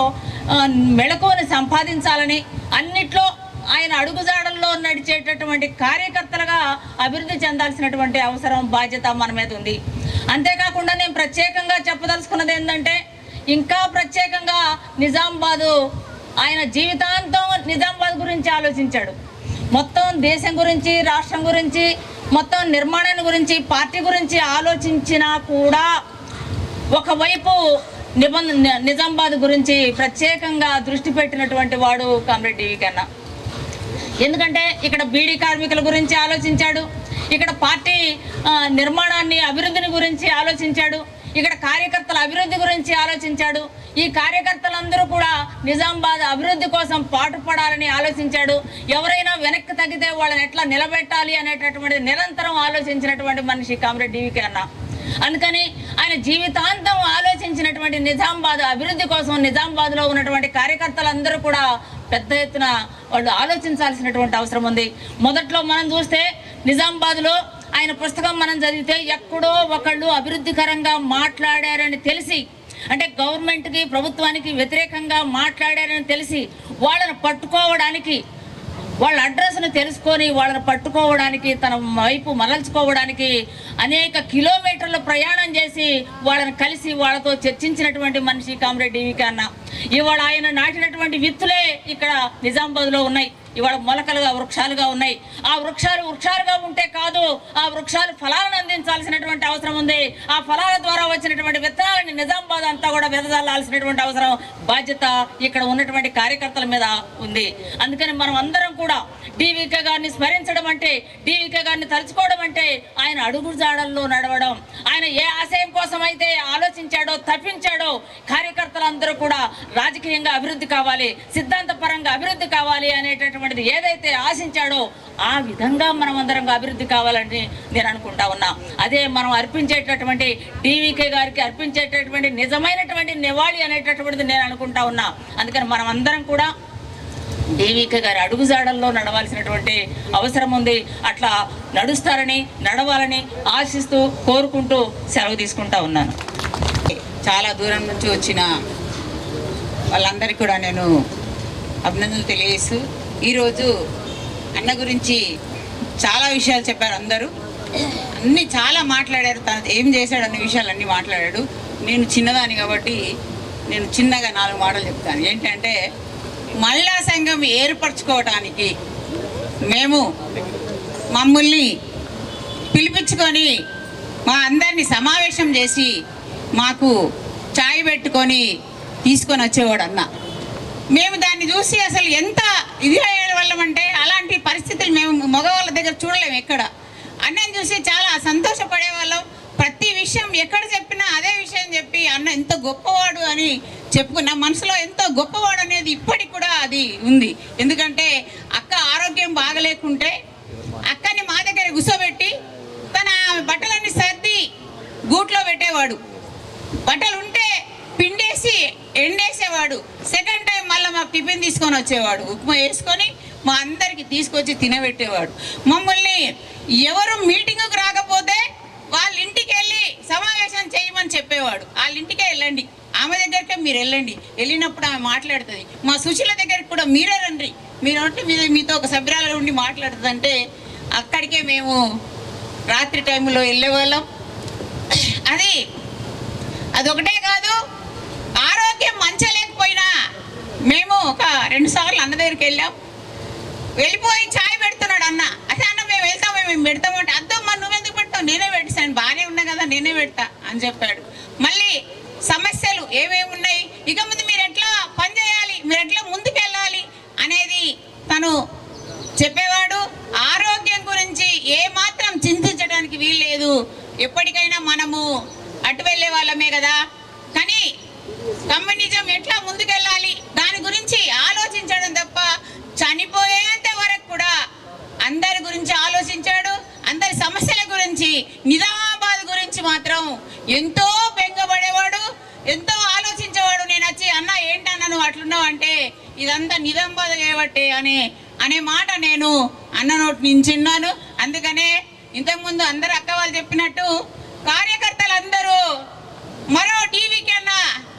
మెళకువని సంపాదించాలని, అన్నిట్లో ఆయన అడుగుజాడల్లో నడిచేటటువంటి కార్యకర్తలుగా అభివృద్ధి చెందాల్సినటువంటి అవసరం, బాధ్యత మన మీద ఉంది. అంతేకాకుండా నేను ప్రత్యేకంగా చెప్పదలుచుకున్నది ఏంటంటే, ఇంకా ప్రత్యేకంగా నిజామాబాదు, ఆయన జీవితాంతం నిజామాబాద్ గురించి ఆలోచించాడు. మొత్తం దేశం గురించి, రాష్ట్రం గురించి, మొత్తం నిర్మాణాన్ని గురించి, పార్టీ గురించి ఆలోచించినా కూడా ఒకవైపు నిజామాబాద్ గురించి ప్రత్యేకంగా దృష్టి పెట్టినటువంటి వాడు కామ్రేడ్ డివికే అన్న. ఎందుకంటే ఇక్కడ బీడీ కార్మికుల గురించి ఆలోచించాడు, ఇక్కడ పార్టీ నిర్మాణాన్ని, అభివృద్ధిని గురించి ఆలోచించాడు, ఇక్కడ కార్యకర్తల అభివృద్ధి గురించి ఆలోచించాడు. ఈ కార్యకర్తలందరూ కూడా నిజామాబాద్ అభివృద్ధి కోసం పాటుపడాలని ఆలోచించాడు. ఎవరైనా వెనక్కి తగ్గితే వాళ్ళని ఎట్లా నిలబెట్టాలి అనేటటువంటి నిరంతరం ఆలోచించినటువంటి మనిషి కామ్రేడ్ డివికే అన్న. అందుకని ఆయన జీవితాంతం ఆలోచించినటువంటి నిజామాబాద్ అభివృద్ధి కోసం నిజామాబాద్లో ఉన్నటువంటి కార్యకర్తలందరూ కూడా పెద్ద ఎత్తున వాళ్ళు ఆలోచించాల్సినటువంటి అవసరం ఉంది. మొదట్లో మనం చూస్తే నిజామాబాద్లో ఆయన పుస్తకం మనం చదివితే ఎక్కడో ఒకళ్ళు అభివృద్ధికరంగా మాట్లాడారని తెలిసి, అంటే గవర్నమెంట్కి, ప్రభుత్వానికి వ్యతిరేకంగా మాట్లాడారని తెలిసి వాళ్ళని పట్టుకోవడానికి, వాళ్ళ అడ్రస్ను తెలుసుకొని వాళ్ళని పట్టుకోవడానికి, తన వైపు మరల్చుకోవడానికి అనేక కిలోమీటర్లు ప్రయాణం చేసి వాళ్ళని కలిసి వాళ్ళతో చర్చించినటువంటి మనిషి కామ్రేడ్ డివికే అన్న. ఇవాళ ఆయన నాటినటువంటి విత్తులే ఇక్కడ నిజామాబాద్లో ఉన్నాయి. ఇవాళ మొలకలుగా, వృక్షాలుగా ఉన్నాయి. ఆ వృక్షాలు వృక్షాలుగా ఉంటే కాదు, ఆ వృక్షాలు ఫలాలను అందించాల్సినటువంటి అవసరం ఉంది. ఆ ఫలాల ద్వారా వచ్చినటువంటి విత్తనాలని నిజామాబాద్ అంతా కూడా వెదజల్లాల్సినటువంటి అవసరం, బాధ్యత ఇక్కడ ఉన్నటువంటి కార్యకర్తల మీద ఉంది. అందుకని మనం అందరం కూడా డివికే గారిని స్మరించడం అంటే, డివికే గారిని తలుచుకోవడం అంటే ఆయన అడుగుజాడల్లో నడవడం. ఆయన ఏ ఆశయం కోసం అయితే ఆలోచించాడో, తప్పించాడో, కార్యకర్తలందరూ కూడా రాజకీయంగా అభివృద్ధి కావాలి, సిద్ధాంతపరంగా అభివృద్ధి కావాలి అనేటటువంటిది ఏదైతే ఆశించాడో ఆ విధంగా మనం అందరం అభివృద్ధి కావాలని నేను అనుకుంటా ఉన్నా. అదే మనం అర్పించేటటువంటి డివికే గారికి అర్పించేటటువంటి నిజమైనటువంటి నివాళి అనేటటువంటిది నేను అనుకుంటా ఉన్నా. అందుకని మనం అందరం కూడా డివికే గారి అడుగుజాడల్లో నడవాల్సినటువంటి అవసరం ఉంది. అట్లా నడుస్తారని, నడవాలని ఆశిస్తూ, కోరుకుంటూ సెలవు తీసుకుంటా ఉన్నాను. చాలా దూరం నుంచి వచ్చిన వాళ్ళందరికీ కూడా నేను అభినందనలు తెలియజేస్తూ, ఈరోజు అన్న గురించి చాలా విషయాలు చెప్పారు. అందరూ అన్నీ చాలా మాట్లాడారు. తను ఏం చేశాడు అనే విషయాలన్నీ మాట్లాడాడు. నేను చిన్నదాన్ని కాబట్టి నేను చిన్నగా 4 మాటలు చెప్తాను. ఏంటంటే, మహిళా సంఘం ఏర్పరచుకోవటానికి మేము మమ్మల్ని పిలిపించుకొని మా అందరినీ సమావేశం చేసి మాకు ఛాయ్ పెట్టుకొని తీసుకొని వచ్చేవాడు అన్న. మేము దాన్ని చూసి అసలు ఎంత ఇది అయ్యేవాళ్ళమంటే, అలాంటి పరిస్థితులు మేము మగవాళ్ళ దగ్గర చూడలేము ఎక్కడ. అన్నని చూసి చాలా సంతోషపడేవాళ్ళం. ప్రతి విషయం ఎక్కడ చెప్పినా అదే విషయం చెప్పి, అన్న ఎంత గొప్పవాడు అని చెప్పుకున్న మనసులో ఎంతో గొప్పవాడు అనేది ఇప్పటికి కూడా అది ఉంది. ఎందుకంటే అక్క ఆరోగ్యం బాగలేకుంటే అక్కని మా దగ్గర కూర్చోబెట్టి తన బట్టలన్నీ సర్ది గూట్లో పెట్టేవాడు. బట్టలు ఉంటే పిండేసి ఎండేసేవాడు. సెకండ్ టైం మళ్ళీ మాకు టిఫిన్ తీసుకొని వచ్చేవాడు. ఉప్మా వేసుకొని మా అందరికి తీసుకొచ్చి తినబెట్టేవాడు. మమ్మల్ని ఎవరు మీటింగుకు రాకపోతే వాళ్ళ ఇంటికి వెళ్ళి సమావేశం చేయమని చెప్పేవాడు. వాళ్ళ ఇంటికే వెళ్ళండి, ఆమె దగ్గరికే మీరు వెళ్ళండి, వెళ్ళినప్పుడు ఆమె మాట్లాడుతుంది. మా సుశీల దగ్గరికి కూడా మీరే రండి, మీరు మీతో ఒక సభ్యురాలు ఉండి మాట్లాడుతుందంటే అక్కడికే మేము రాత్రి టైంలో వెళ్ళేవాళ్ళం. అదొకటే కాదు, ఆరోగ్యం మంచిగా లేకపోయినా మేము ఒక 2 సార్లు అన్న దగ్గరికి వెళ్ళాం. వెళ్ళిపోయి ఛాయ్ పెడుతున్నాడు అన్న. అదే అన్న మేము వెళ్తాం, మేము పెడతామంటే, అద్దమ్మా నువ్వెందుకు పెడతావు, నేనే పెట్టాను, బాగానే ఉన్నా కదా నేనే పెడతా అని చెప్పాడు. మళ్ళీ సమస్యలు ఏమేమి ఉన్నాయి, ఇక ముందు మీరు ఎట్లా పనిచేయాలి, మీరు ఎట్లా ముందుకెళ్ళాలి అనేది తను చెప్పేవాడు. ఆరోగ్యం గురించి ఏమాత్రం చింతించడానికి వీల్లేదు. ఎప్పటికైనా మనము అటు వెళ్ళే వాళ్ళమే కదా, కానీ కమ్యూనిజం ఎట్లా ముందుకెళ్ళాలి దాని గురించి ఆలోచించడం తప్ప కానీ నిజామాబాద్ గురించి మాత్రం ఎంతో బెంగపడేవాడు, ఎంతో ఆలోచించేవాడు. నేను వచ్చి అన్న ఏంటన్నా నువ్వు అట్లున్నావు అంటే ఇదంతా నిజామాబాద్ చేయబట్టే అనే మాట నేను అన్న నోటి నుంచి విన్నాను. అందుకనే ఇంతకుముందు అందరు అక్క వాళ్ళు చెప్పినట్టు కార్యకర్తలందరూ మరో టీవీకి అన్న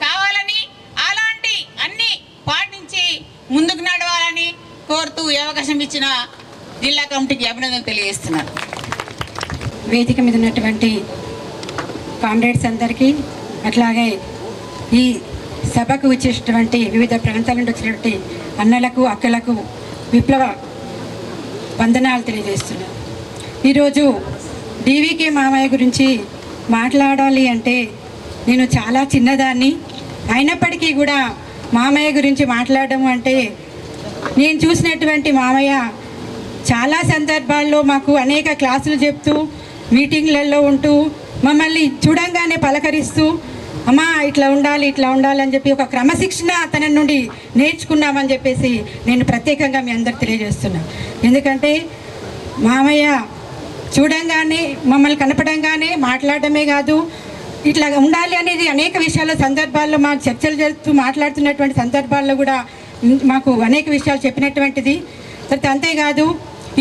కావాలని అలాంటి అన్ని పాటించి ముందుకు నడవాలని కోరుతూ ఈ అవకాశం ఇచ్చిన జిల్లా కమిటీకి అభినందనలు తెలియజేస్తున్నాను. వేదిక మీద ఉన్నటువంటి కామ్రేడ్స్ అందరికీ, అట్లాగే ఈ సభకు వచ్చేటటువంటి వివిధ ప్రాంతాల నుండి వచ్చినటువంటి అన్నలకు అక్కలకు విప్లవ వందనాలు తెలియజేస్తున్నాను. ఈరోజు డీవీకే మామయ్య గురించి మాట్లాడాలి అంటే నేను చాలా చిన్నదాన్ని, అయినప్పటికీ కూడా మామయ్య గురించి మాట్లాడడం అంటే నేను చూసినటువంటి మామయ్య చాలా సందర్భాల్లో మాకు అనేక క్లాసులు చెప్తూ మీటింగ్లలో ఉంటూ మమ్మల్ని చూడంగానే పలకరిస్తూ అమ్మా ఇట్లా ఉండాలి ఇట్లా ఉండాలి అని చెప్పి ఒక క్రమశిక్షణ తన నుండి నేర్చుకున్నామని చెప్పేసి నేను ప్రత్యేకంగా మీ అందరికి తెలియజేస్తున్నాను. ఎందుకంటే మామయ్య చూడంగానే మమ్మల్ని కనపడంగానే మాట్లాడటమే కాదు, ఇట్లా ఉండాలి అనేది అనేక విషయాల సందర్భాల్లో మాకు చర్చలు చేస్తూ మాట్లాడుతున్నటువంటి సందర్భాల్లో కూడా మాకు అనేక విషయాలు చెప్పినటువంటిది. తర్వాత అంతేకాదు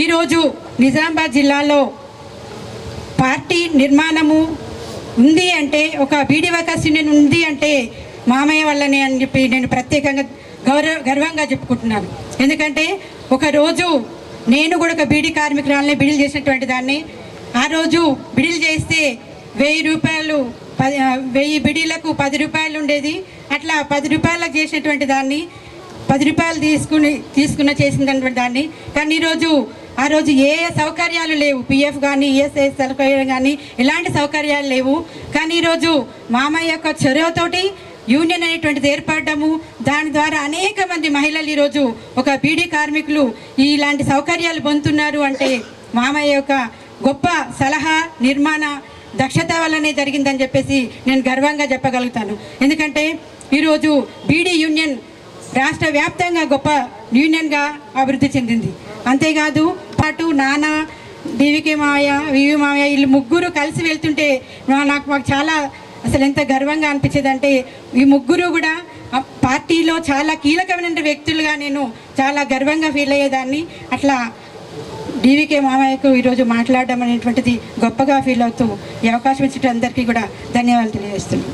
ఈరోజు నిజామాబాద్ జిల్లాలో పార్టీ నిర్మాణము ఉంది అంటే, ఒక బీడీ వర్కర్స్ యూనియన్ ఉంది అంటే మామయ్య వల్లనే అని చెప్పి నేను ప్రత్యేకంగా గర్వంగా చెప్పుకుంటున్నాను. ఎందుకంటే ఒకరోజు నేను కూడా ఒక బీడీ కార్మికురాలని బిడిలు చేసినటువంటి దాన్ని, ఆ రోజు బిడిలు చేస్తే 1000 రూపాయలు 1000 బిడీలకు 10 రూపాయలు ఉండేది. అట్లా 10 రూపాయలకు చేసినటువంటి దాన్ని 10 రూపాయలు చేసినటువంటి దాన్ని. కానీ ఆ రోజు ఏ సౌకర్యాలు లేవు, పిఎఫ్ కానీ ఈఎస్ఐ సౌకర్యం కానీ ఎలాంటి సౌకర్యాలు లేవు. కానీ ఈరోజు మామయ్య యొక్క చొరవతోటి యూనియన్ అనేటువంటిది ఏర్పడము, దాని ద్వారా అనేక మంది మహిళలు ఈరోజు ఒక బీడీ కార్మికులు ఇలాంటి సౌకర్యాలు పొందుతున్నారు అంటే మామయ్య యొక్క గొప్ప సలహా నిర్మాణ దక్షత వల్లనే జరిగిందని చెప్పేసి నేను గర్వంగా చెప్పగలుగుతాను. ఎందుకంటే ఈరోజు బీడీ యూనియన్ రాష్ట్ర వ్యాప్తంగా గొప్ప యూనియన్గా అభివృద్ధి చెందింది. అంతేకాదు పాటు నాన్న, డీవీకే మావయ్య, వివి మావయ్య వీళ్ళు ముగ్గురు కలిసి వెళ్తుంటే మాకు చాలా అసలు ఎంత గర్వంగా అనిపించేది అంటే, ఈ ముగ్గురు కూడా పార్టీలో చాలా కీలకమైన వ్యక్తులుగా నేను చాలా గర్వంగా ఫీల్ అయ్యేదాన్ని. అట్లా డీవీకే మామయ్యకు ఈరోజు మాట్లాడడం అనేటువంటిది గొప్పగా ఫీల్ అవుతూ ఈ అవకాశం ఇచ్చిన అందరికీ కూడా ధన్యవాదాలు తెలియజేస్తున్నాను.